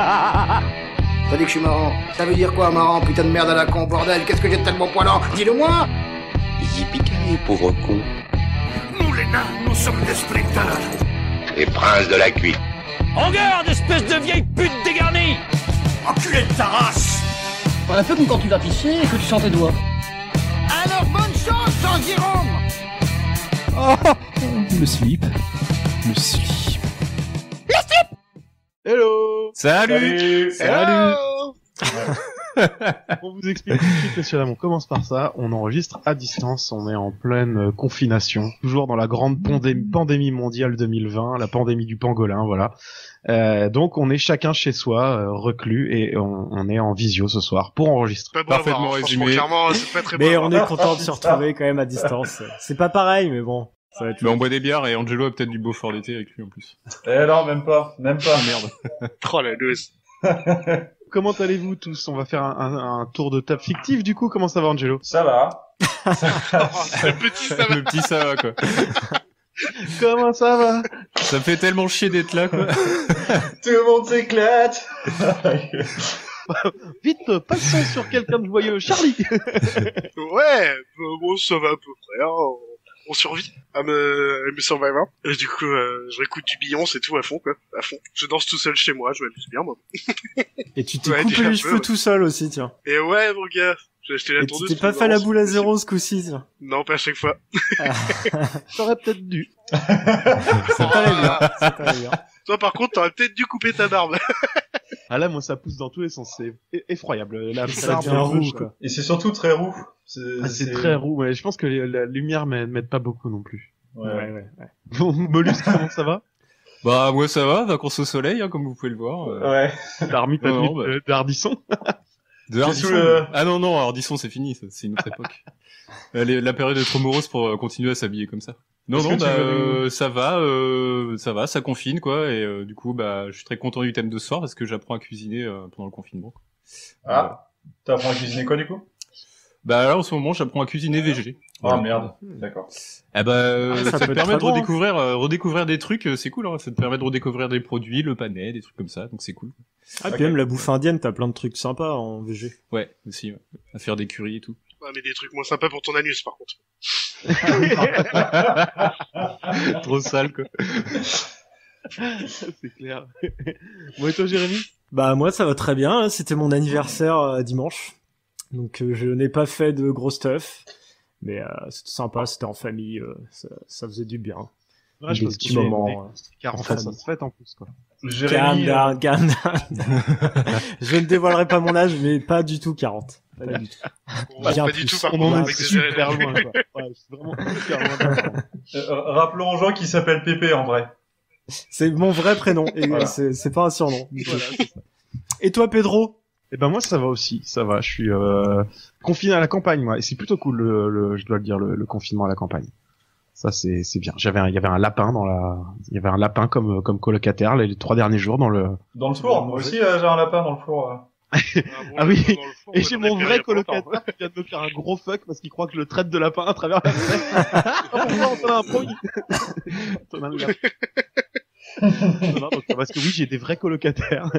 T'as dit que je suis marrant. Ça veut dire quoi, marrant, putain de merde à la con, bordel? Qu'est-ce que j'ai de tellement poilant? Dis-le-moi! Yippee-ki-yay, pauvre con. Nous, les nains, nous sommes des splinters. Les princes de la cuite. En garde, espèce de vieille pute dégarnie! Enculé de ta race! On a fait comme quand tu vas pisser et que tu sens tes doigts. Alors bonne chance, Jean Jérôme! Le slip. Le slip. Hello. Salut. On vous explique tout de suite, messieurs dames, on commence par ça, on enregistre à distance, on est en pleine confination, toujours dans la grande pandémie mondiale 2020, la pandémie du pangolin, voilà. Donc on est chacun chez soi, reclus, et on est en visio ce soir pour enregistrer. Parfaitement résumé. Clairement, c'est pas très Mais beau. on est content de se retrouver quand même à distance. C'est pas pareil, mais bon. Ça va être... Mais on boit des bières et Angelo a peut-être du Beaufort d'été avec lui en plus. Non, même pas. Merde. Oh la loose. Comment allez-vous tous? On va faire un tour de table fictif du coup, comment ça va Angelo? Ça va. Le petit, ça va. Le petit ça va quoi. Comment ça va? Ça me fait tellement chier d'être là quoi. Tout le monde s'éclate. Vite, passons sur quelqu'un de joyeux, Charlie. Ouais, bon, ça va à peu près, hein. On survit à me survivre. Et du coup, je réécoute du Beyoncé et tout à fond, quoi. À fond. Je danse tout seul chez moi, je m'amuse bien, moi. Et tu t'es Ouais, coupé déjà les un cheveux peu, ouais. tout seul aussi, tiens. Et ouais, mon gars. J'ai acheté la Et tu tondeuse. t'es pas pour fait la Laurence. boule à zéro ce coup-ci, tiens. Non, pas à chaque fois. T'aurais peut-être dû. Ça t'allait bien. Ça t'allait bien. Toi, par contre, t'aurais peut-être dû couper ta barbe. Ah là, moi, ça pousse dans tous les sens, c'est effroyable. La Ça barbe devient roux, rouge, quoi. Et c'est surtout très roux. C'est très roux, mais je pense que la lumière m'aide pas beaucoup non plus. Ouais. Bon, Mollusque, comment ça va? Bah moi ça va, vacances au soleil hein, comme vous pouvez le voir. Ouais. T'as remis ta Non, tenue bah. d'Ardisson? De Ardisson. sous le- Ah non, Ardisson c'est fini, c'est une autre époque. La période est trop morose pour continuer à s'habiller comme ça. Non, Est-ce non, que tu veux- ça va, ça confine quoi, et du coup bah je suis très content du thème de ce soir parce que j'apprends à cuisiner pendant le confinement. Quoi. Ah. T'apprends à cuisiner quoi, du coup? Bah là en ce moment j'apprends à cuisiner végé. Oh merde. D'accord. Ah bah ça ça peut te être permet de très bon, redécouvrir des trucs, c'est cool, hein. Ça te permet de redécouvrir des produits, le panais, des trucs comme ça, donc c'est cool. Ah, puis même la bouffe indienne, t'as plein de trucs sympas en VG. Ouais, aussi, ouais. À faire des currys et tout. Ouais, mais des trucs moins sympas pour ton anus, par contre. Trop sale quoi. C'est clair. Bon, et toi, Jérémy? Bah moi ça va très bien, hein. C'était mon anniversaire dimanche. Donc je n'ai pas fait de gros stuff. Mais c'était sympa, c'était en famille, ça faisait du bien. Ouais, je Des pense petits que moments. 40 ans, ça se fête en plus, quoi. Calm Jérémy, down, calm down. Je ne dévoilerai pas mon âge, mais pas du tout 40. Pas du tout. Pas Bien du plus. tout, par On contre, en avec est des super loin, quoi. Ouais, c'est vraiment super loin. rappelons aux gens qu'il s'appelle Pépé en vrai. C'est mon vrai prénom, et Voilà. c'est pas un surnom. Voilà, c'est ça. Et toi Pedro? Eh ben moi ça va aussi, ça va. Je suis confiné à la campagne moi, et c'est plutôt cool je dois le dire le confinement à la campagne. Ça c'est bien. Il y avait un lapin comme colocataire les 3 derniers jours dans le. Dans le four. Moi aussi, j'ai un lapin dans le four. Ah oui. Et j'ai mon vrai colocataire qui vient de me faire un gros fuck parce qu'il croit que je le traite de lapin à travers la fenêtre. Pourquoi on a un pro? Antonin le gars. Non, donc, parce que oui, j'ai des vrais colocataires,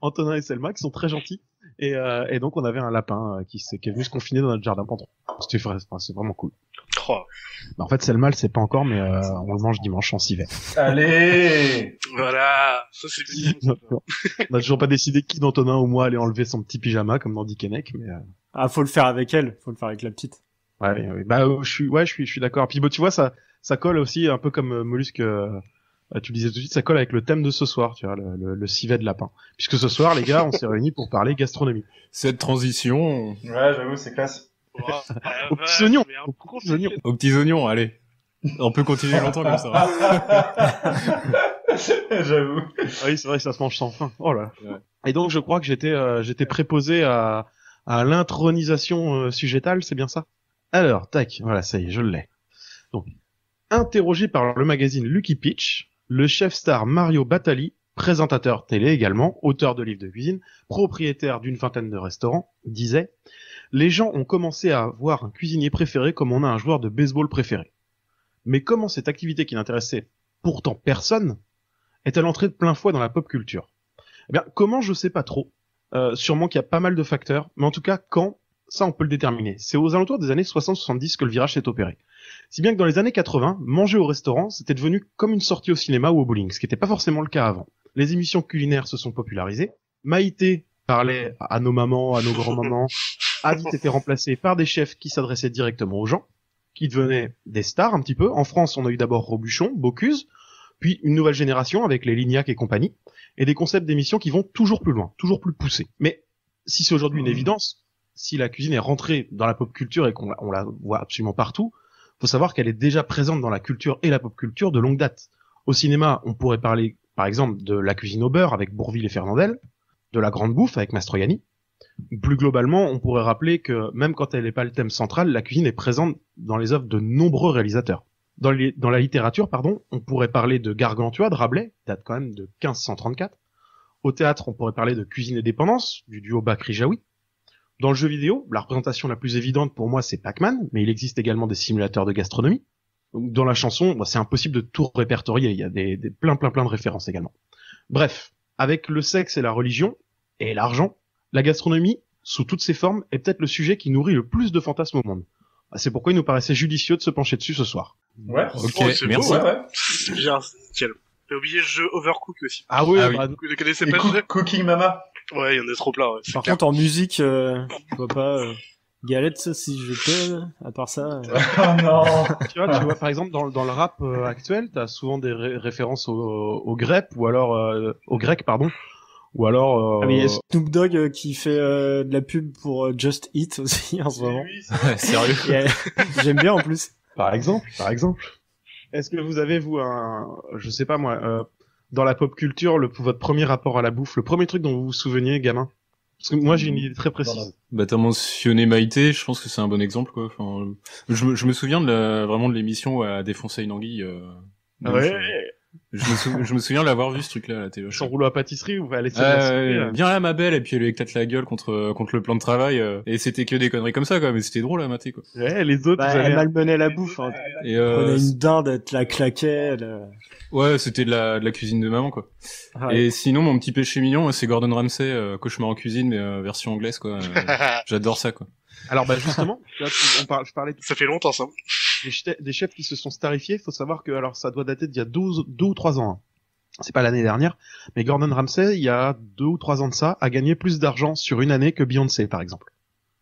Antonin et Selma, qui sont très gentils. Et donc on avait un lapin qui est venu se confiner dans notre jardin pendant. C'est vraiment cool. Oh. Bah, en fait, Selma, elle sait pas encore, mais on le mange dimanche en civet. Allez. Voilà, ça c'est bien. On a toujours pas décidé qui d'Antonin ou moi allait enlever son petit pyjama comme dans Dick et Nick, mais Ah, faut le faire avec elle, faut le faire avec la petite. ouais. Bah je suis d'accord. Puis bon, tu vois, ça colle aussi un peu comme Mollusque. Tu le disais tout de suite, ça colle avec le thème de ce soir, tu vois, le civet de lapin. Puisque ce soir, les gars, on s'est réunis pour parler gastronomie. Cette transition Ouais, j'avoue, c'est classe. Aux petits oignons, aux petits oignons. aux petits oignons, allez. On peut continuer longtemps comme ça. J'avoue. Oui, c'est vrai que ça se mange sans fin. Oh là. Ouais. Et donc, je crois que j'étais préposé à l'intronisation sujettale, c'est bien ça? Alors, tac, voilà, ça y est, je l'ai. Donc, interrogé par le magazine Lucky Pitch, le chef star Mario Batali, présentateur télé également, auteur de livres de cuisine, propriétaire d'une vingtaine de restaurants, disait « Les gens ont commencé à voir un cuisinier préféré comme on a un joueur de baseball préféré. Mais comment cette activité qui n'intéressait pourtant personne est-elle entrée de plein fouet dans la pop culture ? Eh bien, comment, je sais pas trop. Sûrement qu'il y a pas mal de facteurs, mais en tout cas, quand, ça on peut le déterminer. C'est aux alentours des années 60-70 que le virage s'est opéré. Si bien que dans les années 80, manger au restaurant, c'était devenu comme une sortie au cinéma ou au bowling, ce qui n'était pas forcément le cas avant. Les émissions culinaires se sont popularisées. Maïté parlait à nos mamans, à nos grands-mamans, a vite été remplacé par des chefs qui s'adressaient directement aux gens, qui devenaient des stars un petit peu. En France, on a eu d'abord Robuchon, Bocuse, puis une nouvelle génération avec les Lignac et compagnie, et des concepts d'émissions qui vont toujours plus loin, toujours plus poussés. Mais si c'est aujourd'hui une évidence, si la cuisine est rentrée dans la pop culture et qu'on la voit absolument partout, faut savoir qu'elle est déjà présente dans la culture et la pop culture de longue date. Au cinéma, on pourrait parler, par exemple, de La cuisine au beurre avec Bourvil et Fernandel, de La grande bouffe avec Mastroianni. Plus globalement, on pourrait rappeler que même quand elle n'est pas le thème central, la cuisine est présente dans les œuvres de nombreux réalisateurs. Dans la littérature, on pourrait parler de Gargantua de Rabelais, date quand même de 1534. Au théâtre, on pourrait parler de Cuisine et dépendance, du duo Bakri-Jaoui. Dans le jeu vidéo, la représentation la plus évidente pour moi, c'est Pac-Man, mais il existe également des simulateurs de gastronomie. Dans la chanson, c'est impossible de tout répertorier, il y a plein de références également. Bref, avec le sexe et la religion, et l'argent, la gastronomie, sous toutes ses formes, est peut-être le sujet qui nourrit le plus de fantasmes au monde. C'est pourquoi il nous paraissait judicieux de se pencher dessus ce soir. Ouais, ok, merci. Beau, ouais. C'est bien, nickel. T'as oublié le jeu Overcook aussi. Ah oui, Ah oui. Vous ne connaissez Et pas le jeu? Cooking Mama. Ouais, il y en a trop plein, ouais. Par contre, en musique, je vois pas galette si je t'aime. À part ça. Oh non. tu vois, par exemple, dans le rap actuel, t'as souvent des références au grec, ou alors au grec, pardon. Ou alors. Ah, mais il y a Snoop Dogg qui fait de la pub pour Just Eat aussi en ce moment. Oui, Ouais, sérieux. J'aime bien en plus. Par exemple. Est-ce que vous avez, vous, je sais pas moi, dans la pop culture, votre premier rapport à la bouffe, le premier truc dont vous vous souveniez, gamin? Parce que moi, j'ai une idée très précise. Bah t'as mentionné Maïté, je pense que c'est un bon exemple quoi. Enfin, je me souviens vraiment de l'émission où elle défonçait une anguille. Je me souviens de l'avoir vu ce truc-là à la télé. Son rouleau à pâtisserie, où elle essaie de la souper, Viens là ma belle, et puis elle lui éclate la gueule contre le plan de travail, et c'était que des conneries comme ça quoi, mais c'était drôle à mater quoi. Ouais, les autres, Bah, vous elle allez... malmenait la bouffe. Hein. Et Prenait une dinde, elle te la claquait. ouais, c'était de la cuisine de maman quoi. Ouais. Et sinon mon petit péché mignon, c'est Gordon Ramsay, cauchemar en cuisine mais version anglaise quoi. J'adore ça quoi. Alors bah justement, tu vois, je parlais Ça fait longtemps, ça. des chefs qui se sont starifiés. Faut savoir que alors ça doit dater d'il y a 2 ou 3 ans. Hein. C'est pas l'année dernière, mais Gordon Ramsay, il y a 2 ou 3 ans de ça, a gagné plus d'argent sur une année que Beyoncé, par exemple.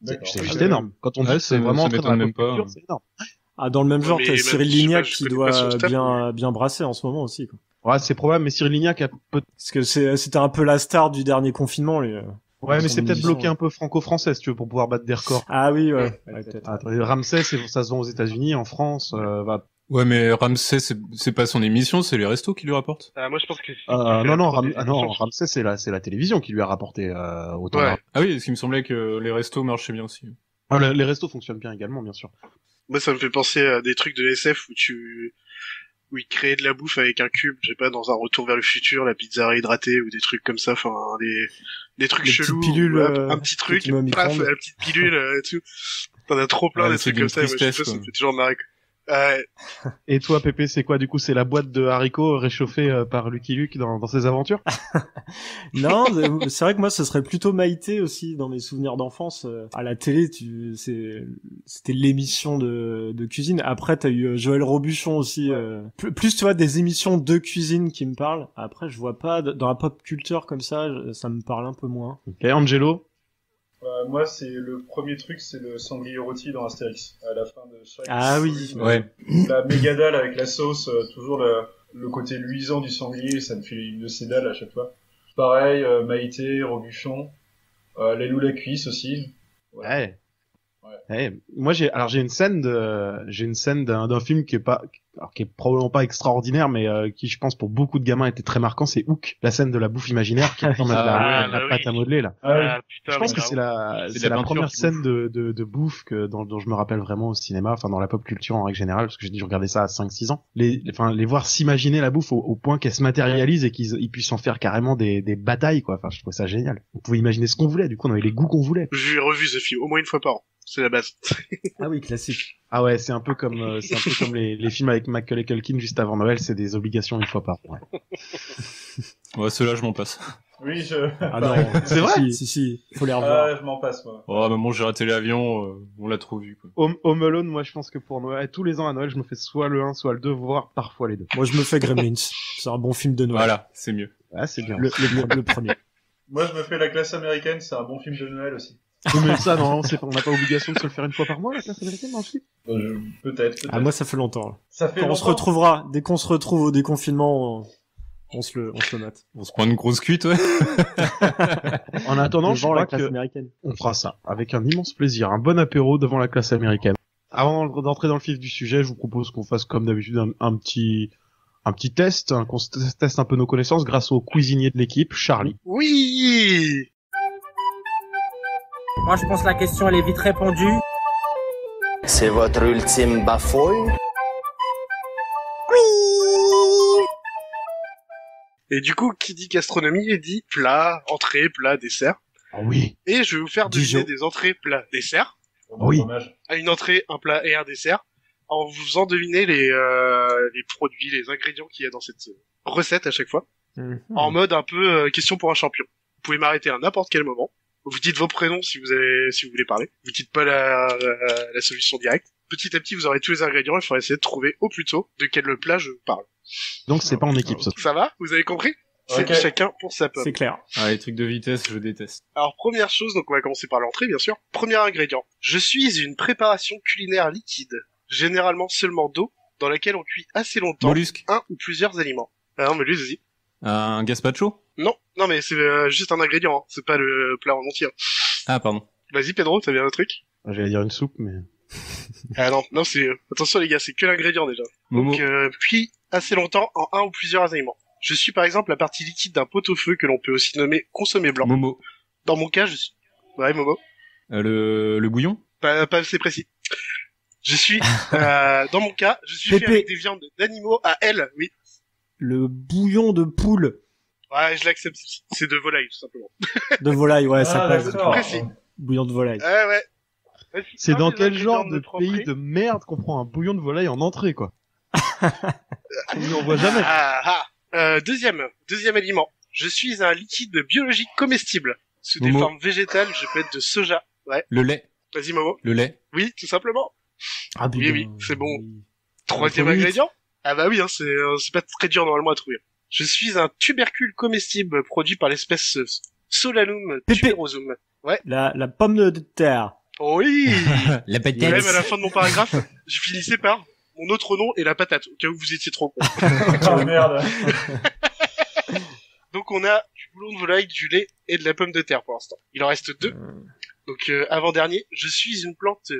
C'est juste énorme. Quand on dit que c'est vraiment entré dans la pop culture, c'est énorme. Ah, dans le même genre, Mais t'as même, Cyril je sais Lignac pas, je qui connais pas son doit stade, bien brasser en ce moment aussi. Quoi. Ouais, c'est probable, mais Cyril Lignac a peut... Parce que c'était un peu la star du dernier confinement. Lui. Ouais, mais Son c'est peut-être émission, bloqué un peu franco-français, si tu veux, pour pouvoir battre des records. Ah oui, ouais peut-être. Attends, Ramsay, ça se vend aux États-Unis, en France, Ouais mais Ramsay c'est pas son émission, c'est les restos qui lui rapportent. Moi, je pense que non, Ramsay, c'est la télévision qui lui a rapporté autant. Ouais. Ah oui, parce qu'il me semblait que les restos marchaient bien aussi. Ah, les restos fonctionnent bien également, bien sûr. Moi, ça me fait penser à des trucs de SF où ils créaient de la bouffe avec un cube, je sais pas, dans un retour vers le futur, la pizza réhydratée ou des trucs comme ça, enfin, des trucs Les chelous. petites pilules, un petit truc, qui me paf, micro-ondes. la petite pilule, et tout. T'en as trop plein Ouais, des c'est trucs comme ça, d'une et moi, je sais tristesse, pas, ça me quoi. fait toujours marrer, quoi. Et toi, Pépé, c'est quoi, du coup? C'est la boîte de haricots réchauffée par Lucky Luke dans ses aventures? Non, c'est vrai que moi, ce serait plutôt Maïté aussi dans mes souvenirs d'enfance. À la télé, c'était l'émission de cuisine. Après, t'as eu Joël Robuchon aussi. Plus, tu vois, des émissions de cuisine qui me parlent. Après, je vois pas dans la pop culture comme ça, ça me parle un peu moins. Ok, Angelo? Moi, c'est le premier truc, c'est le sanglier rôti dans Astérix. À la fin de chaque... Ah oui. Ouais. La méga dalle avec la sauce, toujours le côté luisant du sanglier, ça me fait une de ces dalles à chaque fois. Pareil, Maïté, Robuchon, les loups la cuisse aussi. Ouais. Moi, j'ai une scène d'un film qui est probablement pas extraordinaire, mais qui, je pense, pour beaucoup de gamins était très marquant. C'est Hook, la scène de la bouffe imaginaire qui ressemble à la pâte à modeler, là. Putain, Je pense que mais c'est la peinture première qui scène de bouffe dont je me rappelle vraiment au cinéma, enfin, dans la pop culture en règle générale, parce que j'ai regardé ça à 5-6 ans. Les voir s'imaginer la bouffe au point qu'elle se matérialise et qu'ils puissent en faire carrément des batailles, quoi. Enfin, je trouve ça génial. On pouvait imaginer ce qu'on voulait, du coup, on avait les goûts qu'on voulait. J'ai revu ce film au moins une fois par an. C'est la base. Ah oui, classique. Ah ouais, c'est un peu comme les films avec Macaulay Culkin juste avant Noël, c'est des obligations une fois par an. Ouais. Ouais, ceux-là je m'en passe. Oui, je... Ah non, C'est vrai? Si, faut les revoir. je m'en passe, moi. Oh, maman, j'ai raté l'avion, on l'a trop vu, quoi. Home Alone, moi, je pense que pour Noël, tous les ans à Noël, je me fais soit le 1, soit le 2, voire parfois les deux. Moi, je me fais Gremlins. C'est un bon film de Noël. Voilà, c'est mieux. Ah, c'est bien. Le premier. Moi, je me fais La Classe américaine, c'est un bon film de Noël aussi. Oui, mais ça, non, on n'a pas obligation de se le faire une fois par mois, la classe américaine, dans le film? Peut-être. Ah, moi, ça fait longtemps. Là. Ça fait Quand on se retrouvera, dès qu'on se retrouve au déconfinement, on se le mate. On se prend une grosse cuite, ouais. En attendant, je Devant la crois classe que américaine. on fera ça avec un immense plaisir, un bon apéro devant la classe américaine. Avant d'entrer dans le vif du sujet, je vous propose qu'on fasse comme d'habitude un petit test, qu'on teste un peu nos connaissances grâce au cuisinier de l'équipe, Charlie. Oui. Moi, je pense que la question, elle est vite répondue. C'est votre ultime bafouille? Et du coup, qui dit gastronomie, il dit plat, entrée, plat, dessert. Ah oui. Et je vais vous faire deviner des entrées, plats, desserts. Oui. À une entrée, un plat et un dessert. En vous faisant deviner les produits, les ingrédients qu'il y a dans cette recette à chaque fois. En mode un peu question pour un champion. Vous pouvez m'arrêter à n'importe quel moment. Vous dites vos prénoms si vous voulez parler. Vous dites pas la solution directe. Petit à petit, vous aurez tous les ingrédients. Il faudra essayer de trouver au plus tôt de quel plat je parle. Donc c'est pas en équipe, ça. Ça va? Vous avez compris? C'est Okay. chacun pour sa pomme. C'est clair. Ah, les trucs de vitesse, je déteste. Alors, première chose, donc on va commencer par l'entrée, bien sûr. Premier ingrédient. Je suis une préparation culinaire liquide, généralement seulement d'eau, dans laquelle on cuit assez longtemps Mollusque. un ou plusieurs aliments. Ah non, mais lui, vas-y. Un gazpacho? Non, mais c'est juste un ingrédient, hein. C'est pas le plat en entier. Ah, pardon. Vas-y, Pedro, t'as bien un truc? J'allais dire une soupe, mais... Ah non, c'est... attention les gars, c'est que l'ingrédient déjà. Momo. Donc, cuit assez longtemps en un ou plusieurs aliments. Je suis par exemple la partie liquide d'un pot-au-feu que l'on peut aussi nommer consommé blanc. Momo. Dans mon cas, je suis... Ouais, Momo. Le bouillon? Pas assez précis. Je suis, dans mon cas, je suis fait Pépé. avec des viandes d'animaux à ailes, oui. Le bouillon de poule. Ouais, je l'accepte. C'est de volaille, tout simplement. De volaille, ouais, ça passe. d'accord. Précis. Bouillon de volaille. Ouais. C'est Un dans des quel ingrédients genre de notre pays entrée. de merde qu'on prend un bouillon de volaille en entrée, quoi? On n'en voit jamais. Deuxième aliment. Je suis un liquide biologique comestible. Sous des Momo. formes végétales, je peux être de soja. Ouais. Le lait. Vas-y, Momo. Le lait. Oui, tout simplement. Ah, Oui, c'est bon. Troisième Trop vite. ingrédient. Ah bah oui, hein, c'est pas très dur normalement à trouver. Je suis un tubercule comestible produit par l'espèce Solanum Pépé. tuberosum. Ouais. La pomme de terre. Oui. La Et patate. même à la fin de mon paragraphe, je finissais par mon autre nom est la patate, au cas où vous étiez trop con. Oh merde. Donc on a du boulon de volaille, du lait et de la pomme de terre pour l'instant. Il en reste deux. Donc avant-dernier, je suis une plante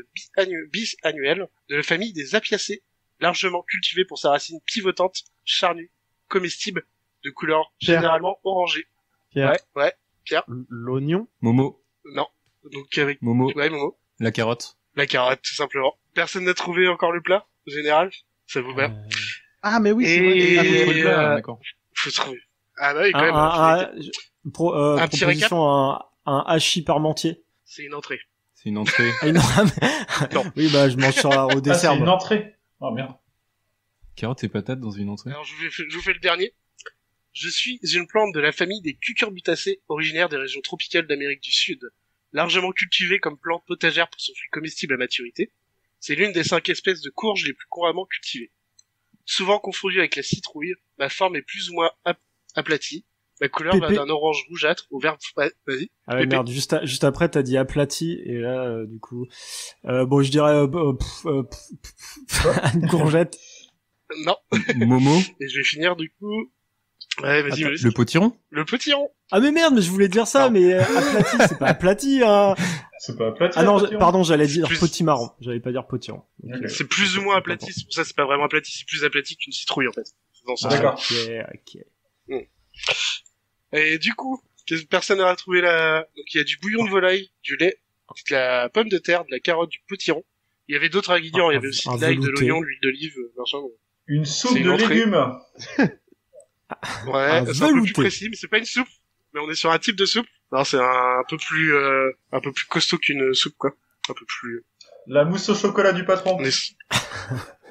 bisannuelle de la famille des apiacées, largement cultivée pour sa racine pivotante, charnue, comestible, de couleur Pierre. généralement orangée. Pierre. Ouais. L'oignon? Momo. Non. Donc avec... Momo. Ouais, Momo. La carotte. La carotte, tout simplement. Personne n'a trouvé encore le plat, en général? Ça vous va? Ah, mais oui, c'est Et- vrai. Ah, mais faut le faire. D'accord. Faut trouver. Ah bah oui, quand même. Un petit proposition, un hachis parmentier. C'est une entrée. C'est une entrée. Ah, non, Non. Oui, bah, je mange ça au dessert. c'est une moi. entrée. Oh merde. Carotte et patate dans une entrée. Alors je vous fais le dernier. Je suis une plante de la famille des cucurbitacées, originaire des régions tropicales d'Amérique du Sud, largement cultivée comme plante potagère pour son fruit comestible à maturité. C'est l'une des 5 espèces de courges les plus couramment cultivées. Souvent confondue avec la citrouille, ma forme est plus ou moins aplatie. Ma couleur va Pépé. d'un orange rougeâtre au vert... Ouais, vas-y. Ah ouais, Pépé. merde, juste après, t'as dit aplati, et là, du coup, bon, je dirais, une courgette. Non. Momo. Et je vais finir du coup... Ouais, vas-y, Attends, vas-y. Le potiron. Le potiron. Ah, mais merde, mais je voulais dire ça, Non. mais aplati, c'est pas aplati, hein. C'est pas aplati. Ah non, potiron. pardon, j'allais dire Plus- potimarron. J'allais pas dire potiron. Donc, Ok. C'est plus ou moins aplati, c'est pour ça que c'est pas vraiment aplati, c'est plus aplati qu'une citrouille en fait. C'est dans ce Ah, sens-là. d'accord. Ok. Et du coup, personne n'a trouvé la... Donc il y a du bouillon de volaille, du lait, de la pomme de terre, de la carotte, du potiron. Il y avait d'autres ingrédients, il y avait aussi un de l'ail, de velouté. l'oignon, de l'huile d'olive, machin. Une soupe C'est une de entrée. légumes. Ouais, c'est un peu velouté. plus précis, mais c'est pas une soupe. Mais on est sur un type de soupe. Non, c'est un peu plus costaud qu'une soupe, quoi. Un peu plus... La mousse au chocolat du patron. On est...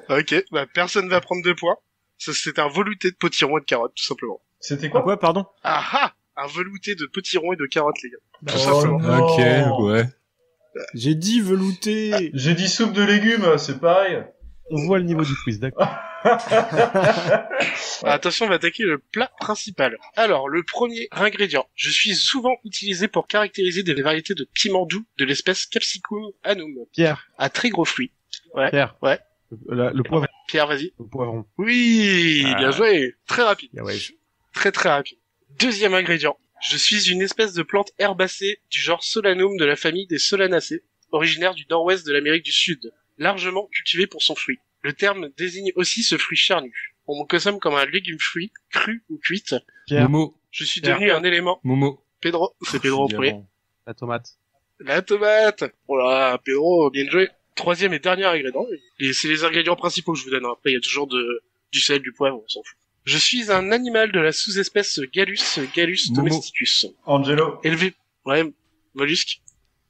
Ok, bah personne va prendre 2 points. Ça, c'est un velouté de potiron et de carotte, tout simplement. C'était Quoi, quoi? pardon? Ah ah! un velouté de potiron et de carottes, les gars. Tout Oh simplement. non. Ok, ouais. J'ai dit velouté. J'ai dit soupe de légumes, c'est pareil. On voit le niveau du quiz, d'accord. Attention, on va attaquer le plat principal. Alors, le premier ingrédient. Je suis souvent utilisé pour caractériser des variétés de piments doux de l'espèce Capsicum annum. Pierre. À très gros fruits. Ouais. Pierre. Ouais. Le poivron. Pierre, vas-y. Le poivron. Oui, bien joué. Très rapide. Ah ouais. Très très rapide. Deuxième ingrédient. Je suis une espèce de plante herbacée du genre Solanum de la famille des Solanacées, originaire du nord-ouest de l'Amérique du Sud, largement cultivée pour son fruit. Le terme désigne aussi ce fruit charnu. On me consomme comme un légume fruit, cru ou cuite. Pierre. Momo. Je suis devenu un élément. Momo. Pedro, c'est Pedro au premier. La tomate. La tomate. Oh là, Pedro, bien joué. Troisième et dernier ingrédient. Et c'est les ingrédients principaux que je vous donne. Après, il y a toujours du sel, du poivre, on s'en fout. Je suis un animal de la sous-espèce Gallus Momo. domesticus. Angelo. Élevé. Ouais, mollusque.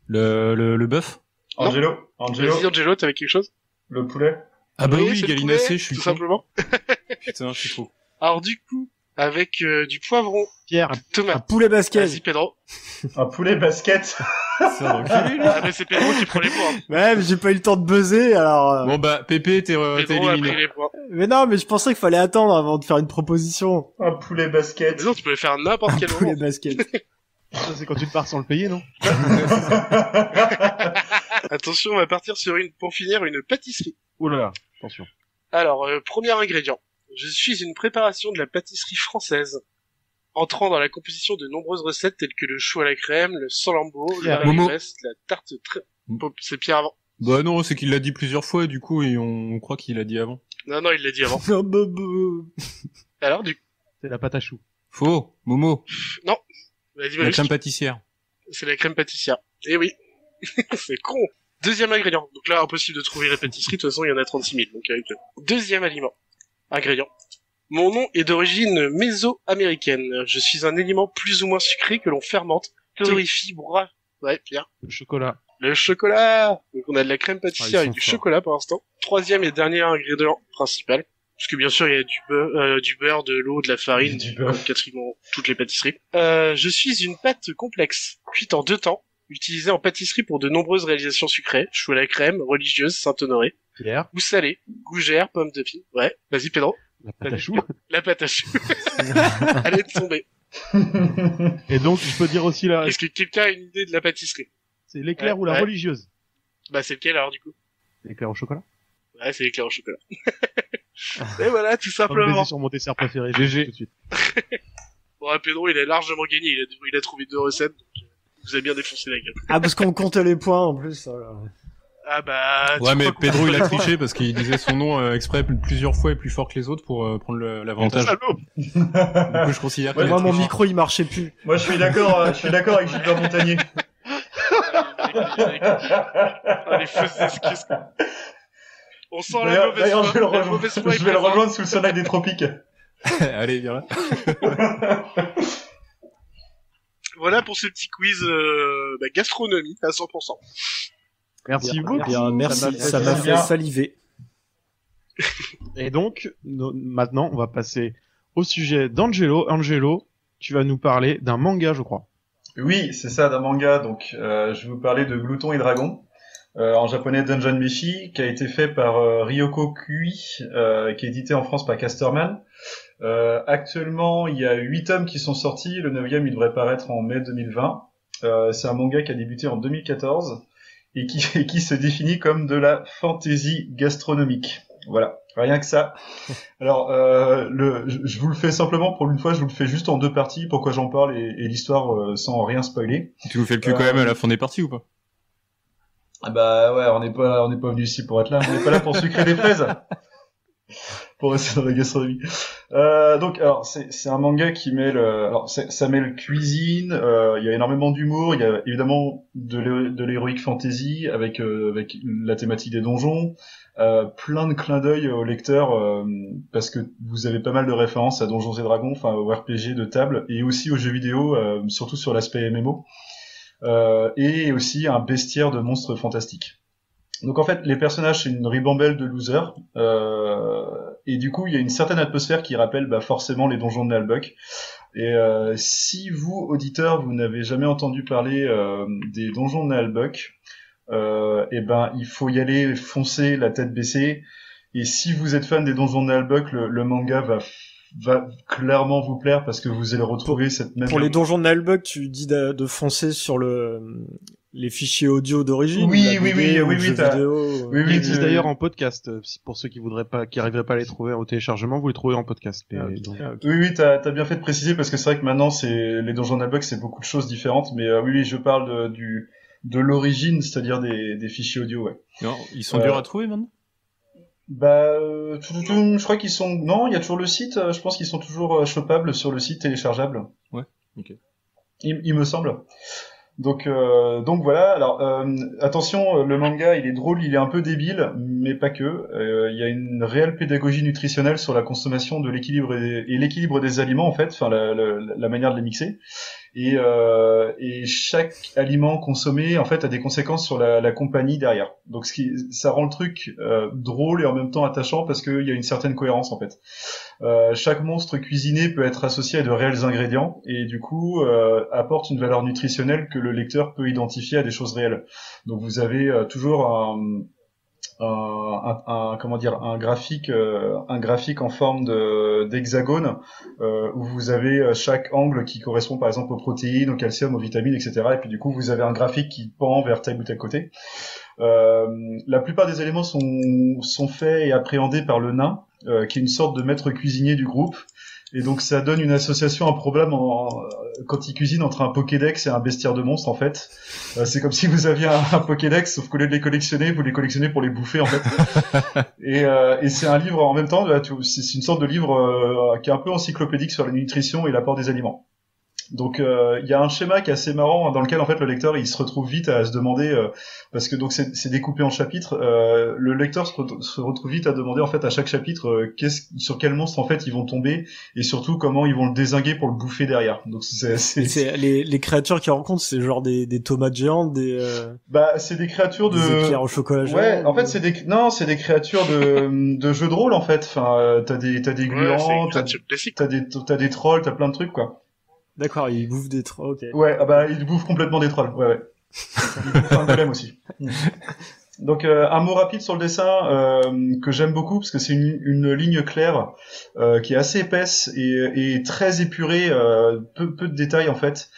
Le bœuf. Angelo. Vas-y, Angelo, t'avais quelque chose? Le poulet. Ah bah oui, c'est le gallinacé, poulet, je suis tout con. simplement. Putain, je suis trop. Alors du coup, avec du poivron, Pierre. Un tomate. poulet basket. Vas-y, Pedro. Un poulet basket. Ah mais c'est Pedro qui prend les points. Ouais, mais j'ai pas eu le temps de buzzer, alors... Bon bah, Pépé, t'es Pedro a éliminé. pris les points. Mais non, mais je pensais qu'il fallait attendre avant de faire une proposition. Un poulet basket. Mais non, tu peux le faire à n'importe Un quel poulet moment. basket. Ça, c'est quand tu te pars sans le payer, non? Attention, on va partir sur pour finir, une pâtisserie. Oula, attention. Alors, premier ingrédient. Je suis une préparation de la pâtisserie française, entrant dans la composition de nombreuses recettes telles que le chou à la crème, le salambo, la Momo. rivesse, la tarte c'est Pierre avant. Bah non, c'est qu'il l'a dit plusieurs fois, et du coup, et on croit qu'il l'a dit avant. Non, il l'a dit avant. Alors, du coup. C'est la pâte à choux. Faux, Momo. Non. Vas-y, La vas-y. crème pâtissière. C'est la crème pâtissière. Eh oui. C'est con. Deuxième ingrédient. Donc là, impossible de trouver la pâtisserie. De toute façon, il y en a 36 000. Donc, avec le deuxième ingrédient. Mon nom est d'origine méso-américaine. Je suis un aliment plus ou moins sucré que l'on fermente, torréfie, broie. Ouais, Pierre. Le chocolat. Le chocolat. Donc on a de la crème pâtissière avec du forts. chocolat pour l'instant. Troisième et dernier ingrédient principal. Parce que bien sûr, il y a du beurre, de l'eau, de la farine, Du beurre. quatrièmement toutes les pâtisseries. Je suis une pâte complexe, cuite en 2 temps, utilisée en pâtisserie pour de nombreuses réalisations sucrées, chou à la crème, religieuse, Saint-Honoré, Pierre. ou salée, gougère, pomme de pin. Ouais, vas-y Pedro. La pâte à choux. La pâte à choux. Elle est tombée. Et donc, je peux dire aussi là, Est-ce que quelqu'un a une idée de la pâtisserie? c'est l'éclair Ouais, ou la ouais. religieuse? Bah c'est lequel alors du coup? L'éclair au chocolat. Ouais, c'est l'éclair au chocolat. Et voilà, tout Sans le simplement. baiser sur mon dessert préféré. GG. Tout de suite. Bon, Pedro, il a largement gagné. Il a trouvé 2 recettes, donc vous avez bien défoncé la gueule. Ah, parce qu'on comptait les points, en plus. Alors. Ah bah... Ouais, tu mais crois qu'on Pedro, fait il a pas triché parce qu'il disait son nom exprès plusieurs fois et plus fort que les autres pour prendre l'avantage. Salaud. Du coup, je considère qu'il Ouais, a Moi, mon triché. micro, il marchait plus. Moi, je suis d'accord avec Gilbert Montagnier. Ah, les fausses excuses. On sent la mauvaise D'ailleurs, je vais le foi. La rejoindre. mauvaise foi est Je vais le présente. rejoindre sous le soleil des tropiques. Allez, viens là. Voilà pour ce petit quiz gastronomie à 100%. Merci beaucoup. Bien, merci. Ça m'a fait bien. saliver. Et donc, maintenant, on va passer au sujet d'Angelo. Angelo, tu vas nous parler d'un manga, je crois. Oui, c'est ça, d'un manga. Donc, je vais vous parler de Glouton et Dragon, en japonais Dungeon Meshi, qui a été fait par Ryoko Kui, qui est édité en France par Casterman. Actuellement, il y a 8 tomes qui sont sortis. Le 9e, il devrait paraître en mai 2020. C'est un manga qui a débuté en 2014 et qui se définit comme de la fantasy gastronomique. Voilà, rien que ça. Alors, je vous le fais simplement pour une fois, je vous le fais juste en 2 parties, pourquoi j'en parle et l'histoire sans rien spoiler. Tu nous fais le cul quand même à la fin des parties ou pas? Ah bah ouais, on n'est pas venu ici pour être là, on n'est pas là pour sucrer des fraises. Pour rester dans la gastronomie. Donc, alors, c'est un manga qui mêle, ça mêle cuisine, il y a énormément d'humour, il y a évidemment de l'héroïque fantasy avec la thématique des donjons, plein de clins d'œil au lecteur, parce que vous avez pas mal de références à Donjons et Dragons, enfin, au RPG de table, et aussi aux jeux vidéo, surtout sur l'aspect MMO, et aussi un bestiaire de monstres fantastiques. Donc en fait, les personnages, c'est une ribambelle de losers, et du coup, il y a une certaine atmosphère qui rappelle forcément les donjons de Nalbuck. Et si vous, auditeurs, vous n'avez jamais entendu parler des donjons de Nalbuck, il faut y aller foncer la tête baissée. Et si vous êtes fan des donjons de Nalbuck, le manga va clairement vous plaire parce que vous allez retrouver cette même... Pour les donjons de Nalbuck, tu dis de foncer sur les fichiers audio d'origine. Oui, Ils existent d'ailleurs en podcast. Pour ceux qui arriveraient pas à les trouver au téléchargement, vous les trouvez en podcast. Oui, t'as bien fait de préciser parce que c'est vrai que maintenant les donjons de Nalbuck, c'est beaucoup de choses différentes. Mais oui, je parle de l'origine, c'est-à-dire des fichiers audio, ouais. Non, ils sont durs à trouver maintenant. Je crois qu'ils sont... Non, il y a toujours le site. Je pense qu'ils sont toujours chopables sur le site téléchargeable. Ouais, ok. Il me semble. Donc voilà. Alors attention, le manga, il est drôle, il est un peu débile, mais pas que. Il y a une réelle pédagogie nutritionnelle sur la consommation de l'équilibre et l'équilibre des aliments en fait, enfin la manière de les mixer. Et chaque aliment consommé en fait a des conséquences sur la compagnie derrière. Donc ça rend le truc drôle et en même temps attachant parce qu'il y a une certaine cohérence en fait. Chaque monstre cuisiné peut être associé à de réels ingrédients et du coup apporte une valeur nutritionnelle que le lecteur peut identifier à des choses réelles. Donc vous avez toujours un graphique en forme d'hexagone où vous avez chaque angle qui correspond par exemple aux protéines, au calcium, aux vitamines, etc. Et puis du coup vous avez un graphique qui pend vers tel ou tel côté. La plupart des éléments sont faits et appréhendés par le nain, qui est une sorte de maître cuisinier du groupe. Et donc ça donne une association improbable quand il cuisine entre un Pokédex et un bestiaire de monstres en fait. C'est comme si vous aviez un Pokédex, sauf qu'au lieu de les collectionner, vous les collectionnez pour les bouffer en fait. Et c'est un livre en même temps, c'est une sorte de livre qui est un peu encyclopédique sur la nutrition et l'apport des aliments. Donc il y a un schéma qui est assez marrant dans lequel en fait le lecteur il se retrouve vite à se demander parce que donc c'est découpé en chapitres, le lecteur se retrouve vite à demander en fait à chaque chapitre sur quel monstre en fait ils vont tomber et surtout comment ils vont le dézinguer pour le bouffer derrière. Donc c'est les créatures qu'ils rencontrent, c'est genre des tomates géantes, c'est des créatures des éclairs au chocolat géant. Ouais, en fait c'est des créatures de jeux de rôle en fait. Enfin t'as des gluants, t'as des trolls, t'as plein de trucs quoi. D'accord, il bouffe des trolls, ok. Ouais, il bouffe complètement des trolls, ouais. Il bouffe un golem aussi. Donc, un mot rapide sur le dessin, que j'aime beaucoup, parce que c'est une ligne claire, qui est assez épaisse et très épurée, peu de détails, en fait,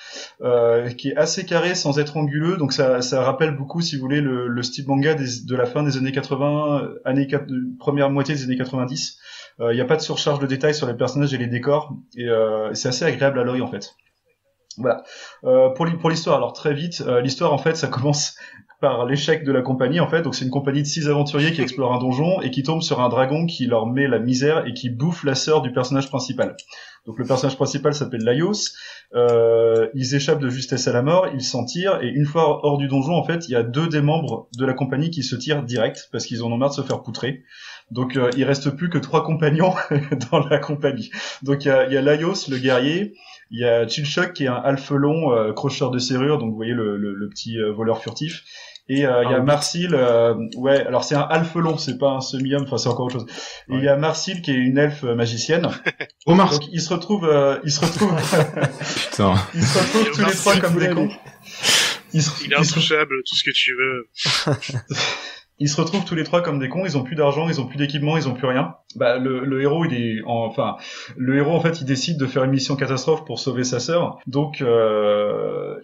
qui est assez carré sans être anguleux, donc ça rappelle beaucoup, si vous voulez, le style manga de la fin des années 80, première moitié des années 90. Il n'y a pas de surcharge de détails sur les personnages et les décors, et c'est assez agréable à l'œil en fait. Voilà. Pour l'histoire, alors très vite, l'histoire en fait, ça commence par l'échec de la compagnie en fait. Donc c'est une compagnie de 6 aventuriers qui explorent un donjon et qui tombent sur un dragon qui leur met la misère et qui bouffe la sœur du personnage principal. Donc le personnage principal s'appelle Laios. Ils échappent de justesse à la mort, ils s'en tirent et une fois hors du donjon en fait, il y a 2 des membres de la compagnie qui se tirent direct parce qu'ils en ont marre de se faire poutrer. Donc il reste plus que 3 compagnons dans la compagnie. Donc il y a Laios, le guerrier, il y a Chilchok qui est un alphelon crocheur de serrure, donc vous voyez le petit voleur furtif. Et il y a Marcille, ouais, alors c'est un alphelon, c'est pas un semi-homme, enfin c'est encore autre chose. Et il y a Marcille qui est une elfe magicienne. Omar. Donc ils se retrouvent Putain. Ils se retrouvent tous les 3 comme des cons. Il est intouchable, tout ce que tu veux. Ils se retrouvent tous les 3 comme des cons, ils ont plus d'argent, ils ont plus d'équipement, ils ont plus rien. Le héros, le héros en fait, il décide de faire une mission catastrophe pour sauver sa sœur. Donc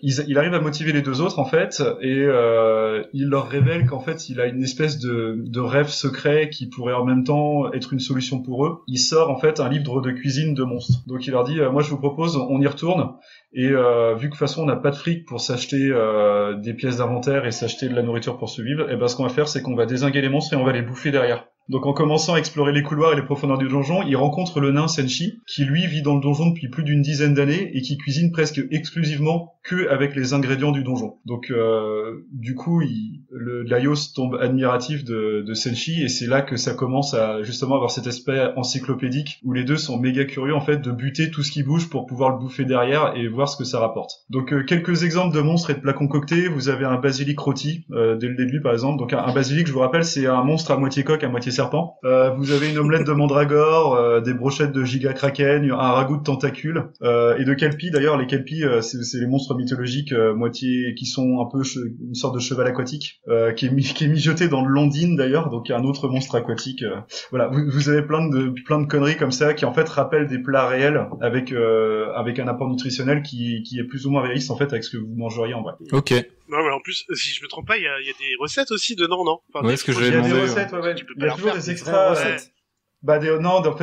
il arrive à motiver les 2 autres en fait et il leur révèle qu'en fait, il a une espèce de rêve secret qui pourrait en même temps être une solution pour eux. Il sort en fait un livre de cuisine de monstres. Donc il leur dit moi je vous propose, on y retourne et vu que de toute façon on n'a pas de fric pour s'acheter des pièces d'inventaire et s'acheter de la nourriture pour survivre, et ce qu'on va faire c'est qu'on va dézinguer les monstres et on va les bouffer derrière. Donc en commençant à explorer les couloirs et les profondeurs du donjon, il rencontre le nain Senshi, qui lui vit dans le donjon depuis plus d'une dizaine d'années et qui cuisine presque exclusivement que avec les ingrédients du donjon. Donc du coup, Laios tombe admiratif de Senshi et c'est là que ça commence à justement avoir cet aspect encyclopédique où les deux sont méga curieux en fait de buter tout ce qui bouge pour pouvoir le bouffer derrière et voir ce que ça rapporte. Donc quelques exemples de monstres et de plats concoctés. Vous avez un basilic rôti dès le début par exemple. Donc un basilic, je vous rappelle, c'est un monstre à moitié coq, à moitié serpent. Vous avez une omelette de mandragore, des brochettes de giga kraken, un ragoût de tentacules et de kelpie. D'ailleurs, les kelpies, c'est les monstres mythologiques qui sont un peu une sorte de cheval aquatique qui est mijoté dans de l'ondine d'ailleurs, donc un autre monstre aquatique. Voilà, vous avez plein de conneries comme ça qui en fait rappellent des plats réels avec un apport nutritionnel qui est plus ou moins réaliste en fait avec ce que vous mangeriez en vrai. Ok. Non, mais en plus, si je me trompe pas, il y a des recettes aussi dedans, non? Enfin, ouais, ce que j'ai demandé. Il y a des recettes, ouais. Il y a toujours des extras. En fait,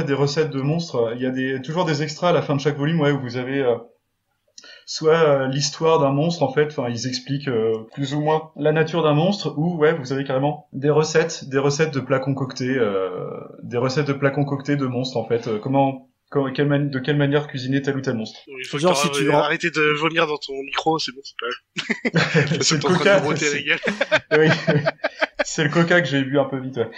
des recettes de monstres. Il y a toujours des extras à la fin de chaque volume, ouais, où vous avez soit l'histoire d'un monstre, en fait. Enfin, ils expliquent plus ou moins la nature d'un monstre, ou ouais, vous avez carrément des recettes de plats concoctés, de monstres, en fait. De quelle manière cuisiner tel ou tel monstre. Il faut genre si tu veux arrêter de vomir dans ton micro, c'est bon, c'est pas. C'est le coca. Oui. C'est le coca que j'ai bu un peu vite. Ouais.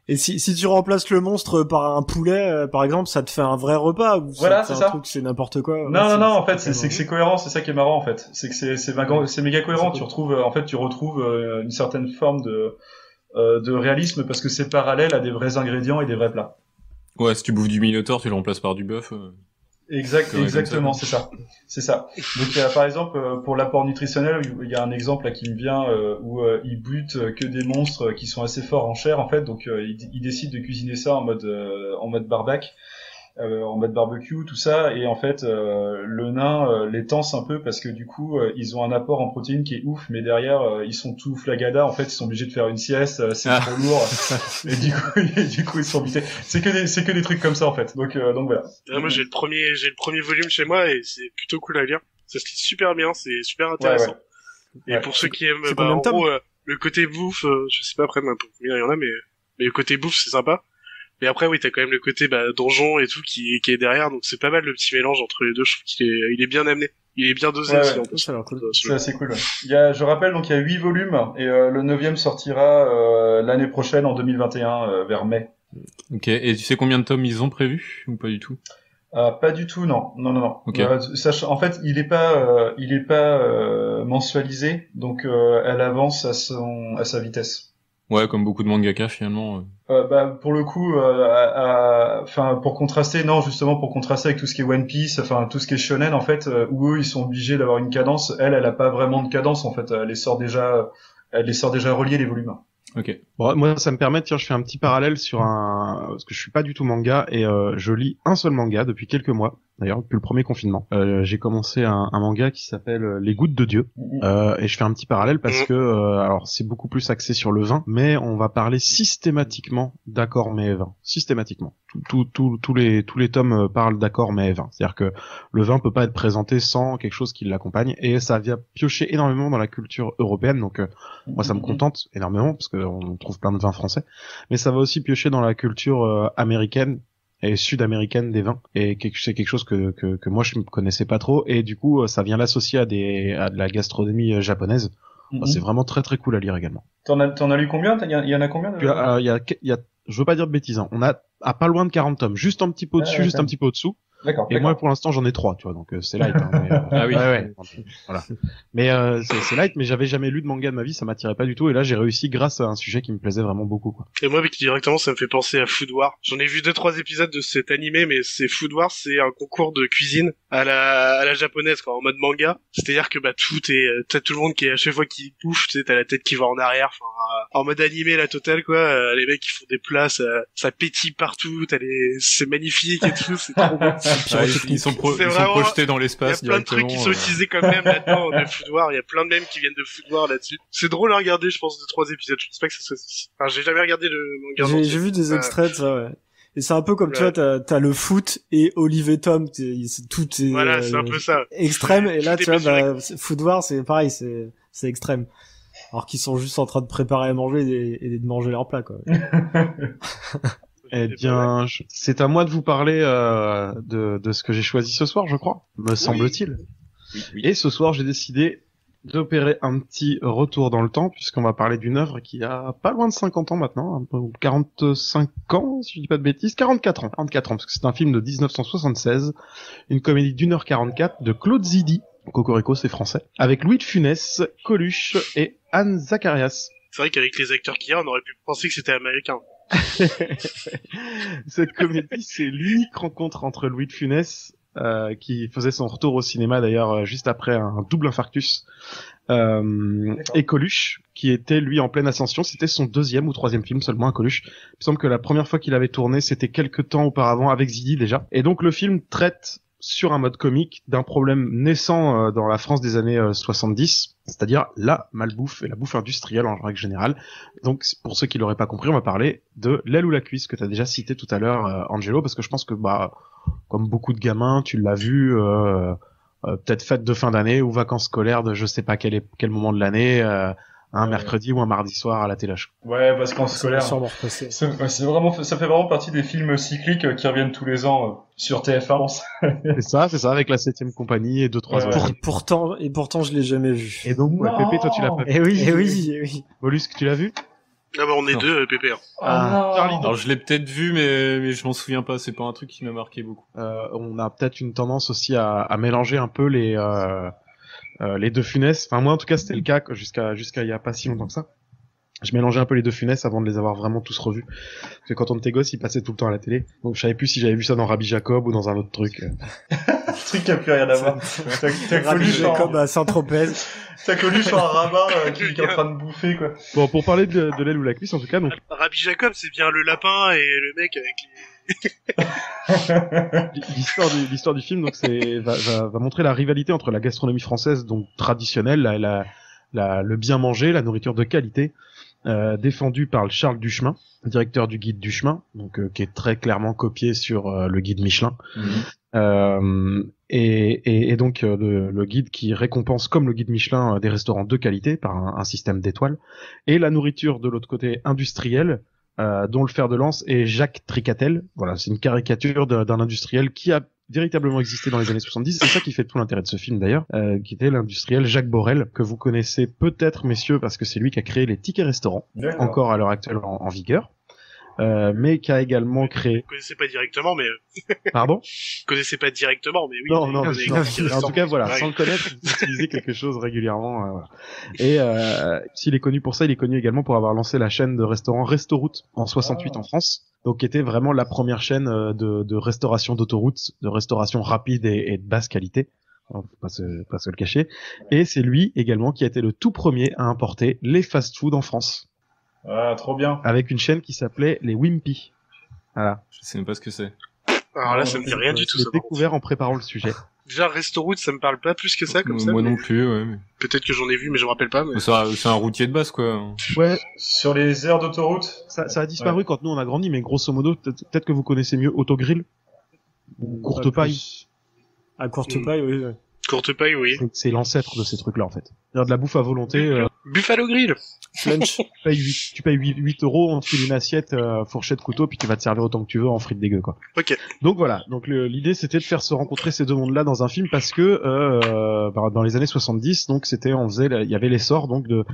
Et si tu remplaces le monstre par un poulet, par exemple, ça te fait un vrai repas ou voilà, c'est ça. Un truc, c'est n'importe quoi. Non, en fait, c'est que c'est cohérent, c'est ça qui est marrant, en fait. C'est que c'est méga cohérent. Tu retrouves une certaine forme de réalisme parce que c'est parallèle à des vrais ingrédients et des vrais plats. Ouais, si tu bouffes du minotaure, tu le remplaces par du bœuf. Exactement, c'est ça. Donc par exemple pour l'apport nutritionnel, il y a un exemple là qui me vient où ils butent que des monstres qui sont assez forts en chair en fait, donc ils décident de cuisiner ça en mode barbac. En mode barbecue, tout ça, et en fait le nain les tense un peu parce que du coup ils ont un apport en protéines qui est ouf, mais derrière ils sont tout flagada, en fait ils sont obligés de faire une sieste, c'est trop lourd, et du coup ils sont butés. C'est que des trucs comme ça en fait. Donc voilà. Moi j'ai le premier volume chez moi et c'est plutôt cool à lire. Ça se lit super bien, c'est super intéressant. Ouais. Et pour ceux qui aiment en gros le côté bouffe, je sais pas après pour combien il y en a, mais le côté bouffe c'est sympa. Mais après, oui, t'as quand même le côté donjon et tout qui est derrière, donc c'est pas mal le petit mélange entre les deux. Je trouve qu'il est bien amené, il est bien dosé aussi. En plus. Ça a l'air cool. C'est assez cool. Je rappelle, donc il y a 8 volumes et le 9e sortira l'année prochaine en 2021 vers mai. Ok. Et tu sais combien de tomes ils ont prévu ou pas du tout? Pas du tout, non. Okay. En fait, il est pas mensualisé, donc elle avance à sa vitesse. Ouais, comme beaucoup de mangaka finalement. Pour le coup, pour contraster avec tout ce qui est One Piece, enfin tout ce qui est shonen en fait, où eux ils sont obligés d'avoir une cadence. Elle a pas vraiment de cadence en fait. Elle les sort déjà reliées les volumes. Ok. Bon, moi ça me permet, tiens, je fais un petit parallèle parce que je suis pas du tout manga et je lis un seul manga depuis quelques mois. D'ailleurs, depuis le premier confinement, j'ai commencé un manga qui s'appelle Les Gouttes de Dieu, et je fais un petit parallèle parce que alors c'est beaucoup plus axé sur le vin, mais on va parler systématiquement d'accord mais vin, systématiquement. Tous les tomes parlent d'accord mais vin, c'est-à-dire que le vin peut pas être présenté sans quelque chose qui l'accompagne, et ça vient piocher énormément dans la culture européenne. Donc moi ça me contente énormément parce que on trouve plein de vins français, mais ça va aussi piocher dans la culture américaine et sud-américaine des vins, et c'est quelque chose que moi je ne connaissais pas trop, et du coup ça vient l'associer à de la gastronomie japonaise. C'est vraiment très très cool à lire également. T'en as lu combien? Il y en a combien? Il y a je veux pas dire de bêtises, hein. On a à pas loin de 40 tomes, juste un petit peu au-dessus, juste un petit peu au-dessous. D'accord. Et moi pour l'instant j'en ai 3, tu vois, donc c'est light. Hein, mais, ah oui. Ouais. Voilà. Mais c'est light, mais j'avais jamais lu de manga de ma vie, ça m'attirait pas du tout, et là j'ai réussi grâce à un sujet qui me plaisait vraiment beaucoup, quoi. Et moi directement ça me fait penser à Food War. J'en ai vu 2-3 épisodes de cet animé, mais c'est Food War, c'est un concours de cuisine à la japonaise, quoi, en mode manga. C'est-à-dire que t'as tout le monde qui est à chaque fois qui bouffe, tu sais, t'as la tête qui va en arrière, en mode animé la totale, quoi. Les mecs qui font des plats, ça pétille partout, c'est magnifique et tout, c'est trop beau. Ils sont projetés dans l'espace. Il y a plein de trucs qui sont utilisés quand même là-dedans de Food War. Il y a plein de mèmes qui viennent de Food War là-dessus. C'est drôle à regarder, je pense, 2-3 épisodes. Je pense pas que ça soit... Enfin, j'ai jamais regardé le manga. J'ai vu des extraits de ça, ouais. Et c'est un peu comme, tu vois, t'as le foot et Olive et Tom, tout est, voilà, c'est un peu ça. Extrême, et là, tu vois, Food War, c'est pareil, c'est extrême. Alors qu'ils sont juste en train de préparer à manger et de manger leur plat, quoi. Eh bien, c'est à moi de vous parler de ce que j'ai choisi ce soir, je crois, me semble-t-il. Oui. Et ce soir, j'ai décidé d'opérer un petit retour dans le temps, puisqu'on va parler d'une œuvre qui a pas loin de 50 ans maintenant, un peu 45 ans, si je dis pas de bêtises, 44 ans, parce que c'est un film de 1976, une comédie d'1h44 de Claude Zidi, Cocorico, c'est français, avec Louis de Funès, Coluche et Anne Zacharias. C'est vrai qu'avec les acteurs qu'il y a, on aurait pu penser que c'était américain. Cette comédie, c'est l'unique rencontre entre Louis de Funès, qui faisait son retour au cinéma d'ailleurs juste après un double infarctus, et Coluche, qui était lui en pleine ascension. C'était son 2e ou 3e film seulement, Coluche. Il me semble que la première fois qu'il avait tourné, c'était quelques temps auparavant avec Zidi déjà. Et donc le film traite sur un mode comique d'un problème naissant dans la France des années 70, c'est-à-dire la malbouffe et la bouffe industrielle en règle générale. Donc pour ceux qui l'auraient pas compris, on va parler de L'aile ou la cuisse que tu as déjà cité tout à l'heure, Angelo, parce que je pense que comme beaucoup de gamins, tu l'as vu peut-être fête de fin d'année ou vacances scolaires de je sais pas quel moment de l'année, un mercredi ou un mardi soir à la télé. Ouais, vacances scolaires. C'est vraiment, ça fait vraiment partie des films cycliques qui reviennent tous les ans sur TF1. c'est ça, avec la 7e compagnie et 2-3 autres. Pourtant, je l'ai jamais vu. Et donc, Pépé, toi, tu l'as pas vu. Eh oui. Mollusque, tu l'as vu? Ah bah on est deux, Pépé. Alors je l'ai peut-être vu, mais je m'en souviens pas. C'est pas un truc qui m'a marqué beaucoup. On a peut-être une tendance aussi à mélanger un peu les deux Funès. Enfin moi en tout cas c'était le cas jusqu'à il y a pas si longtemps que ça. Je mélangeais un peu les deux Funès avant de les avoir vraiment tous revus. Parce que quand on était gosse, ils passaient tout le temps à la télé. Donc je savais plus si j'avais vu ça dans Rabbi Jacob ou dans un autre truc. Un truc qui a plus rien à voir. T'as Rabbi Jacob à Saint-Tropez. T'as connu sur un rabbin qui est en train de bouffer, quoi. Bon, pour parler de L'aile ou la cuisse en tout cas, donc. Rabbi Jacob, c'est bien le lapin et le mec avec les... L'histoire du film, donc va montrer la rivalité entre la gastronomie française, donc traditionnelle, le bien manger, la nourriture de qualité, défendue par Charles Duchemin, directeur du guide Duchemin, donc qui est très clairement copié sur le guide Michelin. Et donc le guide qui récompense comme le guide Michelin des restaurants de qualité par un système d'étoiles, et la nourriture de l'autre côté industrielle, dont le fer de lance est Jacques Tricatel. Voilà, c'est une caricature d'un industriel qui a véritablement existé dans les années 70. C'est ça qui fait tout l'intérêt de ce film d'ailleurs, qui était l'industriel Jacques Borel, que vous connaissez peut-être, messieurs, parce que c'est lui qui a créé les tickets restaurants, encore à l'heure actuelle en vigueur. Mais qui a également créé... Vous connaissez pas directement, mais... Pardon? Vous connaissez pas directement, mais oui. Non. En tout cas, voilà, sans le connaître, il utilisait quelque chose régulièrement. Voilà. Et s'il est connu pour ça, il est connu également pour avoir lancé la chaîne de restaurants Restoroute en 68 en France. Donc, qui était vraiment la première chaîne de restauration d'autoroute, de restauration rapide et de basse qualité. Faut pas se le cacher. Et c'est lui également qui a été le tout premier à importer les fast-food en France. Ah, trop bien. Avec une chaîne qui s'appelait les Wimpy. Voilà. Je sais même pas ce que c'est. Alors là, ça me dit rien du tout. Je l'ai découvert en préparant le sujet. Déjà, Restoroute, ça me parle pas plus que ça, comme ça. Moi non plus, ouais. Mais... Peut-être que j'en ai vu, mais je me rappelle pas. Mais... C'est un routier de base, quoi. Ouais. Sur les aires d'autoroute. Ça a disparu quand nous on a grandi, mais grosso modo, peut-être que vous connaissez mieux Autogrill ou Courtepaille. Ah, Courtepaille, oui. Courtepaille, oui. C'est l'ancêtre de ces trucs-là, en fait. C'est-à-dire de la bouffe à volonté. Buffalo Grill. Flunch. Tu payes 8 euros, on te file une assiette, fourchette, couteau, puis tu vas te servir autant que tu veux en frites dégueu, quoi. Ok. Donc voilà. Donc l'idée c'était de faire se rencontrer ces deux mondes-là dans un film parce que dans les années 70, donc il y avait l'essor donc de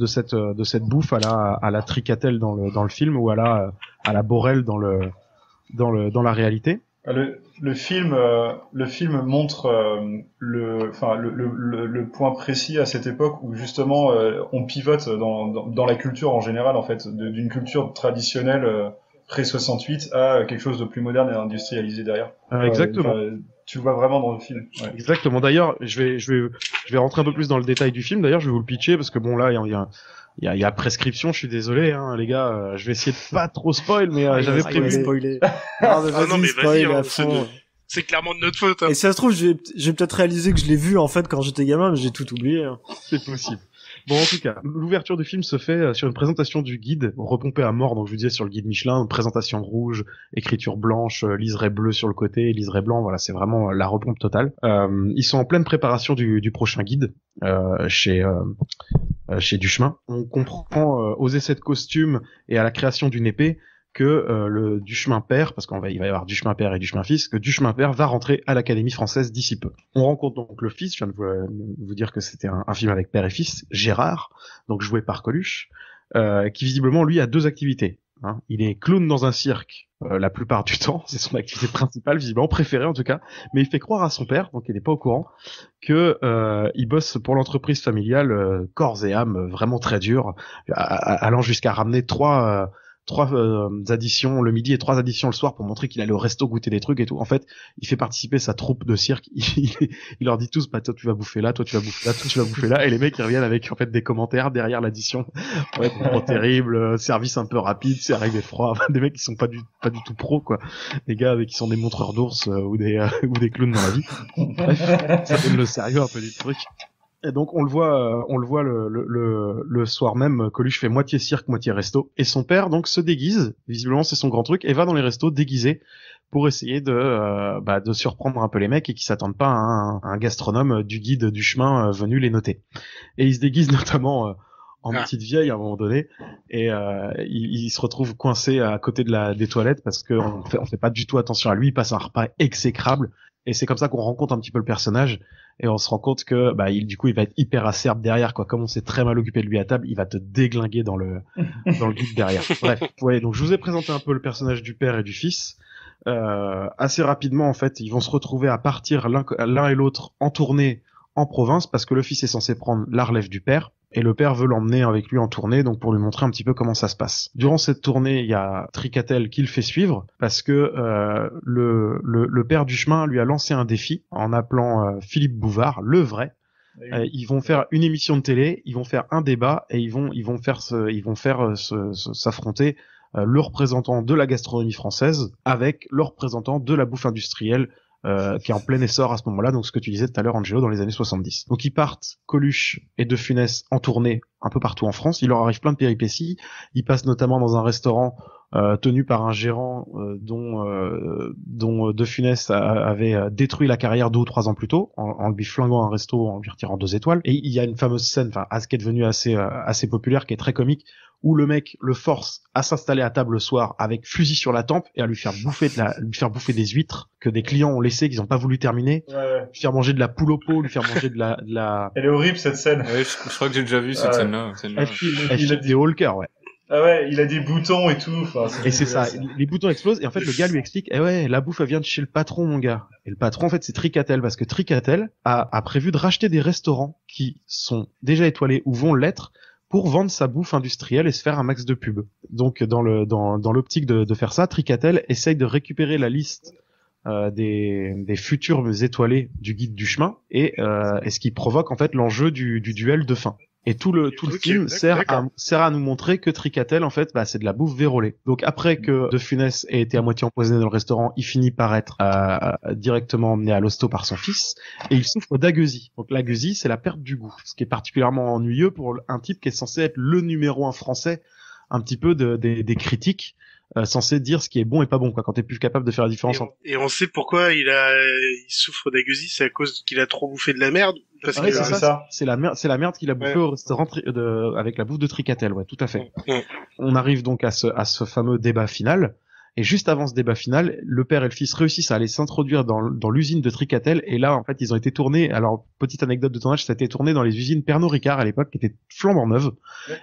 cette bouffe à la Tricatel dans le film ou à la Borel dans la réalité. Le film montre le point précis à cette époque où justement on pivote dans la culture en général en fait d'une culture traditionnelle pré-68 à quelque chose de plus moderne et industrialisé derrière. Exactement. Tu le vois vraiment dans le film. Ouais. Exactement. D'ailleurs, je vais rentrer un peu plus dans le détail du film. D'ailleurs, je vais vous le pitcher parce que bon là il y a prescription, je suis désolé hein, les gars, je vais essayer de pas trop spoil mais j'avais prévu spoiler. Non mais vas-y, c'est clairement de notre faute. Hein. Et si ça se trouve, j'ai peut-être réalisé que je l'ai vu en fait quand j'étais gamin, mais j'ai tout oublié. Hein. C'est possible. Bon, en tout cas, l'ouverture du film se fait sur une présentation du guide, repompé à mort, donc je vous disais sur le guide Michelin, une présentation rouge, écriture blanche, liseré bleu sur le côté, liseré blanc, voilà, c'est vraiment la repompe totale. Ils sont en pleine préparation du prochain guide, chez chez Duchemin. On comprend aux essais de costume et à la création d'une épée que le Duchemin père, parce qu'il va y avoir Duchemin père et Duchemin fils, que Duchemin père va rentrer à l'Académie française d'ici peu. On rencontre donc le fils, je viens de vous dire que c'était un film avec père et fils, Gérard, donc joué par Coluche, qui visiblement lui a 2 activités. Hein. Il est clown dans un cirque la plupart du temps, c'est son activité principale, visiblement préférée en tout cas, mais il fait croire à son père, donc il n'est pas au courant, que il bosse pour l'entreprise familiale corps et âme, vraiment très dur, allant jusqu'à ramener 3 additions le midi et 3 additions le soir pour montrer qu'il allait au resto goûter des trucs et tout. En fait, il fait participer sa troupe de cirque. Il leur dit tous, bah, toi tu vas bouffer là, toi tu vas bouffer là, toi tu vas bouffer là. Et les mecs, ils reviennent avec, en fait, des commentaires derrière l'addition. Ouais, trop terrible, service un peu rapide, c'est arrivé froid. Des mecs qui sont pas du tout pro, quoi. Des gars qui sont des montreurs d'ours, ou des clowns dans la vie. Bref, ça donne le sérieux un peu du truc. Et donc on le voit le soir même, Coluche fait moitié cirque, moitié resto, et son père donc se déguise, visiblement c'est son grand truc, et va dans les restos déguisé pour essayer de surprendre un peu les mecs et qui s'attendent pas à un gastronome du guide du chemin venu les noter. Et il se déguise notamment en petite vieille à un moment donné, et il se retrouve coincé à côté des toilettes parce que on fait pas du tout attention à lui, il passe un repas exécrable. Et c'est comme ça qu'on rencontre un petit peu le personnage, et on se rend compte que il va être hyper acerbe derrière, quoi. Comme on s'est très mal occupé de lui à table, il va te déglinguer dans le guide derrière. Bref, ouais, donc je vous ai présenté un peu le personnage du père et du fils. Assez rapidement, en fait, ils vont se retrouver à partir l'un et l'autre en tournée en province, parce que le fils est censé prendre la relève du père, et le père veut l'emmener avec lui en tournée, donc pour lui montrer un petit peu comment ça se passe. Durant cette tournée, il y a Tricatel qui le fait suivre, parce que le père du chemin lui a lancé un défi en appelant Philippe Bouvard, le vrai. Ils vont faire une émission de télé, ils vont faire un débat, et ils vont faire s'affronter le représentant de la gastronomie française avec le représentant de la bouffe industrielle, qui est en plein essor à ce moment-là, donc ce que tu disais tout à l'heure, Angelo, dans les années 70. Donc ils partent, Coluche et De Funès, en tournée un peu partout en France. Il leur arrive plein de péripéties. Ils passent notamment dans un restaurant tenu par un gérant dont De Funès avait détruit la carrière 2 ou 3 ans plus tôt, en lui flinguant un resto, en lui retirant 2 étoiles. Et il y a une fameuse scène, qui est devenue assez populaire, qui est très comique, où le mec le force à s'installer à table le soir avec fusil sur la tempe et à lui faire bouffer des huîtres que des clients ont laissées, qu'ils n'ont pas voulu terminer, lui faire manger de la poule au pot, lui faire manger de la... Elle est horrible, cette scène. Ouais, je crois que j'ai déjà vu cette scène-là. Elle file des hauts le cœur, ouais. Ah ouais, il a des boutons et tout. Et c'est ça, les boutons explosent, et en fait le gars lui explique, la bouffe elle vient de chez le patron, mon gars. Et le patron en fait c'est Tricatel, parce que Tricatel a prévu de racheter des restaurants qui sont déjà étoilés ou vont l'être, pour vendre sa bouffe industrielle et se faire un max de pub. Donc dans l'optique de faire ça, Tricatel essaye de récupérer la liste des futurs étoilés du guide du chemin, et ce qui provoque en fait l'enjeu du duel de fin. Et tout le film sert à nous montrer que Tricatel, en fait, c'est de la bouffe vérolée. Donc après que De Funès ait été à moitié empoisonné dans le restaurant, il finit par être directement emmené à l'hosto par son fils, et il souffre d'agueusie. Donc l'agueusie, c'est la perte du goût, ce qui est particulièrement ennuyeux pour un type qui est censé être le numéro 1 français, un petit peu des critiques, censé dire ce qui est bon et pas bon, quoi, quand t'es plus capable de faire la différence. Et on sait pourquoi il souffre d'agueusie, c'est à cause qu'il a trop bouffé de la merde. Parce que c'est ça. C'est la merde qu'il a bouffé au restaurant avec la bouffe de Tricatel, ouais, tout à fait. On arrive donc à ce fameux débat final. Et juste avant ce débat final, le père et le fils réussissent à aller s'introduire dans l'usine de Tricatel. Et là, en fait, ils ont été tournés. Alors, petite anecdote de tournage, ça a été tourné dans les usines Pernod Ricard à l'époque, qui étaient flambant neuves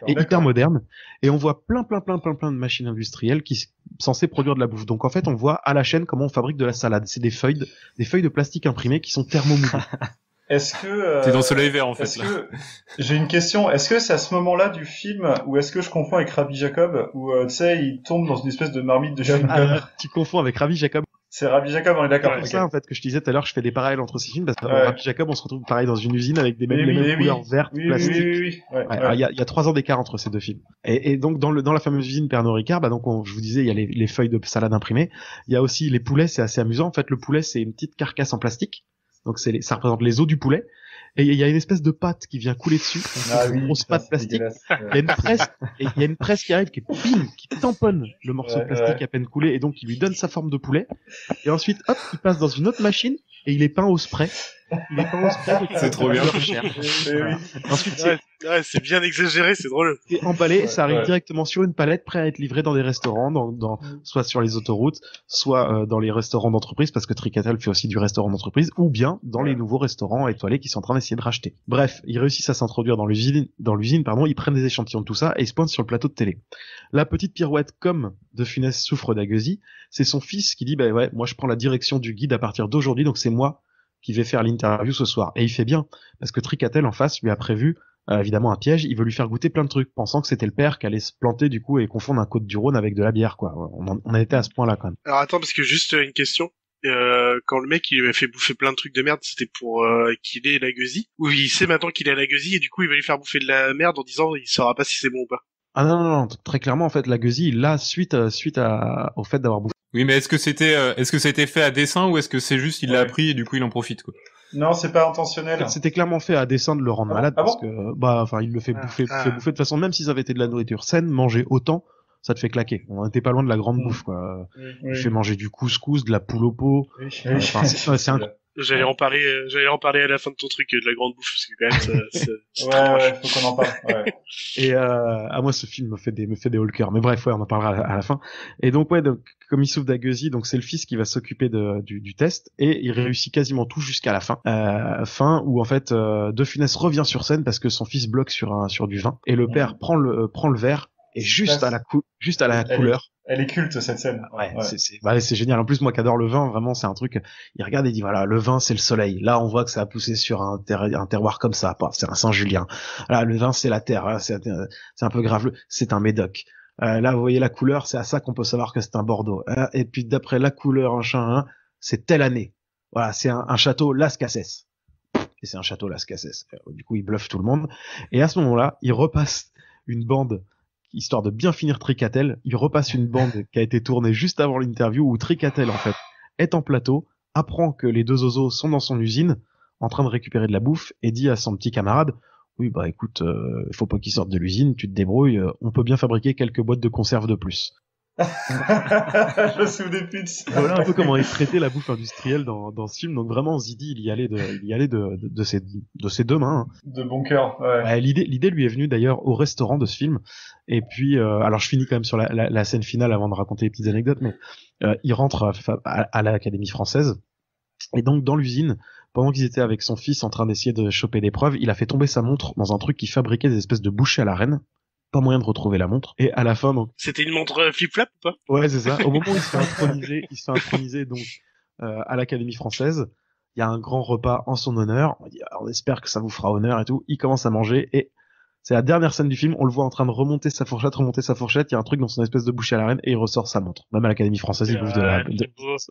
et hyper modernes. Et on voit plein de machines industrielles qui sont censées produire de la bouffe. Donc, en fait, on voit à la chaîne comment on fabrique de la salade. C'est des feuilles de plastique imprimées qui sont thermomoulées. Est-ce que t'es dans Soleil Vert en fait. J'ai une question. Est-ce que c'est à ce moment-là du film, ou est-ce que je confonds avec Rabbi Jacob, où tu sais, il tombe dans une espèce de marmite de chewing-gum? Tu confonds avec Rabbi Jacob. C'est Rabbi Jacob, on est d'accord. C'est pour ça en fait que je disais tout à l'heure, je fais des parallèles entre ces films, parce que dans Rabbi Jacob, on se retrouve pareil dans une usine avec les mêmes couleurs vertes, plastiques. Il y a 3 ans d'écart entre ces deux films. Et donc dans la fameuse usine Pernod Ricard, donc je vous disais, il y a les feuilles de salade imprimées. Il y a aussi les poulets, c'est assez amusant. En fait, le poulet, c'est une petite carcasse en plastique. Donc ça représente les os du poulet. Et il y a une espèce de pâte qui vient couler dessus, une grosse pâte plastique. Il y a une presse qui arrive, qui tamponne le morceau de plastique à peine coulé, et donc il lui donne sa forme de poulet. Et ensuite, hop, il passe dans une autre machine et il est peint au spray. Il est pas au spray. C'est trop bien. Voilà. Ensuite, c'est bien exagéré, c'est drôle. C'est emballé, ça arrive directement sur une palette, prêt à être livré dans des restaurants, soit sur les autoroutes, soit dans les restaurants d'entreprise, parce que Tricatel fait aussi du restaurant d'entreprise, ou bien dans les nouveaux restaurants étoilés qu'ils sont en train d'essayer de racheter. Bref, ils réussissent à s'introduire dans l'usine, ils prennent des échantillons de tout ça et ils se pointent sur le plateau de télé. La petite pirouette, comme De Funès souffre d'agueusie, c'est son fils qui dit bah ouais, moi je prends la direction du guide à partir d'aujourd'hui, donc c'est moi qui vais faire l'interview ce soir. Et il fait bien, parce que Tricatel en face lui a prévu évidemment un piège, il veut lui faire goûter plein de trucs, pensant que c'était le père qui allait se planter du coup et confondre un Côte-du-Rhône avec de la bière, quoi. On a été à ce point-là quand même. Alors attends, parce que juste une question. Quand le mec il lui a fait bouffer plein de trucs de merde, c'était pour qu'il ait la gueusie, ou il sait maintenant qu'il a la gueusie et du coup il va lui faire bouffer de la merde en disant il saura pas si c'est bon ou pas. Ah non, très clairement en fait la gueusie il l'a suite au fait d'avoir bouffé. Oui, mais est-ce que c'était fait à dessein ou est-ce que c'est juste il l'a appris et du coup il en profite, quoi? Non, c'est pas intentionnel. C'était clairement fait à dessein de le rendre malade parce que il le fait bouffer, fait bouffer de façon, même si ça avait été de la nourriture saine, manger autant, ça te fait claquer. On était pas loin de la grande bouffe, quoi. Il fait manger du couscous, de la poule au pot. C'est un... J'allais en parler à la fin de ton truc de la grande bouffe, parce que quand même, c'est ouais, faut qu'on en parle. Ouais. Et moi, ce film me fait des hauts le cœur. Mais bref, ouais, on en parlera à la fin. Et donc, ouais, donc, comme il souffre d'agueusie, donc c'est le fils qui va s'occuper du test, et il réussit quasiment tout jusqu'à la fin. Fin où en fait, De Funès revient sur scène parce que son fils bloque sur du vin, et le père prend le verre. Et juste à la couleur. Elle est culte, cette scène. Ouais. C'est génial. En plus, moi qui adore le vin, vraiment, c'est un truc, il regarde et dit, voilà, le vin, c'est le soleil. Là, on voit que ça a poussé sur un terroir comme ça. C'est un Saint-Julien. Là, le vin, c'est la terre. Là, c'est un peu graveleux. C'est un Médoc. Là, vous voyez la couleur, c'est à ça qu'on peut savoir que c'est un Bordeaux. Et puis, d'après la couleur, c'est telle année. Voilà, c'est un château Las Cases. Et c'est un château Las Cases. Du coup, il bluffe tout le monde. Et à ce moment-là, il repasse une bande, histoire de bien finir Tricatel, il repasse une bande qui a été tournée juste avant l'interview où Tricatel, en fait, est en plateau, apprend que les deux oiseaux sont dans son usine, en train de récupérer de la bouffe, et dit à son petit camarade, oui, bah écoute, faut pas qu'ils sortent de l'usine, tu te débrouilles, on peut bien fabriquer quelques boîtes de conserve de plus. Je me souvenais plus de ça. Voilà un peu comment il traitait la bouffe industrielle dans ce film. Donc vraiment, Zidi, il y allait de ses deux mains. De bon cœur, ouais. L'idée lui est venue d'ailleurs au restaurant de ce film. Et puis, alors je finis quand même sur la scène finale avant de raconter les petites anecdotes, mais il rentre à l'Académie française. Et donc dans l'usine, pendant qu'ils étaient avec son fils en train d'essayer de choper des preuves, il a fait tomber sa montre dans un truc qui fabriquait des espèces de bouchées à la reine. Pas moyen de retrouver la montre. Et à la fin, donc. C'était une montre flip-flap ou pas? Ouais, c'est ça. Au moment où il se fait introniser donc, à l'Académie française, il y a un grand repas en son honneur. On espère que ça vous fera honneur et tout. Il commence à manger et c'est la dernière scène du film. On le voit en train de remonter sa fourchette. Il y a un truc dans son espèce de bouchée à la reine et il ressort sa montre. Même à l'Académie française, ils bouffent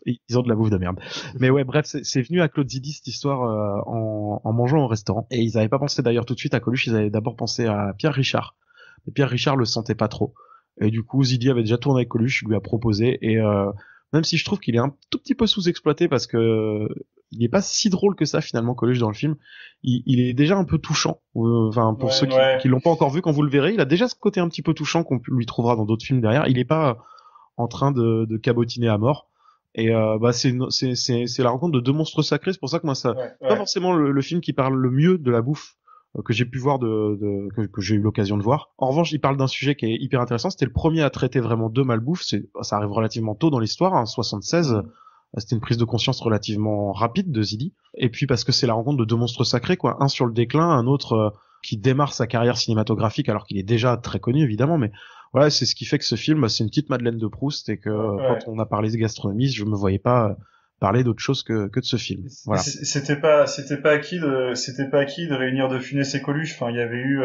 ils ont de la bouffe de merde. Mais ouais, bref, c'est venu à Claude Zidi cette histoire en mangeant au restaurant. Et ils avaient pas pensé d'ailleurs tout de suite à Coluche. Ils avaient d'abord pensé à Pierre Richard. Et Pierre Richard le sentait pas trop. Et du coup, Zidi avait déjà tourné avec Coluche, lui a proposé. Et même si je trouve qu'il est un tout petit peu sous-exploité parce que il est pas si drôle que ça finalement Coluche dans le film. Il est déjà un peu touchant. Enfin, pour ceux qui l'ont pas encore vu, quand vous le verrez, il a déjà ce côté un petit peu touchant qu'on lui trouvera dans d'autres films derrière. Il est pas en train de cabotiner à mort. Et c'est la rencontre de deux monstres sacrés. C'est pour ça que moi pas forcément le film qui parle le mieux de la bouffe que j'ai pu voir que j'ai eu l'occasion de voir. En revanche, il parle d'un sujet qui est hyper intéressant. C'était le premier à traiter vraiment de malbouffe. Ça arrive relativement tôt dans l'histoire, 76. C'était une prise de conscience relativement rapide de Zidi. Et puis parce que c'est la rencontre de deux monstres sacrés, quoi. Un sur le déclin, un autre qui démarre sa carrière cinématographique alors qu'il est déjà très connu, évidemment. Mais voilà, c'est ce qui fait que ce film, c'est une petite Madeleine de Proust et que quand on a parlé de gastronomie, je me voyais pas parler d'autre chose que de ce film. Voilà. C'était pas acquis de réunir De Funès et Coluche. Enfin, il y avait eu,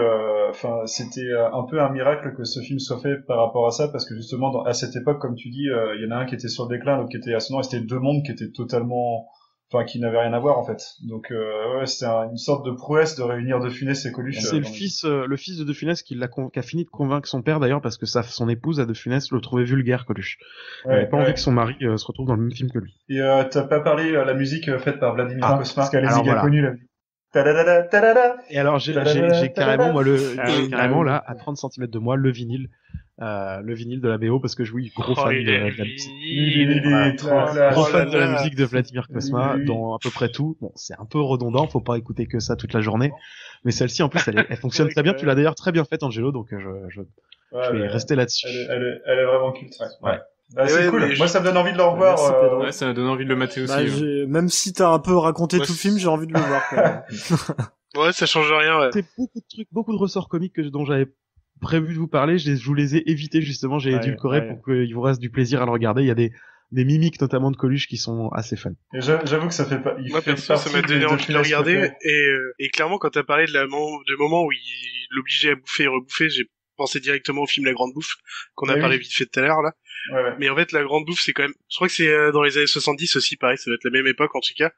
c'était un peu un miracle que ce film soit fait par rapport à ça, parce que justement, à cette époque, comme tu dis, il y en a un qui était sur le déclin, l'autre qui était ascendant, et c'était deux mondes qui étaient totalement, qui n'avaient rien à voir, en fait. Donc, c'était une sorte de prouesse de réunir De Funès et Coluche. C'est le fils de De Funès qui a fini de convaincre son père, d'ailleurs, parce que son épouse à De Funès le trouvait vulgaire, Coluche. Elle avait pas envie que son mari se retrouve dans le même film que lui. Et t'as pas parlé la musique faite par Vladimir Cosma, parce que la musique est connue, là. Tadadada, tadada. Et alors, j'ai carrément, moi, carrément, là, à 30 cm de moi, le vinyle de la BO, parce que oui, gros fan de la musique. Gros fan de la musique de Vladimir Cosma, dans à peu près tout. Bon, c'est un peu redondant, faut pas écouter que ça toute la journée. Mais celle-ci, en plus, elle fonctionne très bien. Tu l'as d'ailleurs très bien faite, Angelo, donc je vais rester là-dessus. Elle est vraiment culte. Ouais. Ah, c'est cool. Moi, ça me donne envie de le revoir. Ouais, ça me donne envie de le mater aussi. Même si t'as un peu raconté tout le film, j'ai envie de le voir, quand même. Ouais, ça change rien, ouais. C'est beaucoup de trucs, beaucoup de ressorts comiques dont j'avais prévu de vous parler. Je vous les ai évités, justement. J'ai édulcoré pour qu'il vous reste du plaisir à le regarder. Il y a des mimiques, notamment de Coluche, qui sont assez fun. Et j'avoue que ça fait pas, moi, perso, ça m'a donné envie de le regarder. Et clairement, quand t'as parlé de moment où il l'obligeait à bouffer et rebouffer, j'ai pensé directement au film La Grande Bouffe, qu'on a parlé vite fait tout à l'heure, là. Ouais. Mais en fait, La Grande Bouffe, c'est quand même, je crois que c'est dans les années 70 aussi, pareil, ça doit être la même époque, en tout cas,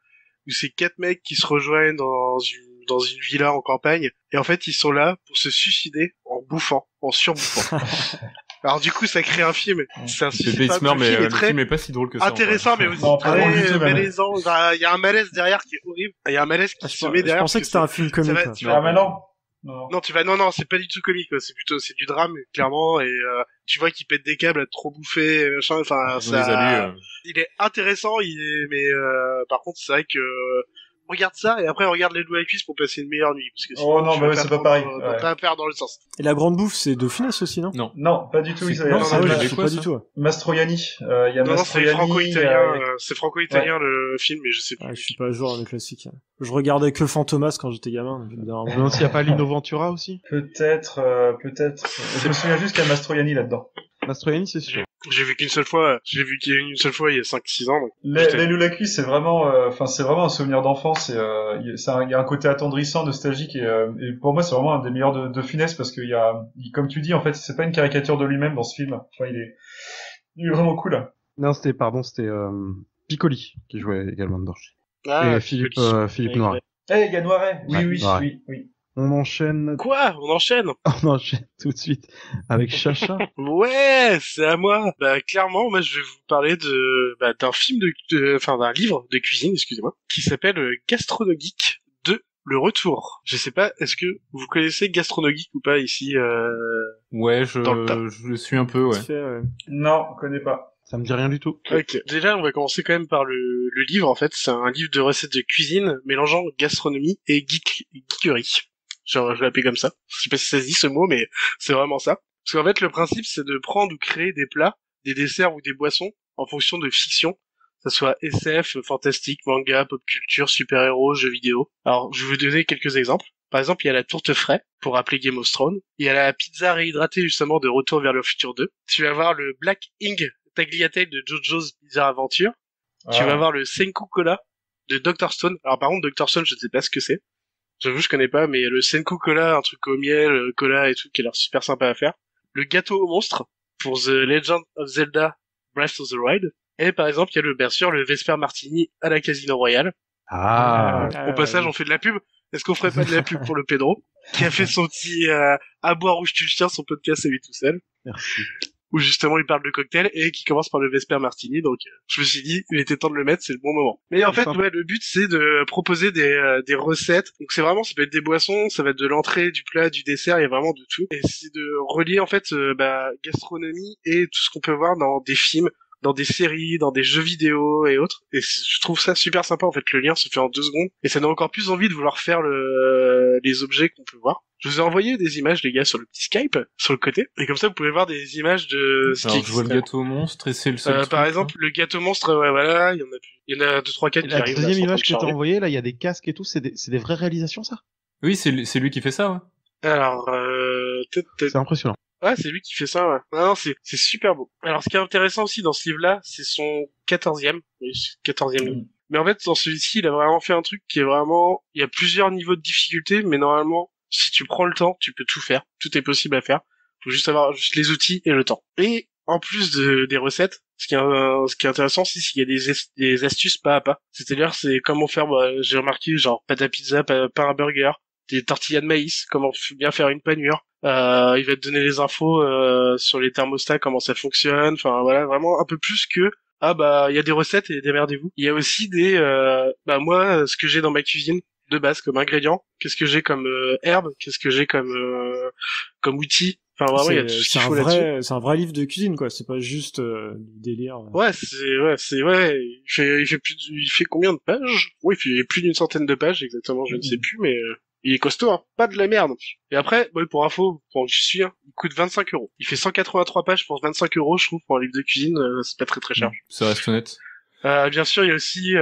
où c'est 4 mecs qui se rejoignent dans une villa en campagne, et en fait, ils sont là pour se suicider en bouffant, en surbouffant. Alors du coup, ça crée un film. C'est un film, mais le film est pas si drôle que ça. Intéressant, mais aussi très malaisant. Il y a un malaise derrière qui est horrible. Il y a un malaise qui se met derrière. Je pensais que c'était un film comique. Non, c'est pas du tout comique, quoi. C'est du drame, clairement, et tu vois qu'il pète des câbles à trop bouffer, machin, enfin, ça, il est intéressant, mais par contre, c'est vrai que, regarde ça, et après, regarde Les Loups à la cuisse pour passer une meilleure nuit, parce que sinon, c'est pas pareil. Pas perdre dans le sens. Et La Grande Bouffe, c'est de Funès aussi, non? Non, pas du tout. Pas du tout. Mastroianni. Il y a Mastroianni. C'est franco-italien, le film, mais je sais plus. Je suis pas à jour dans les classiques. Je regardais que Fantomas quand j'étais gamin. Non, s'il y a pas Lino Ventura aussi? Peut-être. Je me souviens juste qu'il y a Mastroianni là-dedans. Mastroianni, c'est sûr. J'ai vu qu'une seule fois, il y a 5-6 ans. Donc. Les Loups à la cuisse, c'est vraiment un souvenir d'enfance, et il y a un côté attendrissant, nostalgique, et pour moi, c'est vraiment un des meilleurs de Funès, parce que comme tu dis, en fait, c'est pas une caricature de lui-même dans ce film. Enfin, il est vraiment cool. Non, c'était Piccoli qui jouait également dedans. Et Philippe Noiret. Il y a Noiret. Oui. On enchaîne. Quoi? On enchaîne tout de suite avec Chacha. Ouais, c'est à moi. Clairement, moi, je vais vous parler d'un film d'un livre de cuisine, excusez-moi, qui s'appelle Gastronogeek 2, Le Retour. Je sais pas, est-ce que vous connaissez Gastronogeek ou pas ici, Ouais, je suis un peu, ouais. Non, on connaît pas. Ça me dit rien du tout. Ok. Déjà, on va commencer quand même par le livre, en fait. C'est un livre de recettes de cuisine mélangeant gastronomie et geekerie. Genre, je l'appelle comme ça. Je sais pas si ça se dit ce mot, mais c'est vraiment ça. Parce qu'en fait, le principe, c'est de prendre ou créer des plats, des desserts ou des boissons en fonction de fiction. Que ça soit SF, fantastique, manga, pop culture, super-héros, jeux vidéo. Alors, je vais vous donner quelques exemples. Par exemple, il y a la tourte frais, pour rappeler Game of Thrones. Il y a la pizza réhydratée, justement, de Retour vers le futur 2. Tu vas avoir le Black Ink Tagliatelle de JoJo's Bizarre Adventure. Tu vas avoir le Senku Cola de Dr. Stone. Alors, par contre, Dr. Stone, je ne sais pas ce que c'est. J'avoue, je connais pas, mais le Senku Cola, un truc au miel, cola et tout, qui a l'air super sympa à faire. Le gâteau au monstre, pour The Legend of Zelda Breath of the Wild. Et par exemple, il y a bien sûr, le Vesper Martini à la Casino Royale. Au passage, on fait de la pub. Est-ce qu'on ferait pas de la pub pour le Pedro, qui a fait son petit à boire où je tue le chien, son podcast à lui tout seul. Merci. Où justement il parle de cocktail et qui commence par le Vesper Martini, donc je me suis dit il était temps de le mettre, c'est le bon moment. Mais en fait le but c'est de proposer des recettes, donc ça peut être des boissons, ça va être de l'entrée, du plat, du dessert, il y a vraiment de tout, et c'est de relier en fait gastronomie et tout ce qu'on peut voir dans des films, dans des séries, dans des jeux vidéo et autres, et je trouve ça super sympa en fait, le lien se fait en 2 secondes, et ça donne encore plus envie de vouloir faire les objets qu'on peut voir. Je vous ai envoyé des images, les gars, sur le petit Skype, sur le côté. Et comme ça, vous pouvez voir des images de ce qui je vois le gâteau monstre et c'est le seul par exemple, le gâteau monstre, ouais, voilà, il y en a 2, 3, 4 qui arrivent. La deuxième image que t'as envoyée, là, il y a des casques et tout, c'est des vraies réalisations, ça? Oui, c'est lui qui fait ça, ouais. Alors, c'est impressionnant. Ouais, c'est lui qui fait ça, ouais. Non, c'est super beau. Alors, ce qui est intéressant aussi dans ce livre-là, c'est son 14e. Oui, 14e livre. Mais en fait, dans celui-ci, il a vraiment fait un truc qui est vraiment, il y a plusieurs niveaux de difficulté, mais normalement, si tu prends le temps, tu peux tout faire. Tout est possible à faire. Faut juste avoir les outils et le temps. Et en plus des recettes, ce qui est intéressant aussi, c'est qu'il y a des astuces pas à pas. C'est-à-dire, c'est comment faire, j'ai remarqué, genre pâte à pizza, pain à burger, des tortillas de maïs, comment bien faire une panure. Il va te donner les infos sur les thermostats, comment ça fonctionne. Enfin voilà, vraiment un peu plus que il y a des recettes et démerdez-vous. Il y a aussi moi, ce que j'ai dans ma cuisine, de base comme ingrédients, qu'est-ce que j'ai comme herbe, qu'est-ce que j'ai comme outil. Enfin vraiment il y a tout ce qu'il faut là-dessus. C'est un vrai livre de cuisine quoi, c'est pas juste du délire. Ouais, il fait combien de pages? Oui, il fait plus d'une centaine de pages exactement, je ne sais plus, mais il est costaud, hein. Pas de la merde. Et après, pour info, pour que j'y suis, hein, il coûte 25 €. Il fait 183 pages pour 25 €, je trouve, pour un livre de cuisine, c'est pas très très cher. Ça reste honnête. Bien sûr, il y a aussi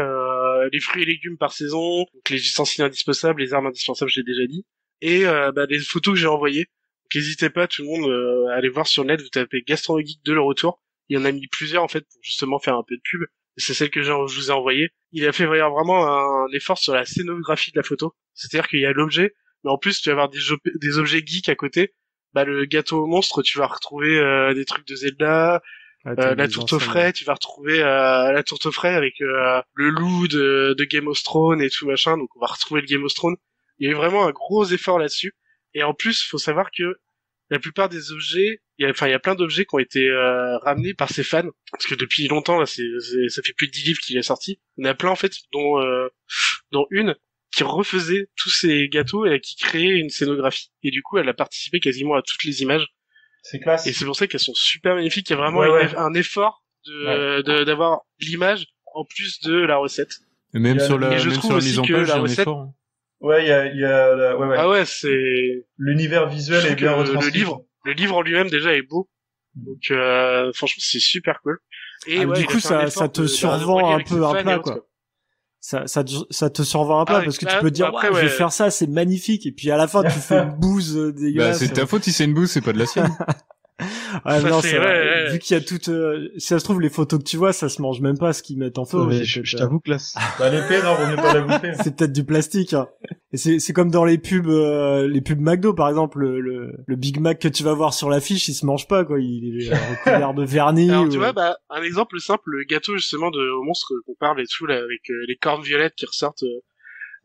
les fruits et légumes par saison, donc les ustensiles indispensables, les armes indispensables, je l'ai déjà dit, et les photos que j'ai envoyées. Donc n'hésitez pas, tout le monde, à aller voir sur le net, vous tapez Gastronogeek de le retour. Il y en a mis plusieurs en fait pour justement faire un peu de pub. Et c'est celle que je vous ai envoyée. Il a fait vraiment un effort sur la scénographie de la photo. C'est-à-dire qu'il y a l'objet, mais en plus tu vas avoir des objets geeks à côté. Le gâteau au monstre, tu vas retrouver des trucs de Zelda. La tourte au frais, tu vas retrouver la tourte au frais avec le loup de Game of Thrones et tout machin. Donc on va retrouver le Game of Thrones. Il y a eu vraiment un gros effort là-dessus. Et en plus, faut savoir que la plupart des objets, il y a plein d'objets qui ont été ramenés par ses fans, parce que depuis longtemps, là, ça fait plus de 10 livres qu'il est sorti. Il y en a plein en fait, dont une qui refaisait tous ces gâteaux et qui créait une scénographie. Et du coup, elle a participé quasiment à toutes les images. C'est classe. Et c'est pour ça qu'elles sont super magnifiques. Il y a vraiment un effort d'avoir l'image en plus de la recette. Et même sur la mise en page, il y a un effort. Hein. Ouais, il y a ouais. Ah ouais, c'est l'univers visuel est bien retranscrit. Le livre en lui-même déjà est beau. Donc franchement, c'est super cool. Et du coup ça te survend un peu un plat quoi. Ça te survend un plat parce que tu peux dire je vais faire ça, c'est magnifique, et puis à la fin tu fais une bouse dégueulasse. C'est ta faute si c'est une bouse, c'est pas de la sienne. Non, vu qu'il y a toute si ça se trouve les photos que tu vois, ça se mange même pas ce qu'ils mettent en photo. Je t'avoue que là l'épée, non, vaut mieux pas la bouffer. C'est peut-être du plastique, hein. Et c'est comme dans les pubs McDo par exemple, le Big Mac que tu vas voir sur l'affiche, il se mange pas quoi, il est recouvert de vernis. Alors tu vois, un exemple simple, le gâteau justement au monstre qu'on parle et tout là, avec les cornes violettes qui ressortent.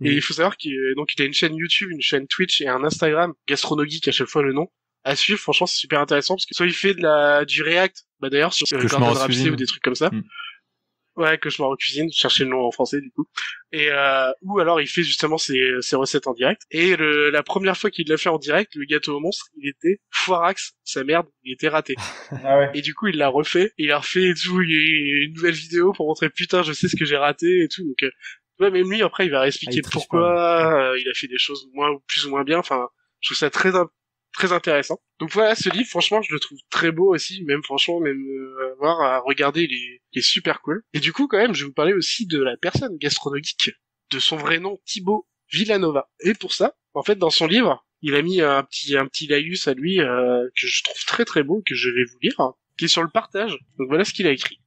Et il faut savoir qu'il a une chaîne YouTube, une chaîne Twitch et un Instagram, Gastronogeek à chaque fois le nom. À suivre, franchement, c'est super intéressant parce que soit il fait du React, d'ailleurs sur Gordon Ramsay ou des trucs comme ça. Ouais, Cauchemar en cuisine, chercher le nom en français du coup. Et ou alors il fait justement ses recettes en direct. Et la première fois qu'il l'a fait en direct, le gâteau au monstre, il était foirax, sa merde, il était raté. Ah ouais. Et du coup, il l'a refait, il a refait et tout, il y a une nouvelle vidéo pour montrer putain, je sais ce que j'ai raté et tout. Donc ouais, même lui après il va expliquer pourquoi il a fait des choses plus ou moins bien. Enfin, je trouve ça très intéressant. Donc voilà, ce livre, franchement, je le trouve très beau aussi, même franchement, à regarder, il est super cool. Et du coup, quand même, je vais vous parler aussi de la personne Gastronogeek, de son vrai nom, Thibaut Villanova. Et pour ça, en fait, dans son livre, il a mis un petit laïus à lui, que je trouve très très beau, que je vais vous lire, qui est sur le partage. Donc voilà ce qu'il a écrit.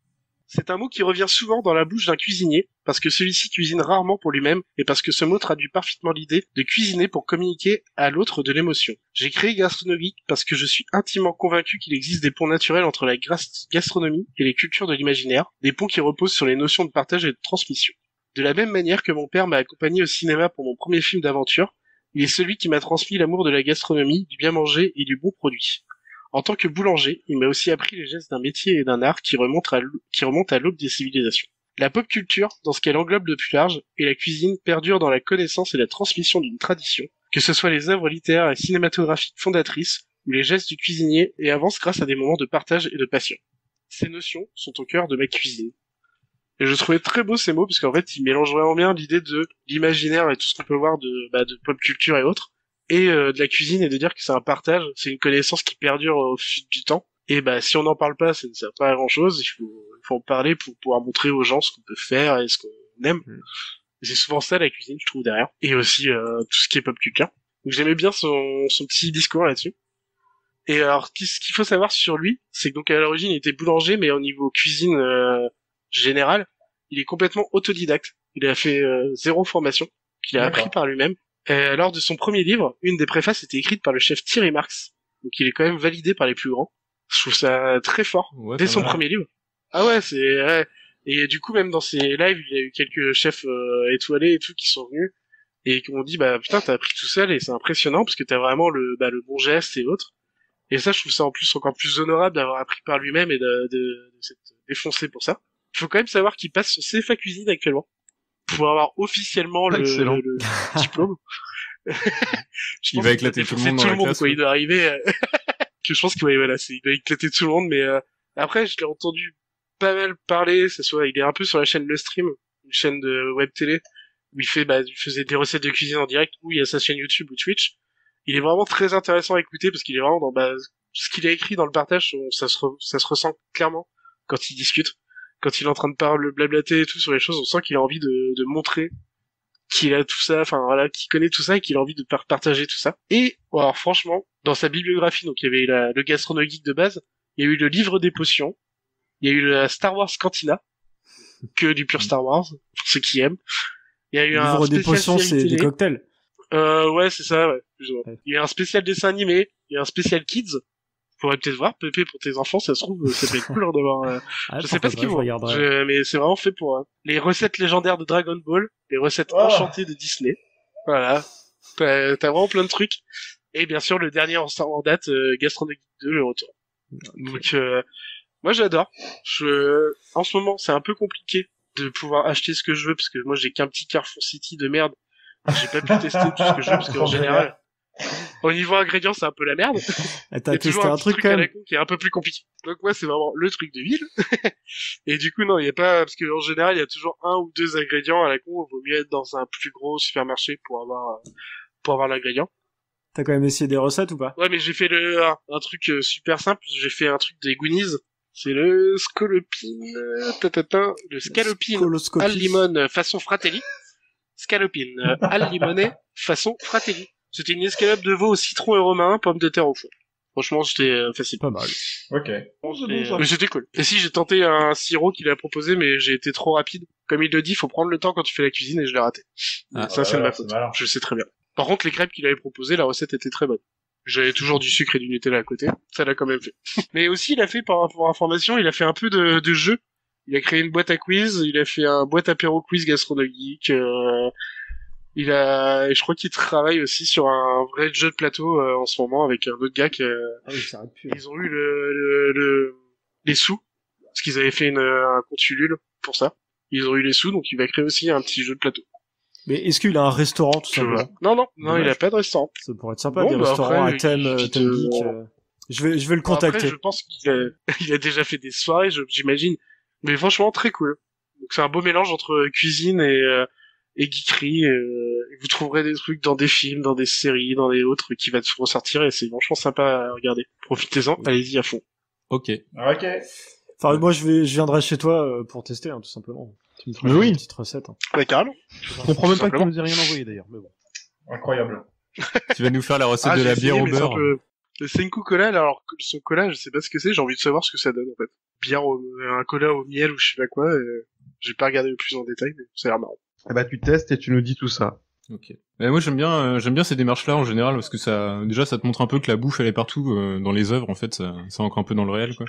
C'est un mot qui revient souvent dans la bouche d'un cuisinier, parce que celui-ci cuisine rarement pour lui-même, et parce que ce mot traduit parfaitement l'idée de cuisiner pour communiquer à l'autre de l'émotion. J'ai créé Gastronogeek parce que je suis intimement convaincu qu'il existe des ponts naturels entre la gastronomie et les cultures de l'imaginaire, des ponts qui reposent sur les notions de partage et de transmission. De la même manière que mon père m'a accompagné au cinéma pour mon premier film d'aventure, il est celui qui m'a transmis l'amour de la gastronomie, du bien manger et du bon produit. En tant que boulanger, il m'a aussi appris les gestes d'un métier et d'un art qui remontent à l'aube des civilisations. La pop culture, dans ce qu'elle englobe de plus large, et la cuisine perdure dans la connaissance et la transmission d'une tradition, que ce soit les œuvres littéraires et cinématographiques fondatrices, ou les gestes du cuisinier, et avance grâce à des moments de partage et de passion. Ces notions sont au cœur de ma cuisine. Et je trouvais très beau ces mots, parce qu'en fait, ils mélangent vraiment bien l'idée de l'imaginaire et tout ce qu'on peut voir de pop culture et autres, et de la cuisine, et de dire que c'est un partage, c'est une connaissance qui perdure au fil du temps. Et si on n'en parle pas, ça ne sert pas à grand chose. Il faut en parler pour pouvoir montrer aux gens ce qu'on peut faire et ce qu'on aime. Et c'est souvent ça la cuisine, je trouve, derrière. Et aussi tout ce qui est pop culture. Donc j'aimais bien son petit discours là-dessus. Et alors, ce qu'il faut savoir sur lui, c'est que donc à l'origine il était boulanger, mais au niveau cuisine générale, il est complètement autodidacte. Il a fait 0 formation, qu'il a appris par lui-même. Lors de son premier livre, une des préfaces était écrite par le chef Thierry Marx, donc il est quand même validé par les plus grands. Je trouve ça très fort, dès son premier livre. Ah ouais, et du coup, même dans ses lives, il y a eu quelques chefs étoilés et tout qui sont venus, et qui m'ont dit, putain, t'as appris tout seul, et c'est impressionnant, parce que t'as vraiment le bon geste et autres. Et ça, je trouve ça en plus encore plus honorable d'avoir appris par lui-même et de s'être défoncé pour ça. Il faut quand même savoir qu'il passe son CFA cuisine actuellement. pour avoir officiellement le diplôme. Il va éclater tout le monde dans la classe. Quoi. Il doit arriver, que je pense qu'il il va éclater tout le monde, mais après, je l'ai entendu pas mal parler, il est un peu sur la chaîne Le Stream, une chaîne de web télé, où il faisait des recettes de cuisine en direct, ou il y a sa chaîne YouTube ou Twitch. Il est vraiment très intéressant à écouter parce qu'il est vraiment ce qu'il a écrit dans le partage, ça se ressent clairement quand il discute. Quand il est en train de parler, blablater et tout sur les choses, on sent qu'il a envie de montrer qu'il a tout ça, enfin voilà, qu'il connaît tout ça et qu'il a envie de partager tout ça. Et alors franchement, dans sa bibliographie, donc il y avait le Gastrono Geek de base, il y a eu le livre des potions, il y a eu la Star Wars Cantina, que du pur Star Wars, pour ceux qui aiment. Il y a eu un livre des potions, c'est des cocktails. Ouais, c'est ça, ouais, plus ou moins. Il y a un spécial dessin animé, il y a un spécial kids. Faudrait peut-être voir, Pépé, pour tes enfants, ça se trouve, ça peut être cool d'avoir, je sais pas ce qu'ils vont, mais c'est vraiment fait pour, les recettes légendaires de Dragon Ball, les recettes enchantées de Disney. Voilà. T'as vraiment plein de trucs. Et bien sûr, le dernier en date, Gastrono Geek 2, le retour. Donc, moi, j'adore. En ce moment, c'est un peu compliqué de pouvoir acheter ce que je veux, parce que moi, j'ai qu'un petit Carrefour City de merde. J'ai pas pu tester tout ce que je veux, parce qu'en général, au niveau ingrédients, c'est un peu la merde. T'as testé un truc quand même qui est un peu plus compliqué. Donc ouais, c'est vraiment le truc de ville. Et du coup, non, il y a pas, parce que en général, il y a toujours 1 ou 2 ingrédients à la con. Il vaut mieux être dans un plus gros supermarché pour avoir l'ingrédient. T'as quand même essayé des recettes ou pas? Ouais, mais j'ai fait un truc super simple. J'ai fait un truc des Goonies. C'est le scalopine, le scalopine al limone façon Fratelli. Scalopine al limone façon Fratelli. C'était une escalope de veau au citron et romain, pommes de terre au four. Franchement, c'était facile. Pas mal. Ok. Mais c'était cool. Et si, j'ai tenté un sirop qu'il a proposé, mais j'ai été trop rapide. Comme il le dit, faut prendre le temps quand tu fais la cuisine et je l'ai raté. Ça, c'est de ma faute. Je sais très bien. Par contre, les crêpes qu'il avait proposées, la recette était très bonne. J'avais toujours du sucre et du Nutella à côté. Ça l'a quand même fait. Mais aussi, il a fait, pour information, il a fait un peu de jeu. Il a créé une boîte à quiz, il a fait un boîte apéro quiz gastronomique, je crois qu'il travaille aussi sur un vrai jeu de plateau en ce moment avec un autre gars qui. Ils ont eu les sous parce qu'ils avaient fait un compte Ulule pour ça. Ils ont eu les sous, donc il va créer aussi un petit jeu de plateau. Mais est-ce qu'il a un restaurant tout simplement? Non, il a pas de restaurant. Ça pourrait être sympa, des restaurants à thème geek. Je vais le contacter. Après, je pense qu'il a déjà fait des soirées, j'imagine. Mais franchement, très cool. Donc c'est un beau mélange entre cuisine et geekerie. Vous trouverez des trucs dans des films, dans des séries, dans des autres qui va se ressortir et c'est franchement sympa à regarder. Profitez-en, allez-y à fond. Ok. Enfin, moi, je viendrai chez toi pour tester, hein, tout simplement. Tu me feras une petite recette. Hein. Ouais, carrément. Je comprends même pas que tu nous aies rien envoyé d'ailleurs, mais bon. Incroyable. Tu vas nous faire la recette de la bière au beurre. Le Senku Cola, alors son cola, je sais pas ce que c'est, j'ai envie de savoir ce que ça donne en fait. Un cola au miel ou je sais pas quoi, j'ai pas regardé le plus en détail, mais ça a l'air marrant. Eh bah tu testes et tu nous dis tout ça. Ok. Mais moi j'aime bien ces démarches-là en général parce que ça te montre un peu que la bouffe elle est partout dans les œuvres en fait, ça ancre un peu dans le réel quoi.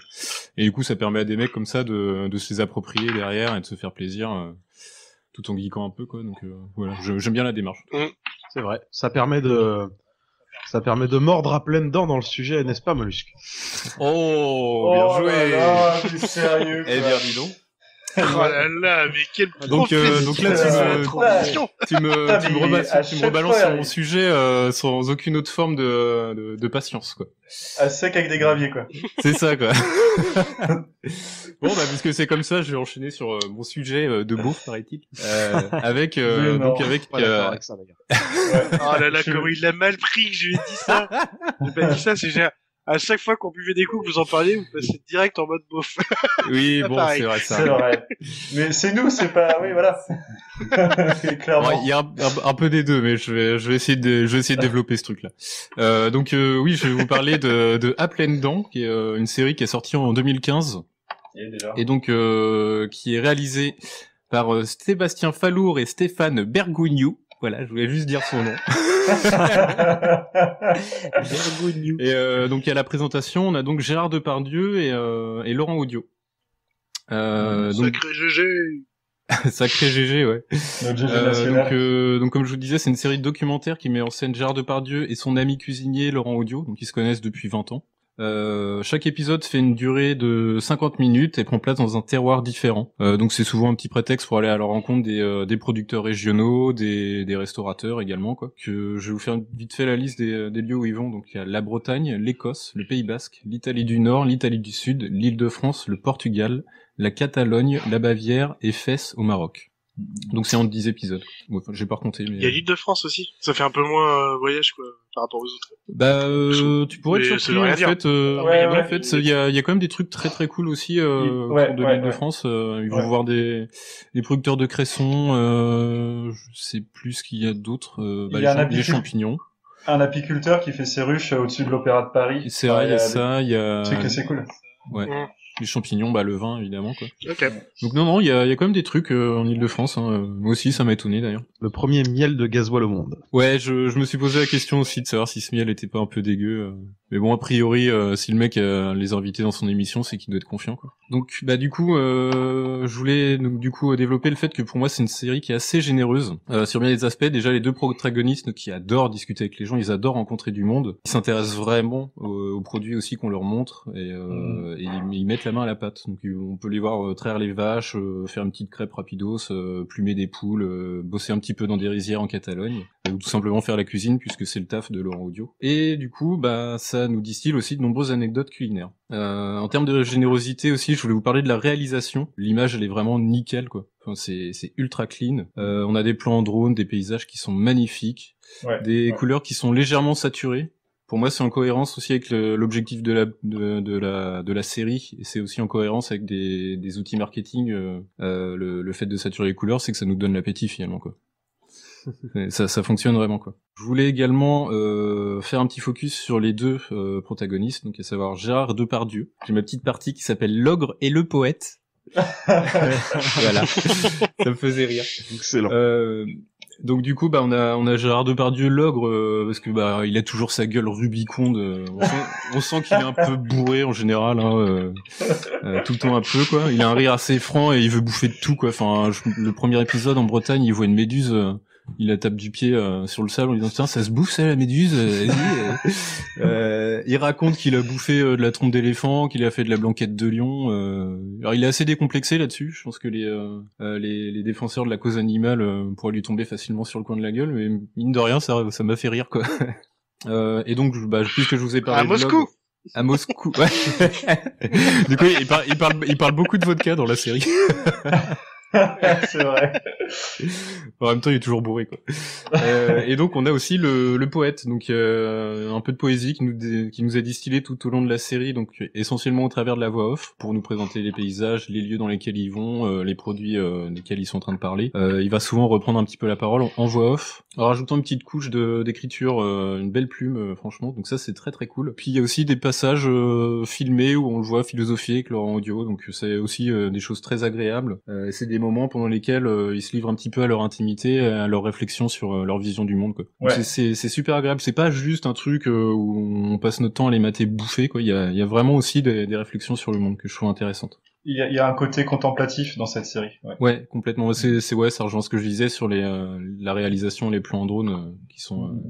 Et du coup ça permet à des mecs comme ça de se les approprier derrière et de se faire plaisir tout en geekant un peu quoi. Donc voilà, j'aime bien la démarche. C'est vrai, ça permet de mordre à pleines dents dans le sujet, n'est-ce pas, Mollusque? Oh, bien joué. Là, t'es sérieux. Eh bien, dis donc. Oh là là, mais quel donc là tu me rebalances sur mon sujet sans aucune autre forme de patience quoi. À sec avec des graviers quoi. C'est ça quoi. Bon bah puisque c'est comme ça, je vais enchaîner sur mon sujet de bouffe paraît-il avec ça, oh là là, comment il l'a mal pris que je lui ai dit ça. J'ai pas dit ça, c'est génial. À chaque fois qu'on buvait des coups, que vous en parliez, vous passez direct en mode beauf. Oui, bon, c'est vrai ça. C'est vrai. Mais c'est nous, c'est pas, oui, voilà. Clairement. Il y a un peu des deux, mais je vais essayer de développer ce truc-là. Donc, oui, je vais vous parler de À pleines dents, qui est une série qui est sortie en 2015. Et donc, qui est réalisée par Sébastien Fallour et Stéphane Bergogneau. Voilà, je voulais juste dire son nom. Et donc à la présentation, on a donc Gérard Depardieu et Laurent Audio. Sacré GG. Sacré GG, ouais. Notre GG national. Donc comme je vous disais, c'est une série de documentaires qui met en scène Gérard Depardieu et son ami cuisinier Laurent Audio, donc ils se connaissent depuis 20 ans. Chaque épisode fait une durée de 50 minutes et prend place dans un terroir différent. Donc c'est souvent un petit prétexte pour aller à la rencontre des producteurs régionaux, des restaurateurs également, quoi. Que je vais vous faire vite fait la liste des lieux où ils vont. Donc il y a la Bretagne, l'Écosse, le Pays Basque, l'Italie du Nord, l'Italie du Sud, l'Île-de-France, le Portugal, la Catalogne, la Bavière et Fès au Maroc. Donc c'est en 10 épisodes. Bon, enfin, j'ai pas recompté, mais... Il y a l'île de France aussi. Ça fait un peu moins voyage, quoi, par rapport aux autres. Bah, tu pourrais être surpris, en fait. En fait, il y a quand même des trucs très très cool aussi, autour de l'île de France. Ils vont voir des producteurs de cressons, je sais plus ce qu'il y a d'autres, les champignons. Un apiculteur qui fait ses ruches au-dessus de l'Opéra de Paris. C'est vrai, il y a ça, il y a... C'est que c'est cool. Ouais. Les champignons, le vin, évidemment, quoi. Ok. Donc non, il y a quand même des trucs en Île-de-France. Moi aussi, ça m'a étonné d'ailleurs. Le premier miel de gasoil au monde. Ouais, je me suis posé la question aussi de savoir si ce miel était pas un peu dégueu. Mais bon, a priori, si le mec les a invités dans son émission, c'est qu'il doit être confiant, quoi. Donc, du coup, je voulais développer le fait que pour moi, c'est une série qui est assez généreuse sur bien des aspects. Déjà, les deux protagonistes qui adorent discuter avec les gens, ils adorent rencontrer du monde. Ils s'intéressent vraiment aux produits aussi qu'on leur montre et ils mettent la main à la pâte. Donc, on peut les voir traire les vaches, faire une petite crêpe rapidos, plumer des poules, bosser un petit peu dans des rizières en Catalogne, ou tout simplement faire la cuisine puisque c'est le taf de Laurent Audio. Et du coup, ça nous distille aussi de nombreuses anecdotes culinaires. En termes de générosité aussi, je voulais vous parler de la réalisation. L'image, elle est vraiment nickel, quoi. Enfin, c'est ultra clean. On a des plans en drone, des paysages qui sont magnifiques, des couleurs qui sont légèrement saturées. Pour moi, c'est en cohérence aussi avec l'objectif de la série, et c'est aussi en cohérence avec des outils marketing. Le fait de saturer les couleurs, c'est que ça nous donne l'appétit finalement, quoi. Ça fonctionne vraiment, quoi. Je voulais également faire un petit focus sur les deux protagonistes, donc à savoir Gérard Depardieu. J'ai ma petite partie qui s'appelle L'ogre et le poète. Voilà, ça me faisait rire. Excellent. Donc du coup, on a Gérard Depardieu, l'ogre, parce que il a toujours sa gueule rubiconde. On sent qu'il est un peu bourré en général, tout le temps un peu, quoi. Il a un rire assez franc et il veut bouffer de tout, quoi. Enfin, le premier épisode en Bretagne, il voit une méduse, il la tape du pied sur le sable en disant tiens, ça se bouffe ça la méduse, vas-y. Il raconte qu'il a bouffé de la trompe d'éléphant, qu'il a fait de la blanquette de lion. Alors il est assez décomplexé là-dessus. Je pense que les défenseurs de la cause animale pourraient lui tomber facilement sur le coin de la gueule, mais mine de rien, ça m'a fait rire, quoi. Et donc, puisque je vous ai parlé à Moscou. À Moscou, ouais. Du coup, il parle beaucoup de vodka dans la série. C'est vrai. En même temps, il est toujours bourré, quoi. Et donc, on a aussi le poète, donc un peu de poésie qui nous a distillé tout au long de la série, donc essentiellement au travers de la voix off, pour nous présenter les paysages, les lieux dans lesquels ils vont, les produits desquels ils sont en train de parler. Il va souvent reprendre un petit peu la parole en voix off, en rajoutant une petite couche d'écriture, une belle plume, franchement. Donc ça, c'est très très cool. Puis il y a aussi des passages filmés où on le voit philosophier avec Laurent Audio, donc c'est aussi des choses très agréables. C'est des moments pendant lesquels ils se livrent un petit peu à leur intimité, à leur réflexion sur leur vision du monde, quoi. Ouais. C'est super agréable. C'est pas juste un truc où on passe notre temps à les mater bouffer, quoi. Il y a vraiment aussi des réflexions sur le monde que je trouve intéressantes. Il y a un côté contemplatif dans cette série. Ouais, complètement. Ça rejoint ce que je disais sur la réalisation, les plans en drone qui sont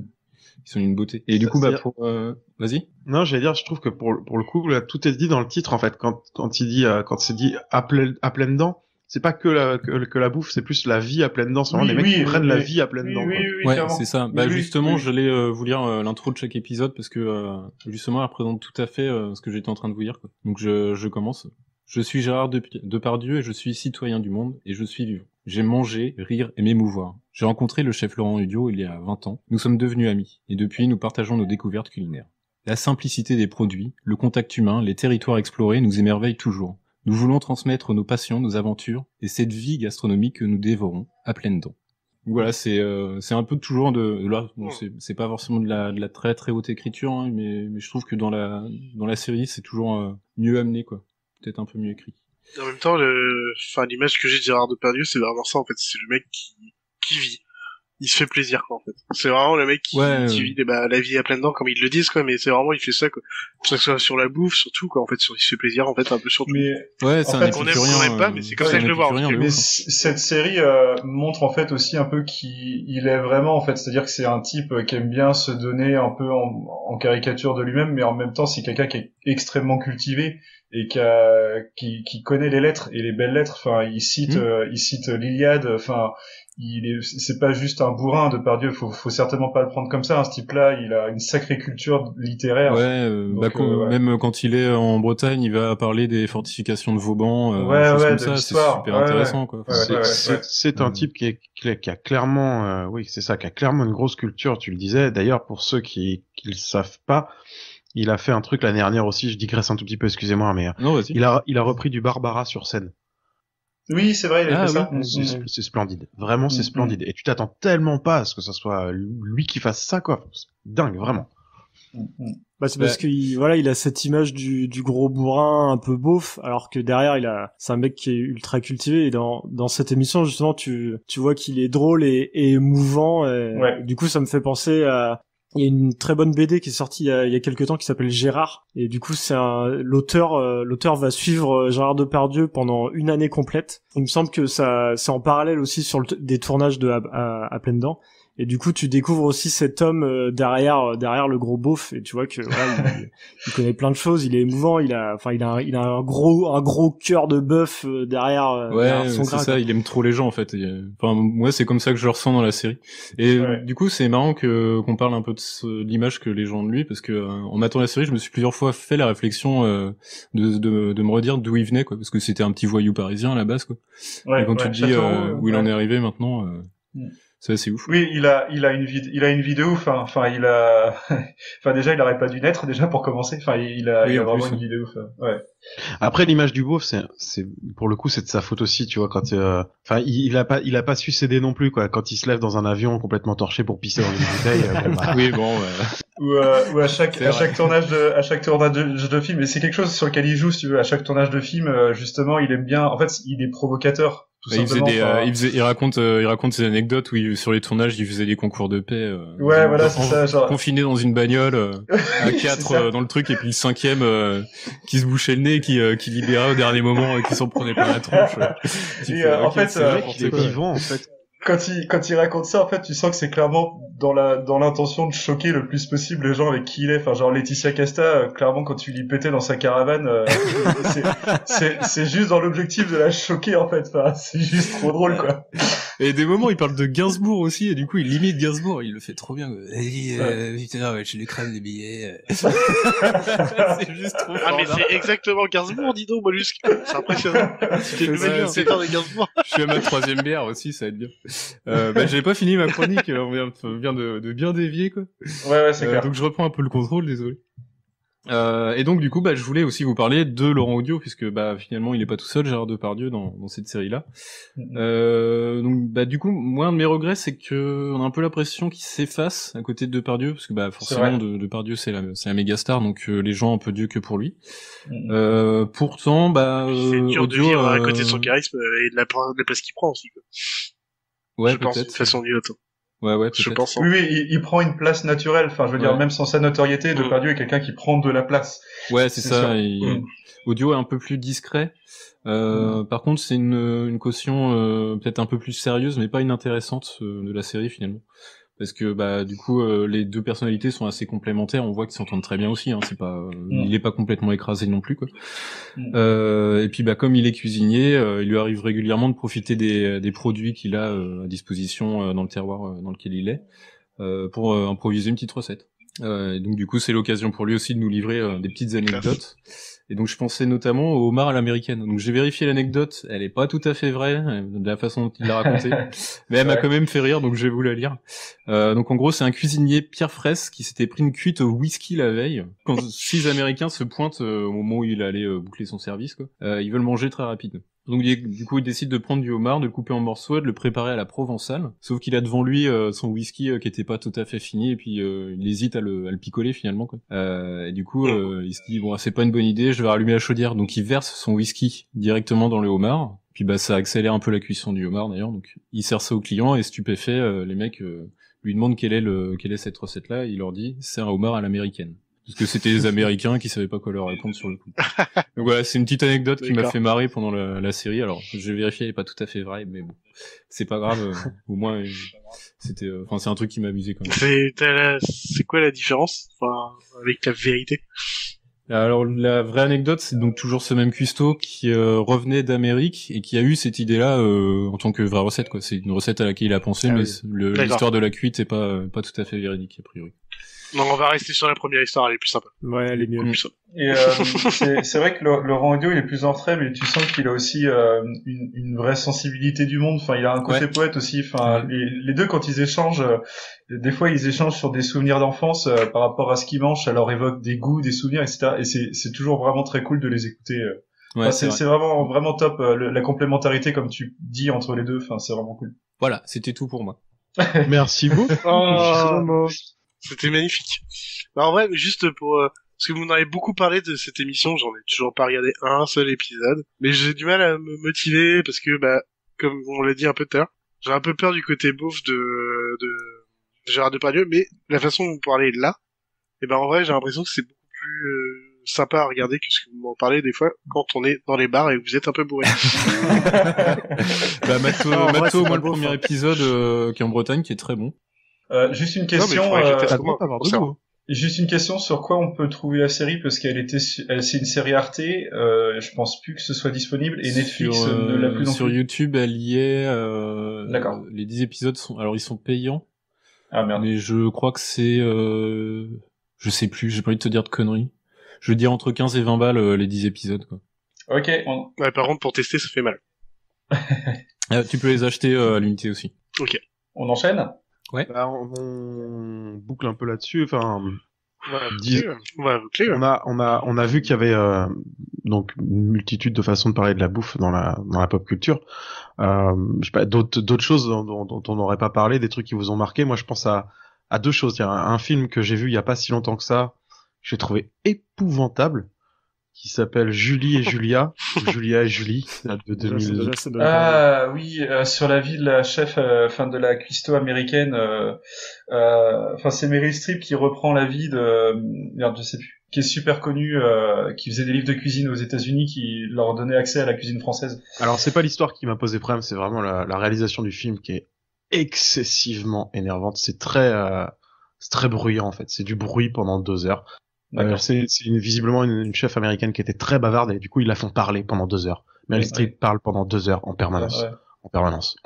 une beauté. Et du coup, vas-y. Non, j'allais dire, je trouve que pour le coup, là, tout est dit dans le titre, en fait. Quand c'est dit à pleines dents, c'est pas que la bouffe, c'est plus la vie à pleines dents. C'est vraiment des mecs qui prennent la vie à pleines dents. Ouais, c'est ça. Justement, j'allais vous lire l'intro de chaque épisode parce que justement, elle représente tout à fait ce que j'étais en train de vous dire, quoi. Donc je commence. Je suis Gérard Depardieu et je suis citoyen du monde et je suis vivant. J'aime manger, rire et m'émouvoir. J'ai rencontré le chef Laurent Audio il y a 20 ans. Nous sommes devenus amis et depuis, nous partageons nos découvertes culinaires. La simplicité des produits, le contact humain, les territoires explorés nous émerveillent toujours. Nous voulons transmettre nos passions, nos aventures et cette vie gastronomique que nous dévorons à pleines dents. Voilà, c'est un peu toujours là. Bon, c'est pas forcément de la très très haute écriture, hein, mais je trouve que dans la série, c'est toujours mieux amené, quoi. Peut-être un peu mieux écrit. Et en même temps, l'image que j'ai de Gérard Depardieu, c'est vraiment ça, en fait. C'est le mec qui vit. il se fait plaisir, quoi, en fait. C'est vraiment le mec qui vit la vie à pleines dents, comme ils le disent, quoi, mais c'est vraiment, il fait ça, quoi. Que ce soit sur la bouffe, surtout, quoi, en fait, il se fait plaisir, en fait, un peu sur tout. Mais, ouais, c'est un épicurien. On aime pas, mais c'est comme ça que je le vois. Mais cette série, montre, en fait, aussi un peu qu'il est vraiment, en fait, c'est-à-dire que c'est un type qui aime bien se donner un peu en caricature de lui-même, mais en même temps, c'est quelqu'un qui est extrêmement cultivé et qui connaît les lettres et les belles lettres. Enfin, il cite l'Iliade. Enfin, c'est pas juste un bourrin, Depardieu. Faut certainement pas le prendre comme ça. Ce type-là, il a une sacrée culture littéraire. Ouais, même quand il est en Bretagne, il va parler des fortifications de Vauban. Comme ça, c'est super intéressant, quoi. C'est un type qui a clairement, c'est ça, qui a clairement une grosse culture. Tu le disais. D'ailleurs, pour ceux qui le savent pas. Il a fait un truc l'année dernière aussi, je digresse un tout petit peu, excusez-moi, mais il a repris du Barbara sur scène. Oui, c'est vrai, il a fait ça. C'est splendide. Vraiment, c'est splendide. Et tu t'attends tellement pas à ce que ça soit lui qui fasse ça, quoi. C'est dingue, vraiment. Bah, c'est parce qu'il a cette image du gros bourrin un peu beauf, alors que derrière c'est un mec qui est ultra cultivé, et dans cette émission, justement, tu vois qu'il est drôle et émouvant, du coup, ça me fait penser à, il y a une très bonne BD qui est sortie il y a quelques temps qui s'appelle Gérard, et du coup l'auteur va suivre Gérard Depardieu pendant une année complète. Il me semble que c'est en parallèle aussi sur des tournages à pleines dents, et du coup tu découvres aussi cet homme derrière le gros beauf, et tu vois que il connaît plein de choses, il est émouvant, il a un gros cœur de bœuf derrière son gras. C'est ça, il aime trop les gens en fait. Enfin moi c'est comme ça que je le ressens dans la série. Et du coup c'est marrant qu'on parle un peu de l'image que les gens ont de lui, parce que en matant la série, je me suis plusieurs fois fait la réflexion de me redire d'où il venait, quoi, parce que c'était un petit voyou parisien à la base, quoi. Et quand tu te dis où il en est arrivé maintenant, c'est assez ouf. Oui, il a une vie de ouf. Enfin, déjà, il aurait pas dû naître déjà pour commencer. Enfin, il a vraiment une vie de ouf. Ouais. Après, l'image du beauf, c'est pour le coup, c'est de sa faute aussi, tu vois, quand il a pas su céder non plus, quoi, quand il se lève dans un avion complètement torché pour pisser dans une bouteille. Oui, bon. Ou à chaque tournage de film, et c'est quelque chose sur lequel il joue, si tu veux. À chaque tournage de film, justement, il aime bien. En fait, il est provocateur. Il raconte ses anecdotes où sur les tournages il faisait des concours de paix. C'est ça, genre confiné dans une bagnole à 4 dans le truc, et puis le 5e qui se bouchait le nez, qui libérait au dernier moment et qui s'en prenait plein la tronche. En fait, c'est vrai qu'il est vivant en fait. Quand il raconte ça, en fait, tu sens que c'est clairement dans l'intention de choquer le plus possible les gens avec qui il est. Enfin, genre Laetitia Casta, clairement, quand tu lui pétais dans sa caravane, c'est juste dans l'objectif de la choquer, en fait. Enfin, c'est juste trop drôle, quoi. Et des moments, il parle de Gainsbourg aussi, et du coup, il limite Gainsbourg. Il le fait trop bien. Putain, je lui crème des billets. C'est juste trop fort. Mais c'est exactement Gainsbourg, dis donc, Mollusque. C'est impressionnant. C'est de Gainsbourg. Je suis à ma 3e bière aussi, ça va être bien. J'avais pas fini ma chronique, on vient de bien dévier, quoi. Ouais, c'est clair. Donc je reprends un peu le contrôle, désolé. Et donc du coup, je voulais aussi vous parler de Laurent Audio, puisque finalement il est pas tout seul, Gérard Depardieu, dans cette série-là. Donc du coup, moi un de mes regrets, c'est que on a un peu l'impression qu'il s'efface à côté de Depardieu, parce que forcément Depardieu c'est la méga star, donc les gens ont un peu Dieu que pour lui. Pourtant, c'est dur de vivre à côté de son charisme et de la place qu'il prend aussi, quoi. Ouais, je pense, de façon idiote. Ouais, je pense. Oui, il prend une place naturelle. Enfin, je veux dire, même sans sa notoriété, Depardieu est quelqu'un qui prend de la place. Ouais, c'est ça. Audio est un peu plus discret. Par contre, c'est une caution peut-être un peu plus sérieuse, mais pas inintéressante de la série finalement. Parce que du coup les deux personnalités sont assez complémentaires, on voit qu'ils s'entendent très bien aussi, hein, c'est pas il est pas complètement écrasé non plus, quoi. Et puis comme il est cuisinier, il lui arrive régulièrement de profiter des produits qu'il a à disposition dans le terroir dans lequel il est pour improviser une petite recette. Et donc du coup c'est l'occasion pour lui aussi de nous livrer des petites anecdotes. Et donc je pensais notamment au homard à l'américaine. Donc j'ai vérifié l'anecdote, elle est pas tout à fait vraie de la façon dont il l'a racontée, mais elle m'a quand même fait rire, donc je vais vous la lire. Donc en gros c'est un cuisinier Pierre Fraisse qui s'était pris une cuite au whisky la veille. Quand 6 Américains se pointent au moment où il allait boucler son service, quoi. Ils veulent manger très rapide. Donc du coup il décide de prendre du homard, de le couper en morceaux et de le préparer à la provençale. Sauf qu'il a devant lui son whisky qui était pas tout à fait fini, et puis il hésite à le picoler finalement, quoi. Et du coup il se dit bon c'est pas une bonne idée, je vais rallumer la chaudière. Donc il verse son whisky directement dans le homard, Puis bah ça accélère un peu la cuisson du homard d'ailleurs. Donc il sert ça aux clients et stupéfait, les mecs lui demandent quelle est cette recette-là. Et il leur dit c'est un homard à l'américaine. Parce que c'était les Américains qui savaient pas quoi leur répondre sur le coup. Donc voilà, c'est une petite anecdote qui m'a fait marrer pendant la série. Alors, j'ai vérifié, elle est pas tout à fait vraie, mais bon, c'est pas grave. Au moins, c'était, enfin, c'est un truc qui m'a amusé quand même. C'est quoi la différence, enfin, avec la vérité? Alors, la vraie anecdote, c'est donc toujours ce même cuistot qui revenait d'Amérique et qui a eu cette idée-là en tant que vraie recette, quoi. C'est une recette à laquelle il a pensé, mais l'histoire de la cuite est pas tout à fait véridique a priori. Non, on va rester sur la première histoire, elle est plus sympa. Ouais, elle est mieux. Et c'est vrai que Laurent Audio, il est plus en retrait, mais tu sens qu'il a aussi une vraie sensibilité du monde. Enfin, il a un côté poète aussi. Enfin, les deux, quand ils échangent, des fois, ils échangent sur des souvenirs d'enfance par rapport à ce qu'ils mangent. Ça leur évoque des goûts, des souvenirs, etc. Et c'est toujours vraiment très cool de les écouter. Ouais, enfin, c'est vraiment top. La complémentarité, comme tu dis, entre les deux. Enfin, c'est vraiment cool. Voilà, c'était tout pour moi. Merci beaucoup. C'était magnifique. Alors, en vrai, juste pour... parce que vous en avez beaucoup parlé de cette émission, j'en ai toujours pas regardé un seul épisode, mais j'ai du mal à me motiver parce que, bah, comme on l'a dit un peu tout à l'heure, j'ai un peu peur du côté beauf de Gérard Depardieu, mais la façon dont vous parlez là, et ben en vrai, j'ai l'impression que c'est beaucoup plus sympa à regarder que ce que vous m'en parlez des fois quand on est dans les bars et que vous êtes un peu bourré. Bah, Mato, moi, le premier épisode qui est en Bretagne, qui est très bon. Juste une question. Juste une question sur quoi on peut trouver la série parce c'est une série Arte. Je pense plus que ce soit disponible et Netflix ne l'a plus non plus. Sur YouTube, elle y est. D'accord. Les 10 épisodes ils sont payants. Ah merde. Mais je crois que c'est, je sais plus. J'ai pas envie de te dire de conneries. Je veux dire entre 15 et 20 balles les 10 épisodes, quoi. Ok. Ouais, par contre, pour tester, ça fait mal. Tu peux les acheter à l'unité aussi. Ok. On enchaîne. Ouais. Bah, on boucle un peu là-dessus. Enfin, on a vu qu'il y avait donc une multitude de façons de parler de la bouffe dans la pop culture. Je sais pas, d'autres choses dont on n'aurait pas parlé, des trucs qui vous ont marqué. Moi, je pense à deux choses. Il y a un film que j'ai vu il y a pas si longtemps que ça, que j'ai trouvé épouvantable, qui s'appelle Julie et Julia, Julia et Julie, de 2000. Ah oui, sur la vie de la chef, de la cuistot américaine. C'est Meryl Streep qui reprend la vie je sais plus, qui est super connue, qui faisait des livres de cuisine aux États-Unis, qui leur donnait accès à la cuisine française. Alors c'est pas l'histoire qui m'a posé problème, c'est vraiment la réalisation du film qui est excessivement énervante. C'est très bruyant en fait. C'est du bruit pendant 2 heures. C'est visiblement une chef américaine qui était très bavarde et du coup ils la font parler pendant 2 heures. Meryl Streep parle pendant 2 heures en permanence. En permanence.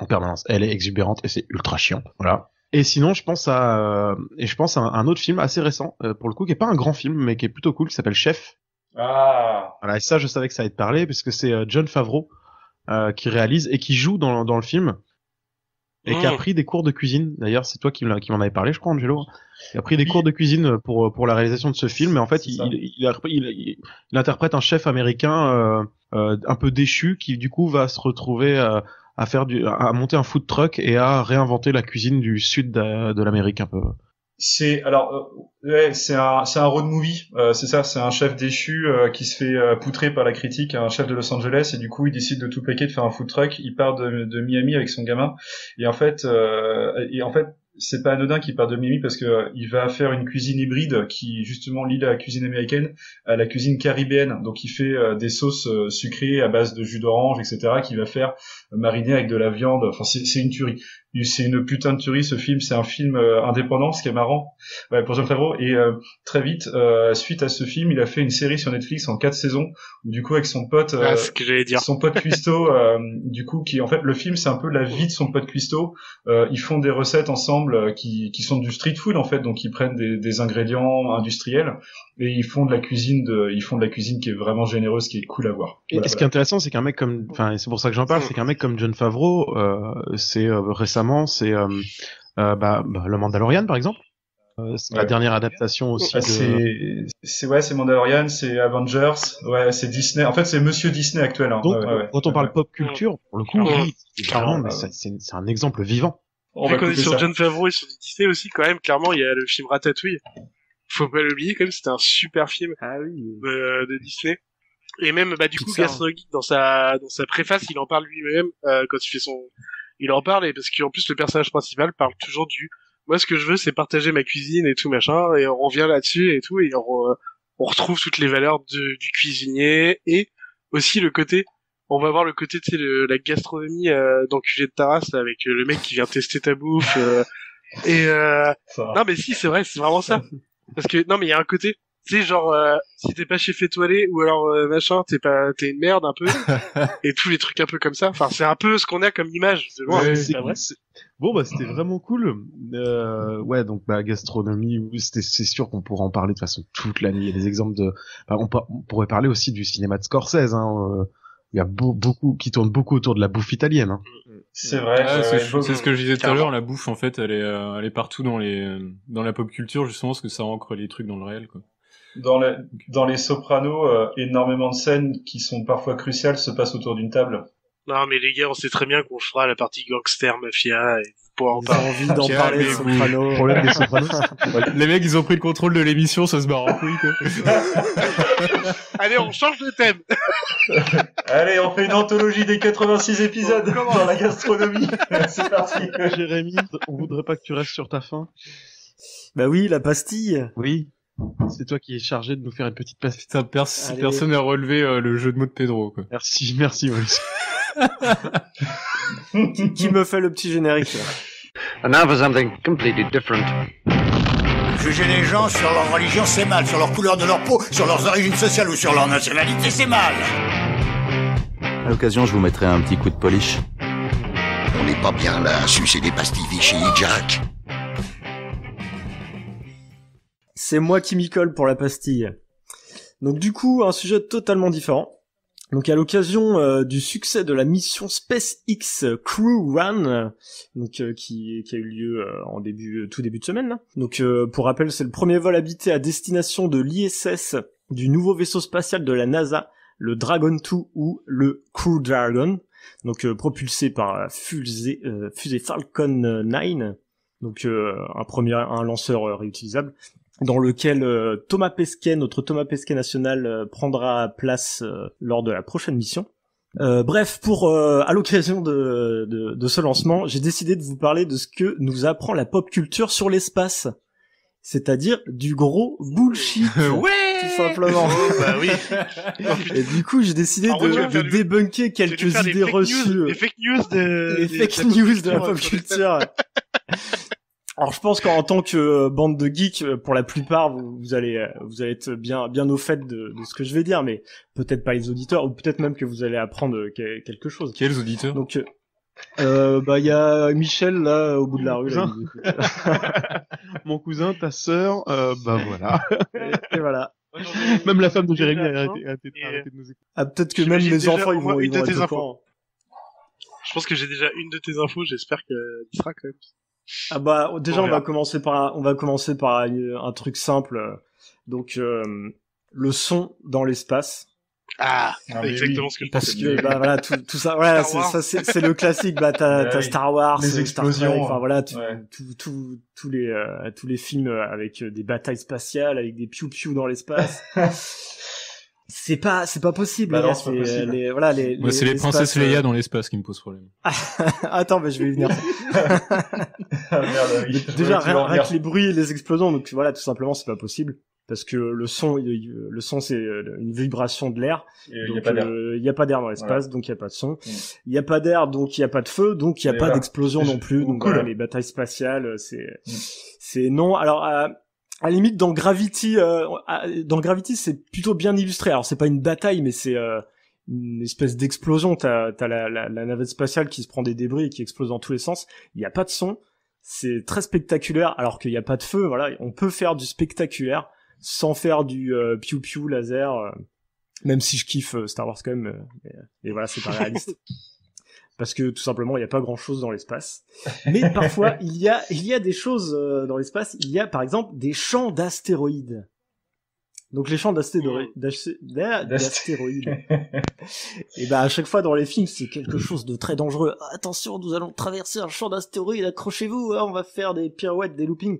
Elle est exubérante et c'est ultra chiant. Voilà. Et sinon je pense à un autre film assez récent pour le coup qui est pas un grand film mais qui est plutôt cool qui s'appelle Chef. Ah. Voilà, et ça je savais que ça allait te parler puisque c'est Jon Favreau qui réalise et qui joue dans le film. Et qui a pris des cours de cuisine. D'ailleurs, c'est toi qui m'en avais parlé, je crois, Angelo. Il a pris des cours de cuisine pour la réalisation de ce film. Mais en fait, il interprète un chef américain un peu déchu qui du coup va se retrouver à monter un food truck et à réinventer la cuisine du sud de l'Amérique un peu. C'est un road movie, c'est ça, c'est un chef déchu qui se fait poutrer par la critique, un chef de Los Angeles, et du coup il décide de tout plaquer, de faire un food truck. Il part de Miami avec son gamin, et en fait c'est pas anodin qu'il part de Miami parce que il va faire une cuisine hybride qui justement lie la cuisine américaine à la cuisine caribéenne. Donc il fait des sauces sucrées à base de jus d'orange, etc. qu'il va faire mariner avec de la viande. Enfin c'est une tuerie. C'est une putain de tuerie ce film. C'est un film indépendant, ce qui est marrant pour Jon Favreau. Et très vite, suite à ce film, il a fait une série sur Netflix en 4 saisons où du coup avec son pote, ce que j'allais dire. Son pote cuistot, du coup qui en fait le film c'est un peu la vie de son pote cuistot. Ils font des recettes ensemble qui sont du street food en fait, donc ils prennent des ingrédients industriels et ils font de la cuisine qui est vraiment généreuse, qui est cool à voir. Et ce qui est intéressant, c'est qu'un mec comme, enfin c'est pour ça que j'en parle, c'est qu'un mec comme Jon Favreau, récemment, c'est le Mandalorian par exemple. C'est la dernière adaptation aussi. C'est Mandalorian, c'est Avengers, c'est Disney. En fait, c'est Monsieur Disney actuel. Hein. Donc, quand on parle pop culture, pour le coup, oui, clairement, c'est un exemple vivant. Vu qu'on est sur Jon Favreau et sur Disney aussi, quand même, clairement, il y a le film Ratatouille. Faut pas l'oublier, quand même, c'était un super film de Disney. Et même, du coup, Gastronomique, dans sa préface, il en parle lui-même, quand il fait il en parle, et parce qu'en plus, le personnage principal parle toujours moi, ce que je veux, c'est partager ma cuisine et tout, machin, et on revient là-dessus et tout, et on retrouve toutes les valeurs du cuisinier, et aussi le côté, on va voir le côté, tu sais, la gastronomie, dans QG de Taras, là, avec le mec qui vient tester ta bouffe, non, mais si, c'est vrai, c'est vraiment ça. Parce que, non, mais il y a un côté, tu sais, genre, si t'es pas chef étoilé, ou alors, machin, t'es une merde, un peu, et tous les trucs un peu comme ça. Enfin, c'est un peu ce qu'on a comme image, de loin, ouais, c'est pas vrai. Bon, c'était vraiment cool. Ouais, donc, gastronomie, c'est sûr qu'on pourra en parler de façon toute l'année. Il y a des exemples on pourrait parler aussi du cinéma de Scorsese, hein. Il y a beaucoup qui tourne beaucoup autour de la bouffe italienne, hein. C'est vrai. C'est ce que je disais tout à l'heure, la bouffe, en fait, elle est partout dans la pop culture, justement, parce que ça ancre les trucs dans le réel, quoi. Dans les Sopranos, énormément de scènes qui sont parfois cruciales se passent autour d'une table. Non, mais les gars, on sait très bien qu'on fera la partie gangster, mafia, et vous pourrez en parler. J'ai envie d'en parler, Sopranos. Le problème des Sopranos. Les mecs, ils ont pris le contrôle de l'émission, ça se barre en couille, quoi. Allez, on change de thème. Allez, on fait une anthologie des 86 épisodes dans la gastronomie. C'est parti. Jérémy, on voudrait pas que tu restes sur ta faim. Bah oui, la pastille. Oui. C'est toi qui es chargé de nous faire une petite pastille. Putain, personne n'a relevé le jeu de mots de Pedro, quoi. Merci Maurice. Qui me fait le petit générique, là. And now for something completely different. Juger les gens sur leur religion, c'est mal. Sur leur couleur de leur peau, sur leurs origines sociales ou sur leur nationalité, c'est mal. À l'occasion, je vous mettrai un petit coup de polish. On n'est pas bien là à sucer des pastilles Vichy, Jack. C'est moi qui m'y colle pour la pastille. Donc du coup, un sujet totalement différent. Donc à l'occasion du succès de la mission SpaceX Crew Run, qui a eu lieu en tout début de semaine, là. Donc pour rappel, c'est le premier vol habité à destination de l'ISS du nouveau vaisseau spatial de la NASA, le Dragon 2 ou le Crew Dragon. Donc propulsé par fusée Falcon 9. Donc un lanceur réutilisable, dans lequel notre Thomas Pesquet national prendra place lors de la prochaine mission. Bref, à l'occasion de ce lancement, j'ai décidé de vous parler de ce que nous apprend la pop culture sur l'espace, c'est-à-dire du gros bullshit. Ouais, tout simplement. Oh, bah oui. Et du coup, j'ai décidé de débunker quelques idées reçues. Les fake news de la pop culture. Alors je pense qu'en tant que bande de geeks, pour la plupart, vous allez être bien au fait de ce que je vais dire, mais peut-être pas les auditeurs, ou peut-être même que vous allez apprendre quelque chose. Quels auditeurs? Donc il y a Michel là au bout de la rue. Là, mon cousin, ta sœur, voilà. Et voilà. Même la femme de Jérémy a arrêté de nous écouter. Ah, peut-être que même les enfants ils vont être infos. Je pense que j'ai déjà une de tes infos, j'espère qu'elle y sera quand même. Ah bah déjà on va commencer par un truc simple. Donc le son dans l'espace. Ah, exactement ce que je pensais. Parce que voilà tout ça voilà c'est le classique. T'as Star Wars, les explosions, enfin voilà tous les films avec des batailles spatiales, avec des piou-piou dans l'espace. C'est pas possible. Bah les non, gars, c'est pas possible. Moi, c'est les princesses Leia dans l'espace qui me posent problème. Attends, je vais y venir. Merde, oui. Déjà, rien que les bruits et les explosions, donc voilà, tout simplement, c'est pas possible. Parce que le son, c'est une vibration de l'air. Il y a pas d'air dans l'espace, donc il y a pas de son. Il y a pas d'air, donc il y a pas de feu, donc il y a pas d'explosion non plus. Donc voilà, les batailles spatiales, c'est non. Alors, à la limite, dans Gravity, c'est plutôt bien illustré. Alors, c'est pas une bataille, mais c'est une espèce d'explosion. T'as la navette spatiale qui se prend des débris et qui explose dans tous les sens. Il y a pas de son. C'est très spectaculaire, alors qu'il y a pas de feu. Voilà, on peut faire du spectaculaire sans faire du piou-piou laser. Même si je kiffe Star Wars quand même, mais voilà, c'est pas réaliste. Parce que tout simplement, il n'y a pas grand-chose dans l'espace. Mais parfois, il y a des choses dans l'espace. Il y a par exemple des champs d'astéroïdes. Donc les champs d'astéroïdes. Et à chaque fois dans les films, c'est quelque chose de très dangereux. Attention, nous allons traverser un champ d'astéroïdes. Accrochez-vous, on va faire des pirouettes, des loopings.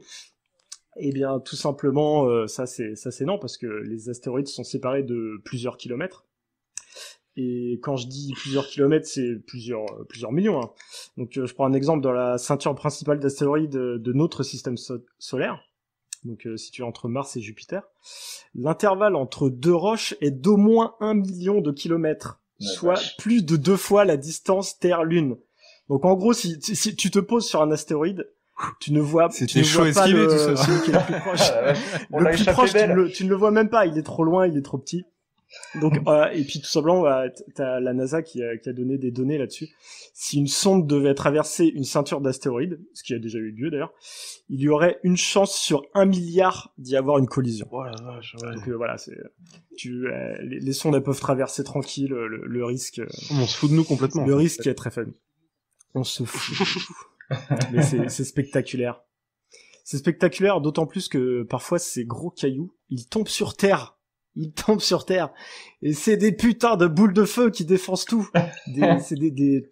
Eh bien, tout simplement, ça c'est non, parce que les astéroïdes sont séparés de plusieurs kilomètres. Et quand je dis plusieurs kilomètres, c'est plusieurs millions. Hein. Donc je prends un exemple dans la ceinture principale d'astéroïdes de notre système solaire. Donc situé entre Mars et Jupiter. L'intervalle entre deux roches est d'au moins 1 million de kilomètres, soit plus de 2 fois la distance Terre-Lune. Donc en gros, si tu te poses sur un astéroïde, tu ne vois pas celui qui est le plus proche. Le plus proche, tu ne le vois même pas, il est trop loin, il est trop petit. Donc et puis tout simplement, t'as la NASA qui a donné des données là-dessus. Si une sonde devait traverser une ceinture d'astéroïdes, ce qui a déjà eu lieu d'ailleurs, il y aurait une chance sur 1 milliard d'y avoir une collision. Oh la vache, ouais. Donc voilà, les sondes elles peuvent traverser tranquille, le risque. On se fout de nous complètement. Le risque est très faible. On se fout. Mais c'est spectaculaire. C'est spectaculaire, d'autant plus que parfois ces gros cailloux, ils tombent sur Terre. Et c'est des putains de boules de feu qui défoncent tout. C'est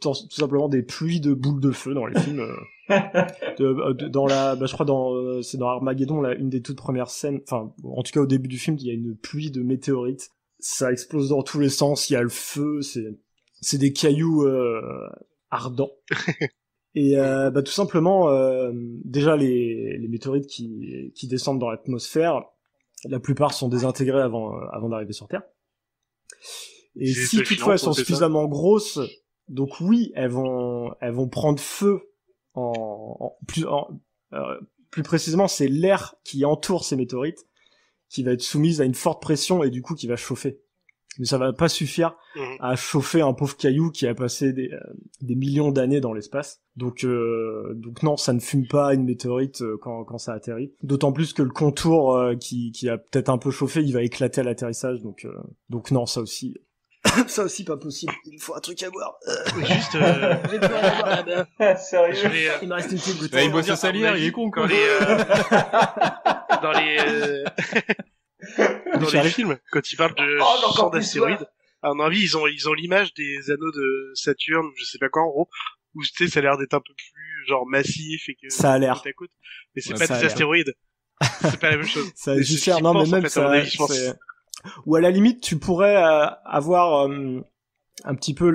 tout simplement des pluies de boules de feu dans les films. Je crois c'est dans Armageddon, là, une des toutes premières scènes. Enfin, en tout cas au début du film, il y a une pluie de météorites. Ça explose dans tous les sens. Il y a le feu. C'est des cailloux ardents. Et tout simplement, déjà les météorites qui descendent dans l'atmosphère. La plupart sont désintégrées avant d'arriver sur Terre. Et si toutefois elles sont suffisamment grosses, donc oui, elles vont prendre feu plus précisément, c'est l'air qui entoure ces météorites qui va être soumise à une forte pression et du coup qui va chauffer. Mais ça va pas suffire à chauffer un pauvre caillou qui a passé des millions d'années dans l'espace. Donc non, ça ne fume pas une météorite quand ça atterrit. D'autant plus que le contour qui a peut-être un peu chauffé, il va éclater à l'atterrissage. Donc non, ça aussi pas possible. Il faut un truc à boire. Juste. J'ai plus rien à boire là-bas. Sérieux. Il me reste une petite bouteille. Il boit sa salière, il est con quoi. Dans les films, quand ils parlent de sang d'astéroïdes, à mon avis, ils ont l'image des anneaux de Saturne, je sais pas quoi, en gros, où tu sais, ça a l'air d'être un peu plus, genre, massif et que... Ça a l'air. Mais c'est pas des astéroïdes. C'est pas la même chose. Ça a juste l'air, non, mais même ça, ou à la limite, tu pourrais avoir un petit peu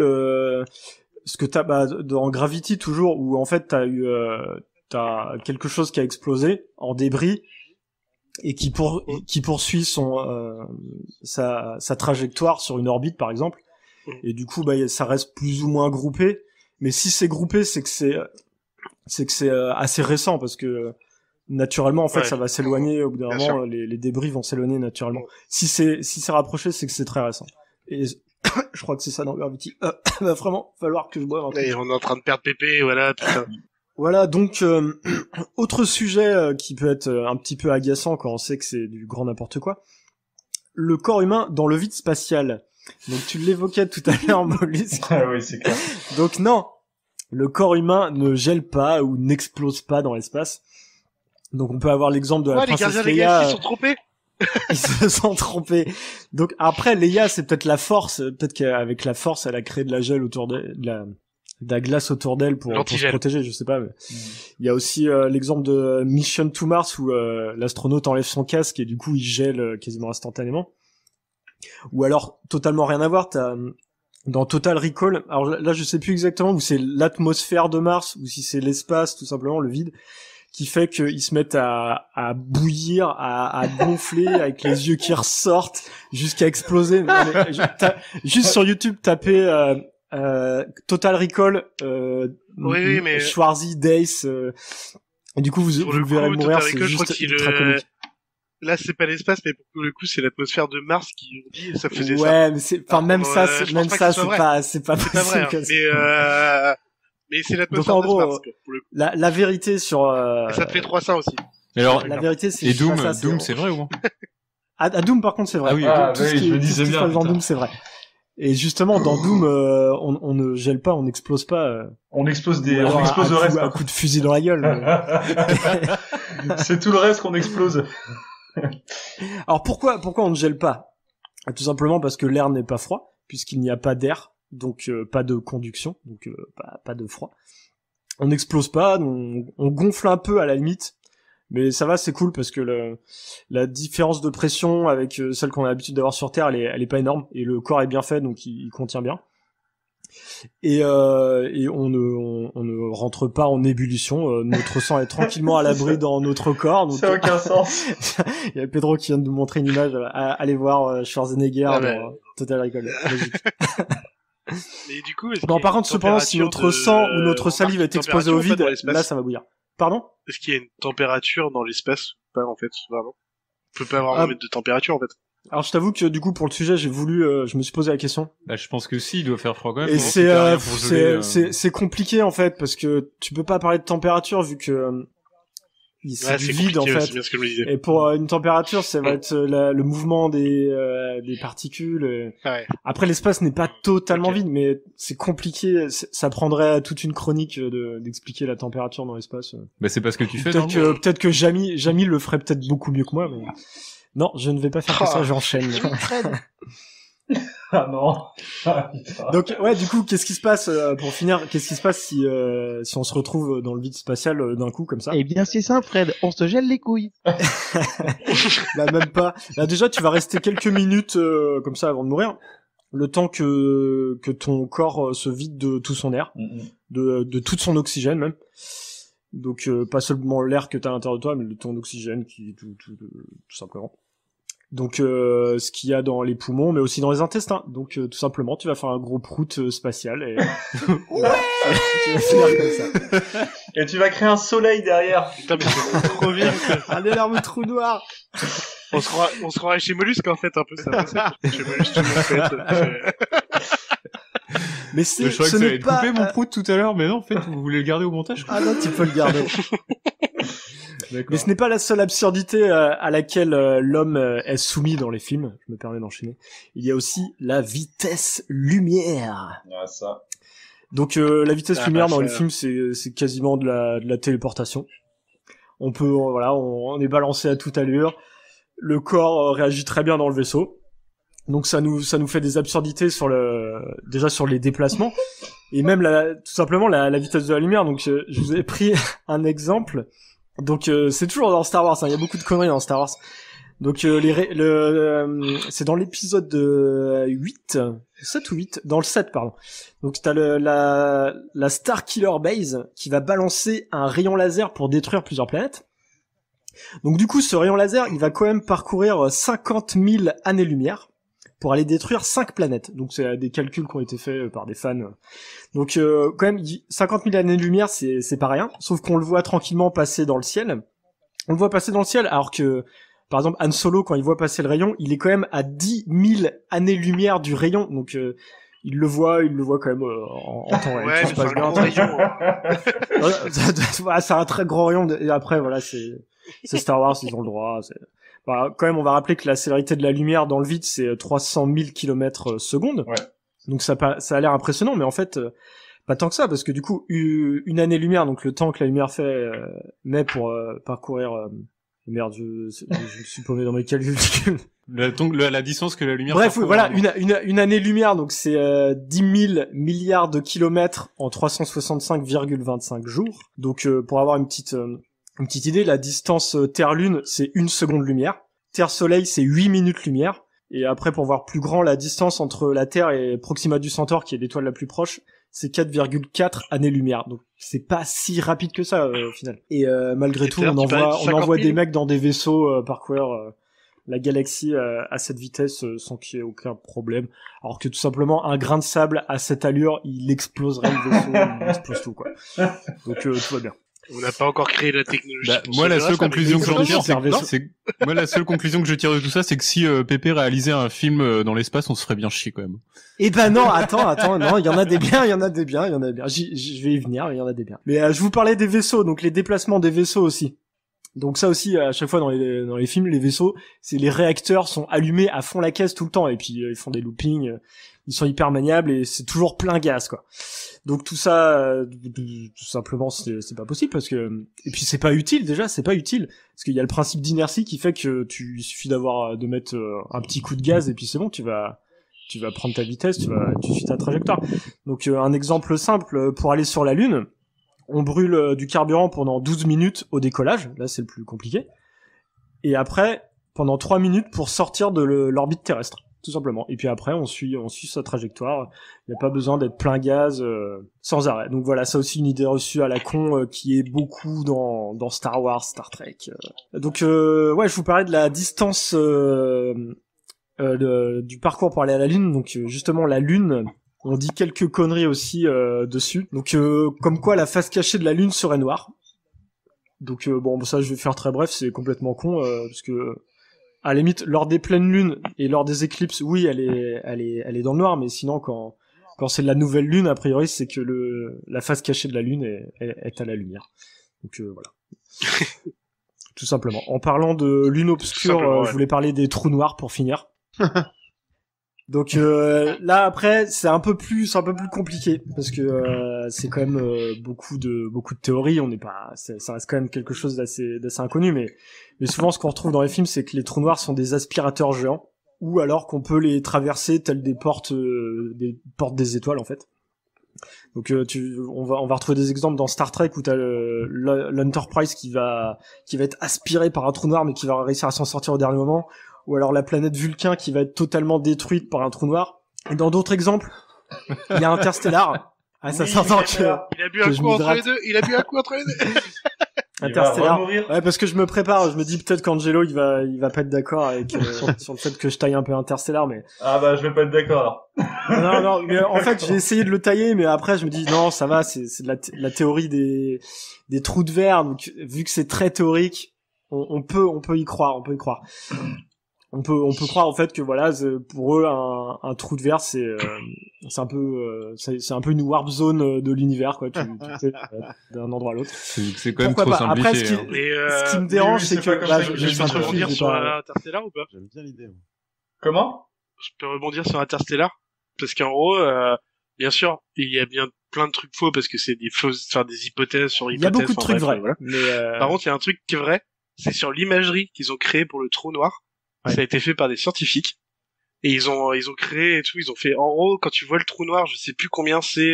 ce que t'as dans Gravity toujours, où en fait t'as quelque chose qui a explosé en débris et qui poursuit sa trajectoire sur une orbite par exemple, et du coup ça reste plus ou moins groupé. Mais si c'est groupé, c'est que c'est assez récent, parce que naturellement en fait ça va s'éloigner au bout d'un moment, les débris vont s'éloigner naturellement. Si c'est rapproché, c'est que c'est très récent. Et je crois que c'est ça dans Gravity. Va vraiment falloir que je boive un peu. Et on est en train de perdre Pépé, voilà, putain. Voilà, donc autre sujet qui peut être un petit peu agaçant quand on sait que c'est du grand n'importe quoi. Le corps humain dans le vide spatial. Donc tu l'évoquais tout à l'heure, Mollusque. Ah oui, c'est clair. Donc non, le corps humain ne gèle pas ou n'explose pas dans l'espace. Donc on peut avoir l'exemple de la princesse Leia. Les gardiens se sont trompés. Ils se sont trompés. Donc après, Leia, c'est peut-être la force. Peut-être qu'avec la force, elle a créé de la gel autour de la glace autour d'elle pour se protéger, je sais pas. Mais... Il y a aussi l'exemple de Mission to Mars où l'astronaute enlève son casque et du coup il gèle quasiment instantanément. Ou alors totalement rien à voir, t'as dans Total Recall, alors là je sais plus exactement où c'est l'atmosphère de Mars ou si c'est l'espace, tout simplement le vide, qui fait qu'ils se mettent à bouillir, à gonfler avec les yeux qui ressortent jusqu'à exploser. Mais, juste sur YouTube tapez Total Recall oui, mais Schwarzy Days et du coup vous le verrez mourir, c'est juste ultra comique. Là, c'est pas l'espace, mais pour le coup, c'est l'atmosphère de Mars qui ont dit, ça faisait ça. Ouais, mais c'est, enfin, même ça, c'est pas possible. Vrai, mais c'est l'atmosphère de Mars, pour le coup. La vérité sur, et ça te fait 300 aussi. Mais alors, la vérité, c'est, et Doom, c'est vrai ou? À Doom, par contre, c'est vrai. Ah oui, tout ce qui est dans Doom, c'est vrai. Et justement, dans Doom, on ne gèle pas, on n'explose pas. On explose le reste. Un coup de fusil dans la gueule. C'est tout le reste qu'on explose. Alors pourquoi on ne gèle pas? Tout simplement parce que l'air n'est pas froid, puisqu'il n'y a pas d'air, donc pas de conduction, donc pas de froid. On n'explose pas, on gonfle un peu à la limite, Mais ça va, c'est cool parce que la différence de pression avec celle qu'on a l'habitude d'avoir sur Terre, elle est pas énorme et le corps est bien fait, donc il contient bien. Et on ne rentre pas en ébullition. Notre sang est tranquillement à l'abri dans notre corps. Donc, ça n'a aucun sens. Il y a Pedro qui vient de nous montrer une image. Allez voir Schwarzenegger dans Total Recall. Mais du coup, non, par contre, cependant, si notre sang ou notre salive est exposé au vide, là, ça va bouillir. Pardon? Est-ce qu'il y a une température dans l'espace? Pas, en fait, vraiment. On peut pas vraiment mettre de température, en fait. Alors je t'avoue que du coup pour le sujet je me suis posé la question. Bah je pense que si, il doit faire froid quand même. Et c'est compliqué en fait parce que tu peux pas parler de température vu que c'est du vide en fait. C'est bien ce que je me disais. Et pour une température ça va être le mouvement des particules. Ouais. Après l'espace n'est pas totalement vide mais c'est compliqué. Ça prendrait toute une chronique d'expliquer la température dans l'espace. Bah c'est pas ce que tu fais. Peut-être que Jamie le ferait peut-être beaucoup mieux que moi. Mais... Non, je ne vais pas faire que ça, j'enchaîne. Ah non. Donc ouais, du coup, qu'est-ce qui se passe pour finir? Qu'est-ce qui se passe si on se retrouve dans le vide spatial d'un coup comme ça? Eh bien, c'est simple, Fred. On se gèle les couilles. Bah même pas. Là déjà, tu vas rester quelques minutes comme ça avant de mourir, le temps que ton corps se vide de tout son air, de tout son oxygène même. Donc pas seulement l'air que t'as à l'intérieur de toi, mais ton oxygène qui tout simplement. Donc ce qu'il y a dans les poumons, mais aussi dans les intestins. Donc tout simplement, tu vas faire un gros prout spatial et ouais tu vas finir comme ça. Et tu vas créer un soleil derrière. Putain, mais c'est trop bien. Un énorme trou noir. On se croirait chez Mollusque en fait un peu ça. Chez Mollusque, mais je crois que ça allait couper mon prout tout à l'heure, mais non, en fait, vous voulez le garder au montage, quoi. Ah non, tu peux le garder. Mais ce n'est pas la seule absurdité à laquelle l'homme est soumis dans les films. Je me permets d'enchaîner. Il y a aussi la vitesse lumière. Ouais, ça. Donc la vitesse lumière dans les films, c'est quasiment de la téléportation. On peut, on est balancé à toute allure. Le corps réagit très bien dans le vaisseau. Donc ça nous fait des absurdités déjà sur les déplacements et même tout simplement la vitesse de la lumière. Donc je vous ai pris un exemple. Donc c'est toujours dans Star Wars, hein. Il y a beaucoup de conneries dans Star Wars. Donc c'est dans l'épisode 7 ou 8, dans le 7 pardon. Donc t'as la Star Killer Base qui va balancer un rayon laser pour détruire plusieurs planètes. Donc du coup ce rayon laser, il va quand même parcourir 50 000 années-lumière pour aller détruire 5 planètes. Donc c'est des calculs qui ont été faits par des fans. Donc quand même 50 000 années-lumière, c'est pas rien, sauf qu'on le voit tranquillement passer dans le ciel. On le voit passer dans le ciel alors que par exemple Han Solo, quand il voit passer le rayon, il est quand même à 10 000 années-lumière du rayon. Donc il le voit quand même en temps réel. Ouais, c'est un grand rayon. C'est un très grand rayon et après voilà, c'est Star Wars, ils ont le droit. Quand même, on va rappeler que la célérité de la lumière dans le vide, c'est 300 000 km/s. Ouais. Donc ça a l'air impressionnant, mais en fait, pas tant que ça, parce que du coup, une année-lumière, donc le temps que la lumière met pour parcourir... Merde, je me suis paumé dans mes calculs. La distance que la lumière... Bref, voilà, une année-lumière, donc c'est 10 000 milliards de kilomètres en 365,25 jours. Donc pour avoir une petite idée, la distance Terre-Lune, c'est 1 seconde lumière. Terre-Soleil, c'est 8 minutes lumière. Et après, pour voir plus grand, la distance entre la Terre et Proxima du Centaure, qui est l'étoile la plus proche, c'est 4,4 années-lumière. Donc, c'est pas si rapide que ça, au final. Et malgré tout, on envoie des mecs dans des vaisseaux parcourir la galaxie à cette vitesse sans qu'il y ait aucun problème. Alors que tout simplement, un grain de sable à cette allure, il exploserait le vaisseau, il explose tout, quoi. Donc, tout va bien. On n'a pas encore créé la technologie. Moi, la seule conclusion que j'en tire, moi, la seule conclusion que je tire de tout ça, c'est que si Pépé réalisait un film dans l'espace, on se ferait bien chier quand même. Eh ben non, attends, non, il y en a des biens. Je vais y venir, il y en a des biens. Mais je vous parlais des vaisseaux, donc les déplacements des vaisseaux aussi. Donc ça aussi, à chaque fois dans les films, les vaisseaux, les réacteurs sont allumés à fond la caisse tout le temps, et puis ils font des loopings, ils sont hyper maniables, et c'est toujours plein gaz, quoi. Donc tout ça, tout simplement, c'est pas possible, parce que, et puis c'est pas utile, déjà, parce qu'il y a le principe d'inertie qui fait que il suffit de mettre un petit coup de gaz, et puis c'est bon, tu vas prendre ta vitesse, tu suis ta trajectoire. Donc un exemple simple, pour aller sur la Lune, on brûle du carburant pendant 12 minutes au décollage, là c'est le plus compliqué, et après pendant 3 minutes pour sortir de l'orbite terrestre, tout simplement. Et puis après on suit sa trajectoire, il n'y a pas besoin d'être plein gaz sans arrêt. Donc voilà, ça aussi une idée reçue à la con qui est beaucoup dans Star Wars, Star Trek. Donc ouais, je vous parlais de la distance du parcours pour aller à la Lune. Donc justement la Lune, on dit quelques conneries aussi dessus. Donc comme quoi la face cachée de la Lune serait noire. Donc bon, ça je vais faire très bref, c'est complètement con parce que à la limite lors des pleines lunes et lors des éclipses, oui, elle est dans le noir, mais sinon quand c'est de la nouvelle lune, a priori c'est que la face cachée de la Lune est à la lumière. Donc voilà. Tout simplement. En parlant de lune obscure, je voulais parler des trous noirs pour finir. Donc là après c'est un peu plus compliqué parce que c'est quand même beaucoup de théories, ça reste quand même quelque chose d'assez inconnu, mais souvent ce qu'on retrouve dans les films c'est que les trous noirs sont des aspirateurs géants ou alors qu'on peut les traverser telles des portes des étoiles en fait. Donc on va retrouver des exemples dans Star Trek où t'as l'Enterprise qui va être aspiré par un trou noir mais qui va réussir à s'en sortir au dernier moment, ou alors la planète Vulcain qui va être totalement détruite par un trou noir. Et dans d'autres exemples, il y a Interstellar. Ah, ça s'entend que il a bu un coup entre les deux. Interstellar. Ouais, parce que je me prépare, je me dis peut-être qu'Angelo il va pas être d'accord avec sur le fait que je taille un peu Interstellar, mais ah bah je vais pas être d'accord alors. non, mais en fait j'ai essayé de le tailler, mais après je me dis non, ça va, c'est de la théorie des trous de verre, donc vu que c'est très théorique, on peut y croire. On peut croire en fait que voilà, pour eux un trou de verre c'est un peu une warp zone de l'univers quoi, tu fais d'un endroit à l'autre. C'est quand même trop simplifié. Après ce qui me dérange c'est que je peux rebondir sur Interstellar ou pas? J'aime bien l'idée. Comment? Je peux rebondir sur Interstellar parce qu'en gros bien sûr, il y a bien plein de trucs faux parce que c'est des hypothèses sur hypothèses. Il y a beaucoup de trucs vrais. Voilà. Mais par contre, il y a un truc qui est vrai, c'est sur l'imagerie qu'ils ont créée pour le trou noir. Ouais. Ça a été fait par des scientifiques et ils ont créé et tout, ils ont fait en gros quand tu vois le trou noir, je sais plus combien c'est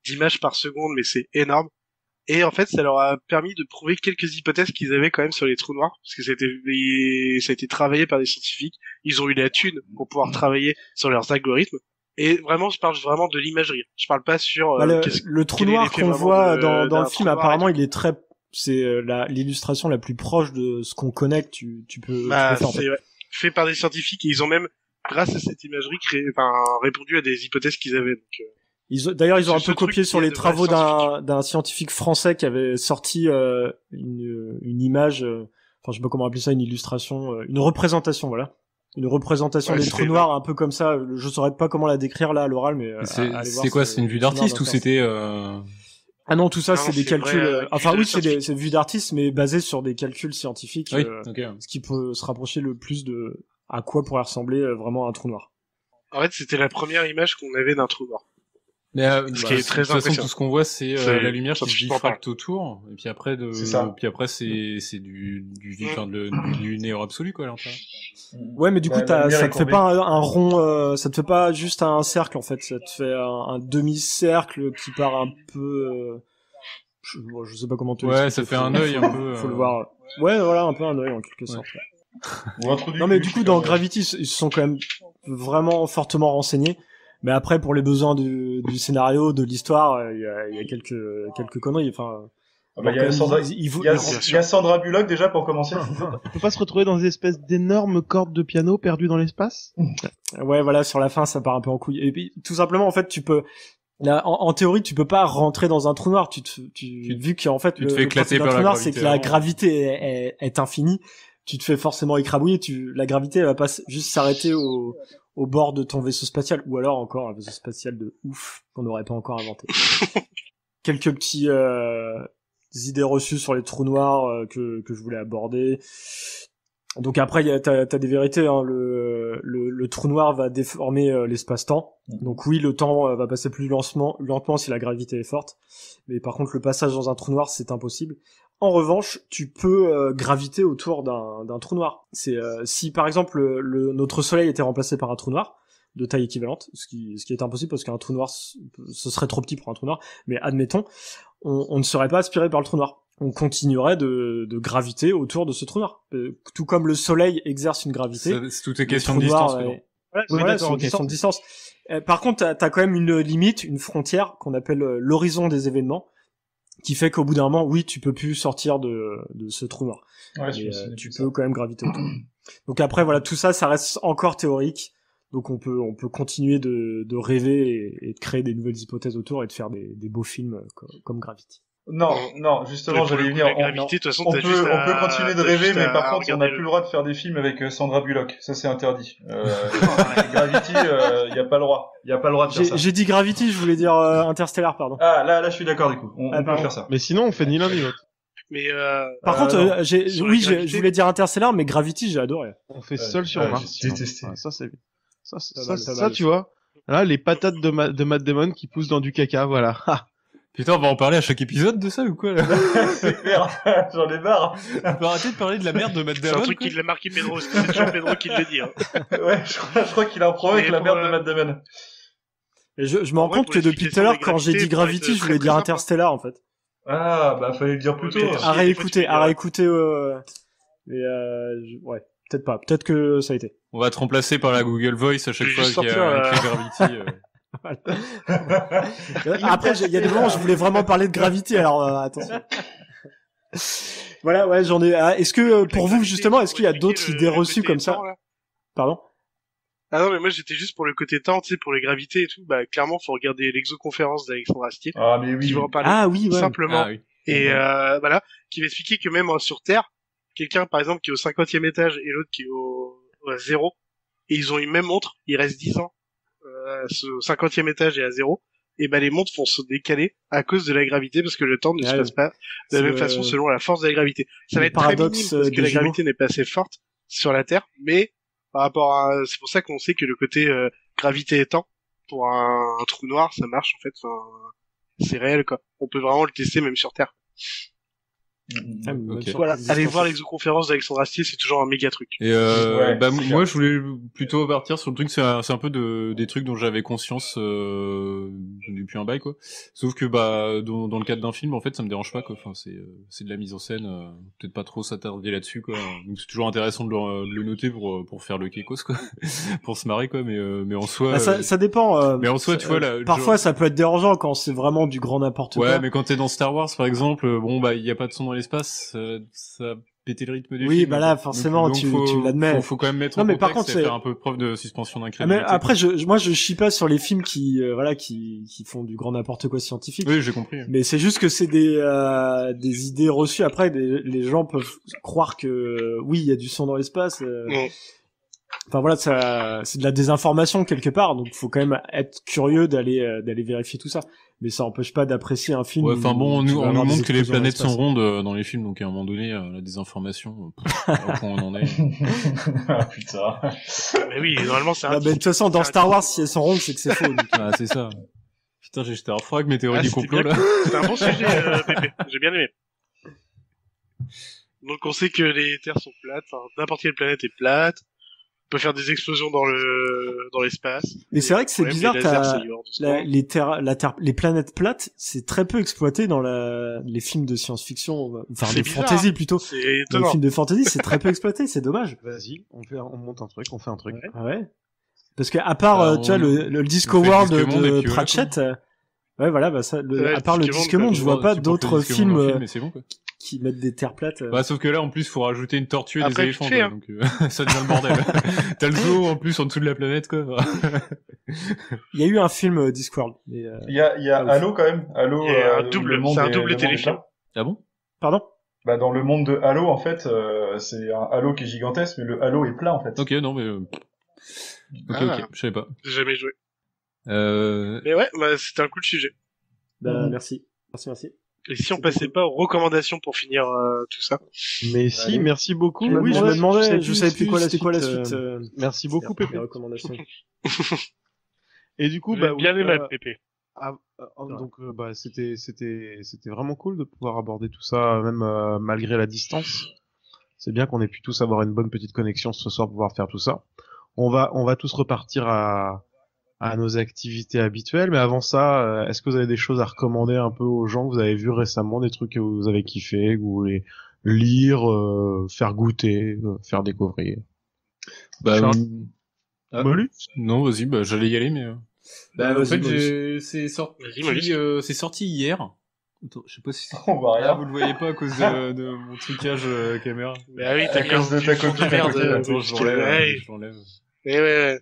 d'images par seconde, mais c'est énorme. Et en fait, ça leur a permis de prouver quelques hypothèses qu'ils avaient quand même sur les trous noirs parce que ça a été travaillé par des scientifiques. Ils ont eu la thune pour pouvoir travailler sur leurs algorithmes. Et vraiment, je parle vraiment de l'imagerie. Je parle pas sur le trou noir qu'on voit dans le film. Apparemment, il est très c'est l'illustration la plus proche de ce qu'on connaît que tu peux faire. En fait. Fait par des scientifiques et ils ont même, grâce à cette imagerie, répondu à des hypothèses qu'ils avaient. Donc, d'ailleurs, ils ont un peu copié sur les travaux d'un scientifique français qui avait sorti une image, je sais pas comment appeler ça, une illustration, une représentation, voilà. Une représentation des trous noirs un peu comme ça. Je saurais pas comment la décrire là à l'oral, mais c'est quoi, c'est une vue d'artiste ou c'était Ah non, tout ça c'est des calculs. Enfin oui, c'est une vue d'artiste, mais basé sur des calculs scientifiques, ce qui peut se rapprocher le plus de à quoi pourrait ressembler vraiment un trou noir. En fait, c'était la première image qu'on avait d'un trou noir. Mais ce qui est très de toute façon, tout ce qu'on voit, c'est la lumière qui se diffracte autour, et puis après c'est du néant absolu quoi à l'intérieur. Ouais, mais du coup ça te fait pas un rond, ça te fait pas juste un cercle en fait, ça te fait un demi-cercle qui part un peu. Je sais pas comment te l'expliquer. Ouais, ça fait un œil un peu. Faut le voir. Ouais, voilà, un peu un œil en quelque sorte. Ouais. Non mais du coup dans Gravity, ils se sont quand même vraiment fortement renseignés. Mais après, pour les besoins du scénario, de l'histoire, il y a quelques conneries. Enfin, il y a Sandra Bullock déjà pour commencer. On peut pas se retrouver dans des espèces d'énormes cordes de piano perdues dans l'espace. Ouais, voilà, sur la fin, ça part un peu en couille. Et puis, tout simplement, en fait, tu peux. Là, en théorie, tu peux pas rentrer dans un trou noir. Vu qu'en fait, le principe d'un trou noir, c'est que la gravité est infinie. Tu te fais forcément écrabouiller. La gravité, elle va pas juste s'arrêter au bord de ton vaisseau spatial, ou alors encore un vaisseau spatial de ouf qu'on n'aurait pas encore inventé. Quelques petits idées reçues sur les trous noirs que je voulais aborder. Donc après, t'as des vérités. Hein. Le trou noir va déformer l'espace-temps. Donc oui, le temps va passer plus lentement si la gravité est forte. Mais par contre, le passage dans un trou noir, c'est impossible. En revanche, tu peux graviter autour d'un trou noir. C'est si par exemple notre soleil était remplacé par un trou noir de taille équivalente, ce qui est impossible parce qu'un trou noir ce serait trop petit pour un trou noir, mais admettons, on ne serait pas aspiré par le trou noir. On continuerait de graviter autour de ce trou noir. Tout comme le soleil exerce une gravité. Tout est question de distance. C'est une question de distance. Par contre, t'as quand même une limite, une frontière qu'on appelle l'horizon des événements, qui fait qu'au bout d'un moment, oui, tu peux plus sortir de ce trou noir. Ouais, tu peux quand même graviter autour. Donc après, voilà, tout ça, ça reste encore théorique. Donc on peut continuer de rêver et de créer des nouvelles hypothèses autour et de faire des beaux films comme Gravity. Non, justement, j'allais y venir. On peut continuer de rêver, mais par contre, on n'a plus le droit de faire des films avec Sandra Bullock. Ça, c'est interdit. Gravity, y a pas le droit. Y a pas le droit de faire ça. J'ai dit Gravity, je voulais dire Interstellar, pardon. Ah, là, je suis d'accord, du coup. On peut faire ça. Mais sinon, on fait ni l'un ni l'autre. Mais par contre, je voulais dire Interstellar, mais Gravity, j'ai adoré. On fait Seul sur Mars. J'ai détesté. Ça, c'est ça, tu vois. Là, les patates de Matt Damon qui poussent dans du caca, voilà. Putain, on va en parler à chaque épisode de ça ou quoi là? C'est clair, j'en ai marre. On peut arrêter de parler de la merde de Matt Damon. C'est un truc qui l'a marqué Pedro, parce que c'est toujours Pedro qui le dit. Hein. Ouais, je crois qu'il a un problème avec la merde de Matt Damon. Et je me rends compte que depuis tout à l'heure, quand j'ai dit Gravity, je voulais dire Interstellar en fait. Ah, bah fallait le dire plus tôt. À réécouter. Mais ouais, peut-être pas. Peut-être que ça a été. On va te remplacer par la Google Voice à chaque fois qu'il y a Gravity. Après, il y a des moments où je voulais vraiment parler de Gravity, alors attention. Voilà, ouais, j'en ai. Est-ce que pour vous justement, est-ce qu'il y a d'autres idées reçues comme ça? Pardon? Ah non, mais moi j'étais juste pour le côté temps, tu sais, pour les gravités et tout. Bah clairement, faut regarder l'exoconférence d'Alexandre Astier. Ah mais oui. Qui va en parler simplement. Ah, oui. Et voilà, qui va expliquer que même sur Terre, quelqu'un par exemple qui est au 50e étage et l'autre qui est au 0, et ils ont une même montre, il reste 10 ans. Ce 50e étage est à 0, et ben les montres vont se décaler à cause de la gravité parce que le temps ne se passe pas de la même façon selon la force de la gravité. Ça va être très minime parce que la gravité n'est pas assez forte sur la Terre, mais par rapport à, c'est pour ça qu'on sait que le côté gravité et temps pour un trou noir ça marche en fait. Enfin, c'est réel quoi. On peut vraiment le tester même sur Terre. Okay. Voilà, allez voir l'exoconférence d'Alexandre Astier, c'est toujours un méga truc. Et moi je voulais plutôt partir sur le truc, c'est un peu des trucs dont j'avais conscience depuis un bail quoi. Sauf que dans le cadre d'un film en fait ça me dérange pas quoi. Enfin c'est de la mise en scène, peut-être pas trop s'attarder là-dessus quoi. Donc c'est toujours intéressant de le noter pour faire le kékos quoi, pour se marrer quoi. Mais en soi ça dépend. Mais en soi tu vois là. Parfois ça peut être dérangeant quand c'est vraiment du grand n'importe quoi. Ouais mais quand t'es dans Star Wars par exemple, il y a pas de son dans l'espace, ça péter le rythme du film. Oui, bah là, forcément, tu l'admets. Faut quand même mettre en contexte par contre, et faire un peu preuve de suspension d'incrédulité. Mais après, moi, je chie pas sur les films qui font du grand n'importe quoi scientifique. Oui, j'ai compris. Mais c'est juste que c'est des idées reçues. Après, les gens peuvent croire que, oui, il y a du son dans l'espace. Enfin voilà, c'est de la désinformation quelque part, donc faut quand même être curieux d'aller vérifier tout ça. Mais ça empêche pas d'apprécier un film. Ouais, enfin bon, on nous montre que les planètes sont rondes dans les films, donc à un moment donné, la désinformation, au point on en est. Ah putain. Mais oui, normalement c'est de toute façon, dans Star Wars, si elles sont rondes, c'est que c'est faux. Donc. Ah, c'est ça. Putain, j'ai jeté un froid avec mes théories du complot, là. C'est un bon sujet, Pépé. J'ai bien aimé. Donc on sait que les terres sont plates, enfin, n'importe quelle planète est plate. On peut faire des explosions dans l'espace. Mais c'est vrai que c'est bizarre, les planètes plates, c'est très peu exploité dans les films de science-fiction, enfin de fantasy plutôt. Dans les films de fantasy, c'est très peu exploité, c'est dommage. Vas-y, on monte un truc, on fait un truc. Ouais. Ah ouais. Parce que à part, tu vois, le Disco World de Pratchett, ouais, voilà, à part le Disque Monde, je vois pas d'autres films qui mettent des terres plates. Sauf que là, en plus, faut rajouter une tortue et des éléphants, quoi, donc ça devient le bordel. T'as le zoo, en plus, en dessous de la planète, quoi. Il y a eu un film Discworld. Il y a Halo, quand même. Halo, c'est un double téléfilm. Ah bon? Pardon? Bah, dans le monde de Halo, en fait, c'est un Halo qui est gigantesque, mais le Halo est plat, en fait. Ok, non, mais... Ok, je savais pas. J'ai jamais joué. Mais ouais, c'était un cool sujet. Merci. Et si on passait pas aux recommandations pour finir tout ça? Mais si, merci beaucoup. Oui, je me demandais, je savais plus c'était quoi la suite. Merci beaucoup, Pépé. Les recommandations. Et du coup, bien aimé, Pépé. Donc, c'était vraiment cool de pouvoir aborder tout ça, même malgré la distance. C'est bien qu'on ait pu tous avoir une bonne petite connexion ce soir pour pouvoir faire tout ça. On va tous repartir à à nos activités habituelles. Mais avant ça, est-ce que vous avez des choses à recommander un peu aux gens que vous avez vus récemment, des trucs que vous avez kiffé, que vous voulez lire, faire goûter, faire découvrir? Molu? Non, vas-y, j'allais y aller, mais... en fait, c'est sorti hier. Attends, je sais pas si on voit rien. Vous le voyez pas à cause de mon trucage caméra. Bah oui, t'as à cause de ta copine. Attends, je l'enlève. Ouais.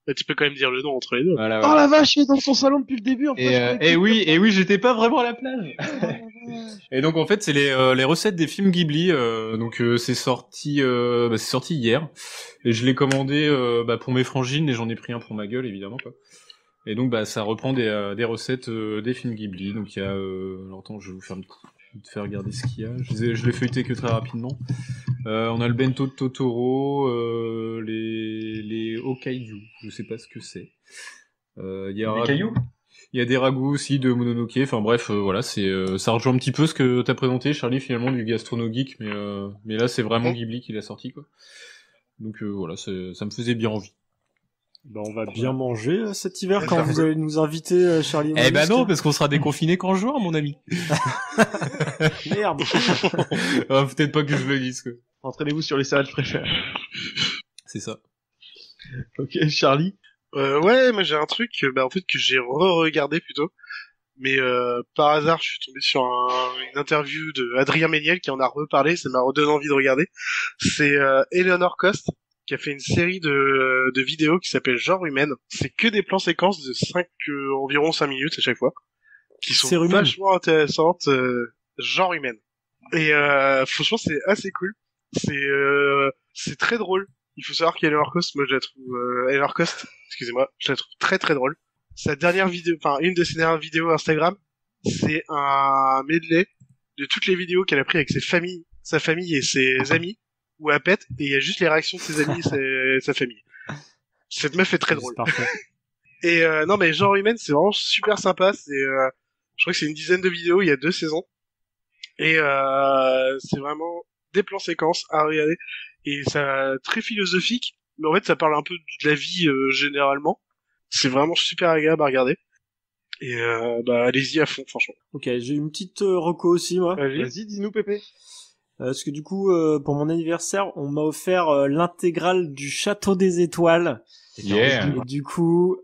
Mais tu peux quand même dire le nom entre les deux. Voilà, Oh la vache, il est dans son salon depuis le début. En fait, et oui, j'étais pas vraiment à la plage. Et donc en fait, c'est les recettes des films Ghibli. Donc c'est sorti hier. Et je l'ai commandé pour mes frangines et j'en ai pris un pour ma gueule évidemment quoi. Et donc ça reprend des recettes des films Ghibli. Donc il y a alors attends, je vais vous faire regarder ce qu'il y a. Je l'ai feuilleté que très rapidement. On a le bento de Totoro, les Hokkaidu, je sais pas ce que c'est. Il y a des ragoûts aussi de Mononoke. Enfin bref, voilà, ça rejoint un petit peu ce que t'as présenté, Charlie, finalement du Gastrono Geek, mais là c'est vraiment Ghibli qui l'a sorti quoi. Donc voilà, ça me faisait bien envie. On va bien manger cet hiver quand vous allez nous inviter, Charlie. Non, parce qu'on sera déconfinés qu'en juin, mon ami. Merde. Peut-être pas que je le dise, quoi. Entraînez-vous sur les salades fraîcheurs. C'est ça. Ok, Charlie. Ouais, moi j'ai un truc, en fait que j'ai re-regardé plutôt. Mais par hasard, je suis tombé sur une interview de Adrien Méniel qui en a reparlé, ça m'a redonné envie de regarder. C'est Eleanor Cost qui a fait une série de vidéos qui s'appelle Genre Humaine. C'est que des plans séquences de environ 5 minutes à chaque fois, qui sont vachement intéressantes, Genre Humaine. Et franchement, c'est assez cool. C'est très drôle. Il faut savoir qu'Eleanor Cost, moi je la trouve excusez-moi, je la trouve très très drôle. Sa dernière vidéo, une de ses dernières vidéos Instagram, c'est un medley de toutes les vidéos qu'elle a pris avec sa famille et ses amis, où elle pète, et il y a juste les réactions de ses amis et sa famille. Cette meuf est très drôle. Et non mais Genre Humaine, c'est vraiment super sympa. Je crois que c'est une dizaine de vidéos, il y a 2 saisons, et c'est vraiment des plans séquences à regarder, et ça très philosophique, mais en fait ça parle un peu de la vie généralement. C'est vraiment super agréable à regarder. Et allez-y à fond, franchement. Ok, j'ai une petite reco aussi, moi. Vas-y, dis-nous, Pépé. Parce que du coup, pour mon anniversaire, on m'a offert l'intégrale du Château des Étoiles. Yeah. Et du coup,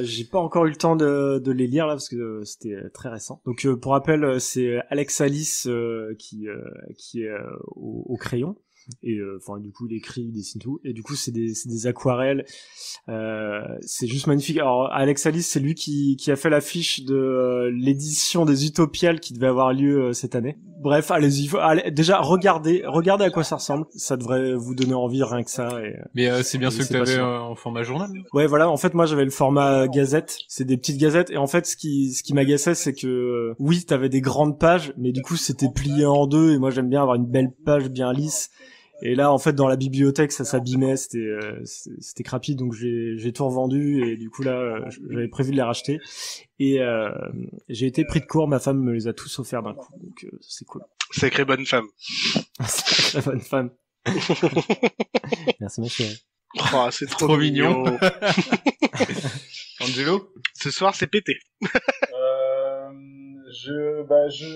j'ai pas encore eu le temps de les lire là parce que c'était très récent. Donc pour rappel, c'est Alex Alice qui est au crayon. Et du coup il écrit, il dessine tout, et du coup c'est des aquarelles, c'est juste magnifique. Alors Alex Alice, c'est lui qui a fait l'affiche de l'édition des Utopiales qui devait avoir lieu cette année. Bref, allez-y, déjà regardez à quoi ça ressemble, ça devrait vous donner envie rien que ça. Mais c'est bien ceux que t'avais en format journal. Ouais, voilà, en fait moi j'avais le format gazette, c'est des petites gazettes, et en fait ce qui m'agaçait, c'est que oui, t'avais des grandes pages, mais du coup c'était plié en deux, et moi j'aime bien avoir une belle page bien lisse. Et là, en fait, dans la bibliothèque, ça s'abîmait, c'était crapide, donc j'ai tout revendu, et du coup là, j'avais prévu de les racheter. Et j'ai été pris de court, ma femme me les a tous offerts d'un coup, donc c'est cool. Sacrée bonne femme. Sacrée bonne femme. Merci ma chérie. Oh, c'est trop mignon. Angelo, ce soir c'est pété.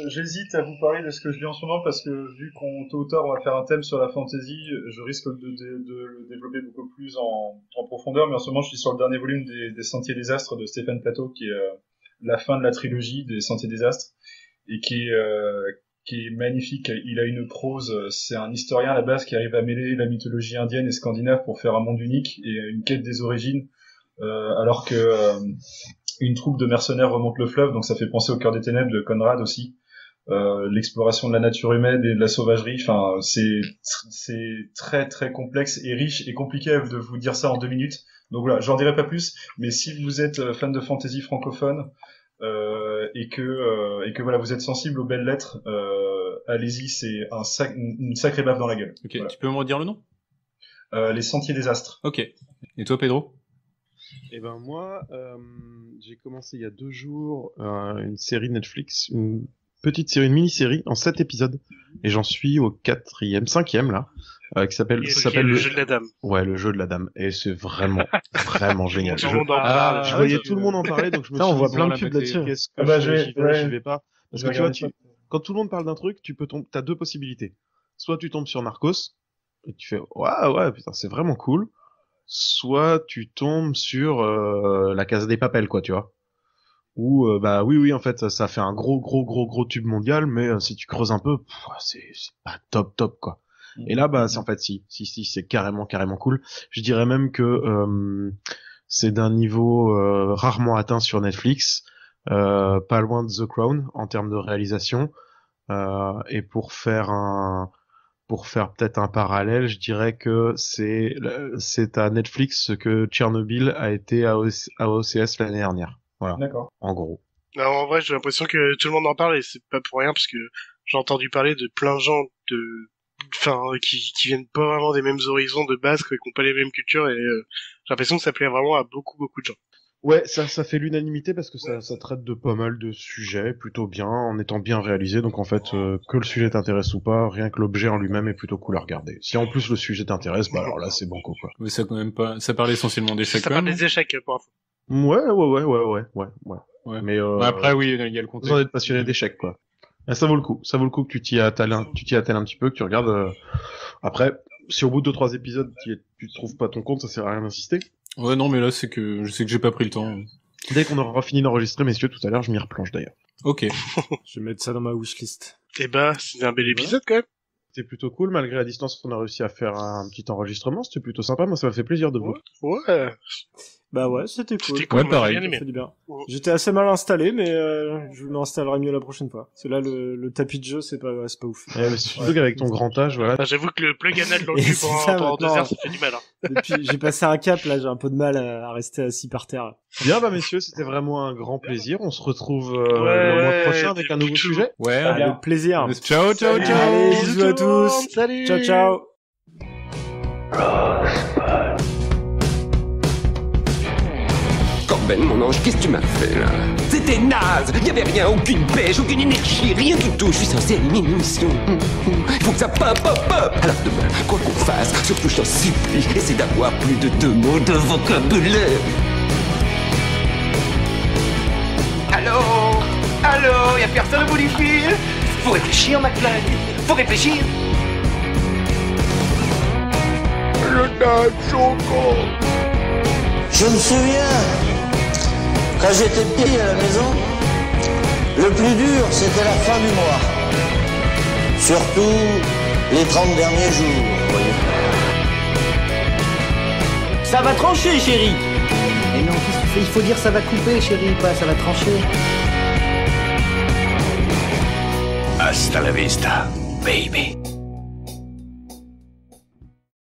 J'hésite à vous parler de ce que je lis en ce moment parce que vu qu'on tôt ou tard on va faire un thème sur la fantasy, je risque de le développer beaucoup plus en profondeur, mais en ce moment je suis sur le dernier volume des Sentiers des Astres de Stéphane Plateau, qui est la fin de la trilogie des Sentiers des Astres, et qui est magnifique. Il a une prose, c'est un historien à la base qui arrive à mêler la mythologie indienne et scandinave pour faire un monde unique et une quête des origines, alors que une troupe de mercenaires remonte le fleuve, donc ça fait penser au Cœur des Ténèbres de Conrad aussi. L'exploration de la nature humaine et de la sauvagerie, enfin c'est très très complexe et riche et compliqué de vous dire ça en 2 minutes. Donc voilà, j'en dirai pas plus, mais si vous êtes fan de fantasy francophone et que voilà, vous êtes sensible aux belles lettres, allez-y, c'est une sacrée baffe dans la gueule. Ok, voilà. Tu peux me redire le nom? Les Sentiers des Astres. Ok. Et toi, Pedro? Eh ben moi, j'ai commencé il y a 2 jours une série Netflix, une petite série, une mini-série en 7 épisodes et j'en suis au 5e là, qui s'appelle le jeu de la dame. Ouais, le jeu de la dame, et c'est vraiment vraiment génial. Tout le monde en parle. Je voyais tout le monde en parler, donc je me suis dit, on voit plein de pubs là-dessus. Qu'est-ce que j'y vais pas. Parce que tu vois, quand tout le monde parle d'un truc, t'as deux possibilités. Soit tu tombes sur Narcos, et tu fais, ouais, putain, c'est vraiment cool. Soit tu tombes sur la Casa des Papel, quoi, tu vois. Ou oui, en fait, ça fait un gros tube mondial, mais si tu creuses un peu, c'est pas top, quoi. Et là, c'est en fait si, c'est carrément cool. Je dirais même que c'est d'un niveau rarement atteint sur Netflix, pas loin de The Crown en termes de réalisation. Et pour faire peut-être un parallèle, je dirais que c'est à Netflix ce que Tchernobyl a été à OCS l'année dernière. Voilà. D'accord. En gros. Non, en vrai, j'ai l'impression que tout le monde en parle et c'est pas pour rien parce que j'ai entendu parler de plein de gens qui viennent pas vraiment des mêmes horizons de base, qui ont pas les mêmes cultures et j'ai l'impression que ça plaît vraiment à beaucoup de gens. Ouais, ça fait l'unanimité parce que ça traite de pas mal de sujets plutôt bien, en étant bien réalisé. Donc en fait, que le sujet t'intéresse ou pas, rien que l'objet en lui-même est plutôt cool à regarder. Si en plus le sujet t'intéresse, alors là c'est banco quoi. Mais ça quand même pas. Ça parle essentiellement d'échecs. Ça parle des échecs pour info. Ouais. Mais après oui, il y a le contexte. Vous en êtes passionné d'échecs quoi. Et ça vaut le coup. Ça vaut le coup que tu t'y attelles un petit peu, que tu regardes. Après, si au bout de 2-3 épisodes tu trouves pas ton compte, ça sert à rien d'insister. Ouais, non, mais là, c'est que je sais que j'ai pas pris le temps. Dès qu'on aura fini d'enregistrer, messieurs, tout à l'heure, je m'y replonge d'ailleurs. Ok. Je vais mettre ça dans ma wishlist. Et c'est un bel épisode quand même. C'était plutôt cool, malgré la distance qu'on a réussi à faire un petit enregistrement, c'était plutôt sympa, moi ça m'a fait plaisir de vous. Ouais. Bah ouais, c'était cool. Ouais, pareil. Ça fait du bien. J'étais assez mal installé, mais je m'installerai mieux la prochaine fois. Parce que là, le tapis de jeu, c'est pas ouf. Surtout qu'avec ton grand âge, voilà. J'avoue que le plug anal dans le cul pendant 2 heures, ça fait du mal. Depuis, j'ai passé un cap, là, j'ai un peu de mal à rester assis par terre. Bien, messieurs, c'était vraiment un grand plaisir. On se retrouve le mois prochain avec un nouveau sujet. Ouais, avec plaisir. Ciao. Allez, bisous à tous. Salut. Ciao. Corben, mon ange, qu'est-ce que tu m'as fait, là? C'était naze! Y'avait rien, aucune pêche, aucune énergie, rien du tout. Je suis censé animer une émission. Il faut que ça pop. Alors demain, quoi qu'on fasse, surtout je t'en supplie, essaie d'avoir plus de 2 mots de vocabulaire. Allô? Y'a personne au bout du fil? Faut réfléchir, McFly. Faut réfléchir. Le Dan Choco. Je me souviens, quand j'étais petit à la maison, le plus dur, c'était la fin du mois. Surtout les 30 derniers jours, vous voyez. Ça va trancher, chérie. Mais non, qu'est-ce que tu fais? Il faut dire ça va couper, chérie, pas ça va trancher. Hasta la vista, baby.